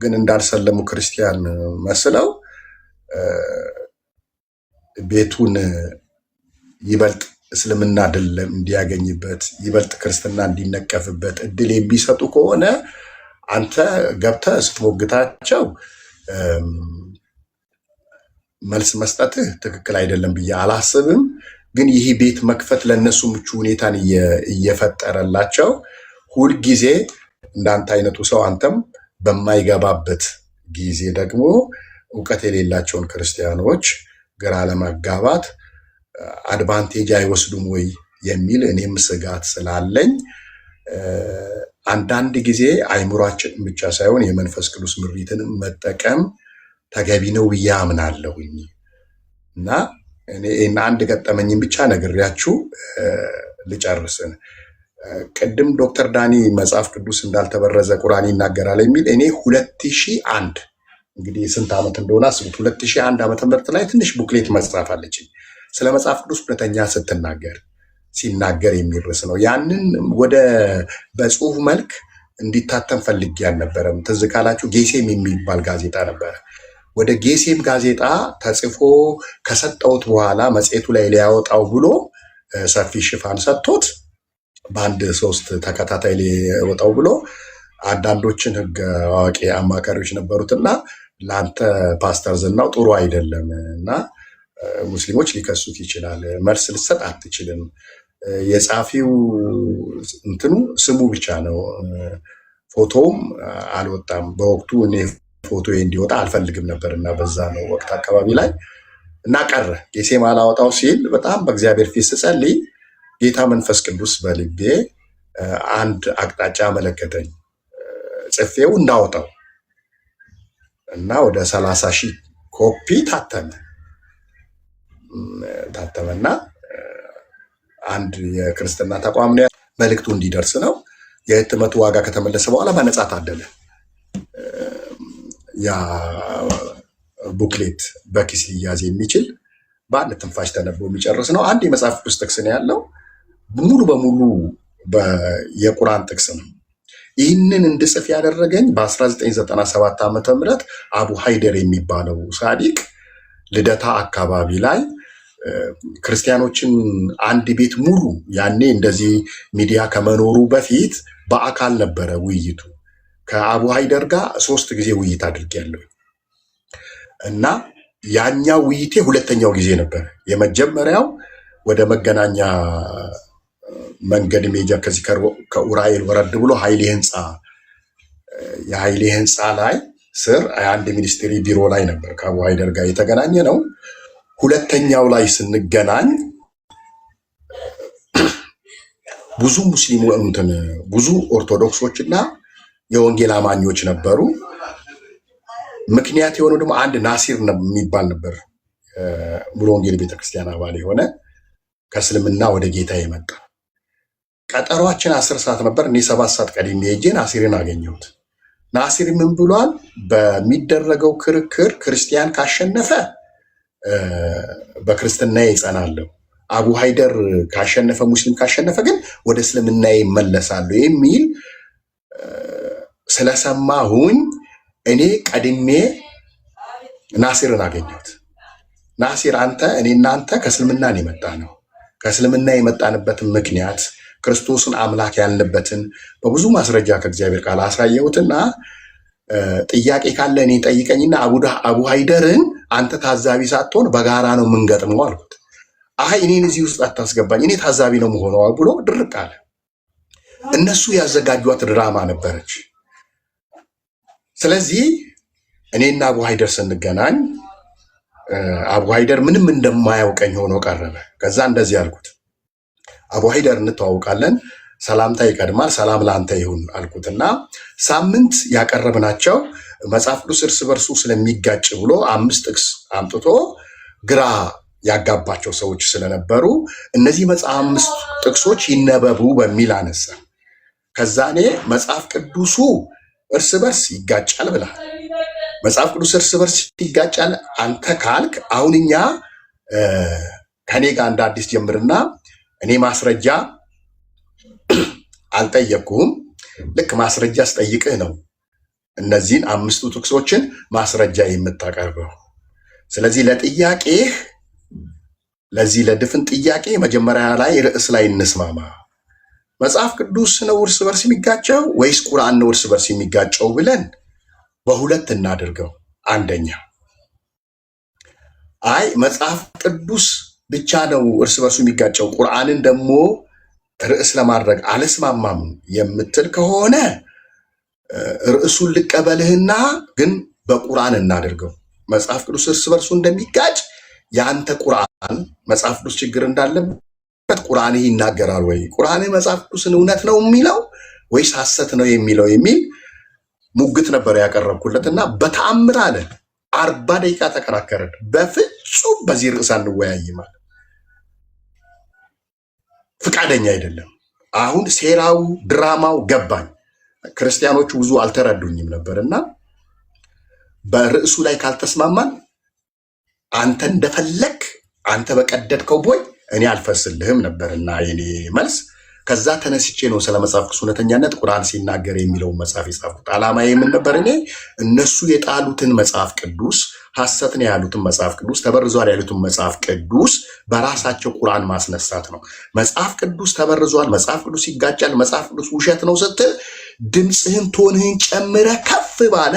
ግን እንዳልሰለሙ ክርስቲያን መስለው ቤቱን ይበልጥ እስልምና ድል እንዲያገኝበት ይበልጥ ክርስትና እንዲነቀፍበት እድል የሚሰጡ ከሆነ አንተ ገብተህ ስትሞግታቸው መልስ መስጠትህ ትክክል አይደለም ብዬ አላስብም። ግን ይህ ቤት መክፈት ለእነሱ ምቹ ሁኔታን እየፈጠረላቸው ሁልጊዜ እንዳንተ አይነቱ ሰው አንተም በማይገባበት ጊዜ ደግሞ እውቀት የሌላቸውን ክርስቲያኖች ግራ ለማጋባት አድቫንቴጅ አይወስዱም ወይ የሚል እኔም ስጋት ስላለኝ አንዳንድ ጊዜ አይምሯችን ብቻ ሳይሆን የመንፈስ ቅዱስ ምሪትን መጠቀም ተገቢ ነው ብዬ አምናለሁኝ። እና እኔ አንድ ገጠመኝም ብቻ ነግሬያችሁ ልጨርስን። ቅድም ዶክተር ዳኒ መጽሐፍ ቅዱስ እንዳልተበረዘ ቁርአን ይናገራል የሚል እኔ 2001 እንግዲህ ስንት ዓመት እንደሆነ አስቡት። 2001 ዓመተ ምህረት ላይ ትንሽ ቡክሌት መጽሐፍ አለችኝ ስለ መጽሐፍ ቅዱስ እውነተኛ ሲናገር የሚል ርዕስ ነው። ያንን ወደ በጽሁፍ መልክ እንዲታተም ፈልጌ አልነበረም። ትዝ ካላችሁ ጌሴም የሚባል ጋዜጣ ነበረ። ወደ ጌሴም ጋዜጣ ተጽፎ ከሰጠውት በኋላ መጽሔቱ ላይ ሊያወጣው ብሎ ሰፊ ሽፋን ሰጥቶት በአንድ 3 ተከታታይ ሊያወጣው ብሎ አንዳንዶችን ህግ አዋቂ አማካሪዎች ነበሩትና ለአንተ ፓስተር ዝናው ጥሩ አይደለም እና ሙስሊሞች ሊከሱት ይችላል፣ መልስ ልሰጥ አትችልም፣ የጻፊው እንትኑ ስሙ ብቻ ነው፣ ፎቶውም አልወጣም። በወቅቱ እኔ ፎቶ እንዲወጣ አልፈልግም ነበር እና በዛ ነው ወቅት አካባቢ ላይ እና ቀረ። ጌሴም አላወጣው ሲል በጣም በእግዚአብሔር ፊት ስጸልይ ጌታ መንፈስ ቅዱስ በልቤ አንድ አቅጣጫ መለከተኝ፣ ጽፌው እንዳወጣው እና ወደ 30,000 ኮፒ ታተመና አንድ የክርስትና ተቋም ነው መልእክቱ እንዲደርስ ነው። የህትመቱ ዋጋ ከተመለሰ በኋላ በነጻ ታደለ። ያ ቡክሌት በኪስ ሊያዝ የሚችል በአንድ ትንፋሽ ተነቦ የሚጨርስ ነው። አንድ የመጽሐፍ ቅዱስ ጥቅስ ነው ያለው፣ ሙሉ በሙሉ የቁርአን ጥቅስ ነው። ይህንን እንድጽፍ ያደረገኝ በ1997 ዓመተ ምህረት አቡ ሃይደር የሚባለው ሳዲቅ ልደታ አካባቢ ላይ ክርስቲያኖችን አንድ ቤት ሙሉ ያኔ እንደዚህ ሚዲያ ከመኖሩ በፊት በአካል ነበረ ውይይቱ። ከአቡ ሃይደር ጋር 3 ጊዜ ውይይት አድርጌያለሁ እና ያኛው ውይይቴ ሁለተኛው ጊዜ ነበር። የመጀመሪያው ወደ መገናኛ መንገድ ሜጃ ከዚህ ከኡራኤል ወረድ ብሎ የኃይሌ ህንፃ ላይ ስር አንድ ሚኒስትሪ ቢሮ ላይ ነበር ከአቡ ሃይደር ጋር የተገናኘ ነው። ሁለተኛው ላይ ስንገናኝ ብዙ ብዙ ኦርቶዶክሶችና የወንጌል አማኞች ነበሩ። ምክንያት የሆነው ደግሞ አንድ ናሲር የሚባል ነበር፣ ሙሉ ወንጌል ቤተክርስቲያን አባል የሆነ ከእስልምና ወደ ጌታ የመጣ። ቀጠሯችን 10 ሰዓት ነበር። እኔ 7 ሰዓት ቀድሜ ሄጄ ናሲርን አገኘሁት። ናሲር ምን ብሏል? በሚደረገው ክርክር ክርስቲያን ካሸነፈ በክርስትና ይጸናለሁ፣ አቡ ሃይደር ካሸነፈ፣ ሙስሊም ካሸነፈ ግን ወደ እስልምና ይመለሳሉ የሚል ስለሰማሁኝ እኔ ቀድሜ ናሲርን አገኘሁት። ናሲር አንተ እኔ እናንተ ከእስልምናን የመጣ ነው። ከእስልምና የመጣንበትን ምክንያት ክርስቶስን አምላክ ያልንበትን በብዙ ማስረጃ ከእግዚአብሔር ቃል አሳየሁትና ጥያቄ ካለ እኔ ጠይቀኝና አቡ ሃይደርን አንተ ታዛቢ ሳትሆን በጋራ ነው የምንገጥመው አልኩት። አይ እኔን እዚህ ውስጥ አታስገባኝ፣ እኔ ታዛቢ ነው የምሆነው ብሎ ድርቅ አለ። እነሱ ያዘጋጇት ድራማ ነበረች። ስለዚህ እኔና አቡ ሃይደር ስንገናኝ አቡ ሃይደር ምንም እንደማያውቀኝ ሆኖ ቀረበ። ከዛ እንደዚህ አልኩት፣ አቡ ሃይደር እንተዋውቃለን፣ ሰላምታ ይቀድማል፣ ሰላም ለአንተ ይሁን አልኩትና ሳምንት ያቀረብናቸው መጽሐፍ ቅዱስ እርስ በርሱ ስለሚጋጭ ብሎ 5 ጥቅስ አምጥቶ ግራ ያጋባቸው ሰዎች ስለነበሩ እነዚህ መጽሐፍ 5 ጥቅሶች ይነበቡ በሚል አነሳ። ከዛ እኔ መጽሐፍ ቅዱሱ እርስ በርስ ይጋጫል ብለሃል። መጽሐፍ ቅዱስ እርስ በርስ ይጋጫል አንተ ካልክ አሁን እኛ ከኔ ጋር እንደ አዲስ ጀምርና እኔ ማስረጃ አልጠየቅኩም። ልክ ማስረጃ ስጠይቅህ ነው እነዚህን 5 ጥቅሶችን ማስረጃ የምታቀርበው። ስለዚህ ለጥያቄህ ለዚህ ለድፍን ጥያቄ መጀመሪያ ላይ ርዕስ ላይ እንስማማ። መጽሐፍ ቅዱስ ነው እርስ በርስ የሚጋጨው ወይስ ቁርአን ነው እርስ በርስ የሚጋጨው ብለን በሁለት እናድርገው። አንደኛ አይ መጽሐፍ ቅዱስ ብቻ ነው እርስ በርሱ የሚጋጨው ቁርአንን ደግሞ ርዕስ ለማድረግ አልስማማም የምትል ከሆነ ርዕሱን ልቀበልህና ግን በቁርአን እናድርገው። መጽሐፍ ቅዱስ እርስ በርሱ እንደሚጋጭ ያንተ ቁርአን መጽሐፍ ቅዱስ ችግር እንዳለበት ቁርአን ይናገራል ወይ? ቁርአን መጽሐፍ ቅዱስን እውነት ነው የሚለው ወይስ ሐሰት ነው የሚለው የሚል ሙግት ነበር ያቀረብኩለትና በተአምር አለ 40 ደቂቃ ተከራከረን። በፍጹም በዚህ ርዕስ አንወያይም አለ። ፍቃደኛ አይደለም። አሁን ሴራው ድራማው ገባኝ። ክርስቲያኖቹ ብዙ አልተረዱኝም ነበርና በርዕሱ ላይ ካልተስማማን አንተ እንደፈለክ አንተ በቀደድከው ቦይ እኔ አልፈስልህም ነበርና የኔ መልስ። ከዛ ተነስቼ ነው ስለ መጽሐፍ ቅዱስ እውነተኛነት ቁርአን ሲናገር የሚለውን መጽሐፍ የጻፍኩት። ዓላማዬ ምን ነበር? እኔ እነሱ የጣሉትን መጽሐፍ ቅዱስ ሐሰት ነው ያሉትን መጽሐፍ ቅዱስ ተበርዟል ያሉትን መጽሐፍ ቅዱስ በራሳቸው ቁርአን ማስነሳት ነው። መጽሐፍ ቅዱስ ተበርዟል፣ መጽሐፍ ቅዱስ ይጋጫል፣ መጽሐፍ ቅዱስ ውሸት ነው ስትል ድምፅህን ቶንህን ጨምረ ከፍ ባለ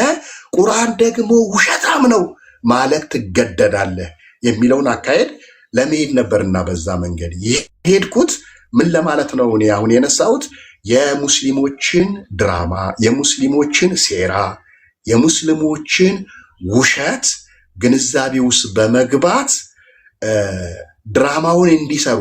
ቁርአን ደግሞ ውሸታም ነው ማለት ትገደዳለህ የሚለውን አካሄድ ለመሄድ ነበርና በዛ መንገድ የሄድኩት ምን ለማለት ነው? እኔ አሁን የነሳሁት የሙስሊሞችን ድራማ፣ የሙስሊሞችን ሴራ፣ የሙስሊሞችን ውሸት ግንዛቤ ውስጥ በመግባት ድራማውን እንዲሰሩ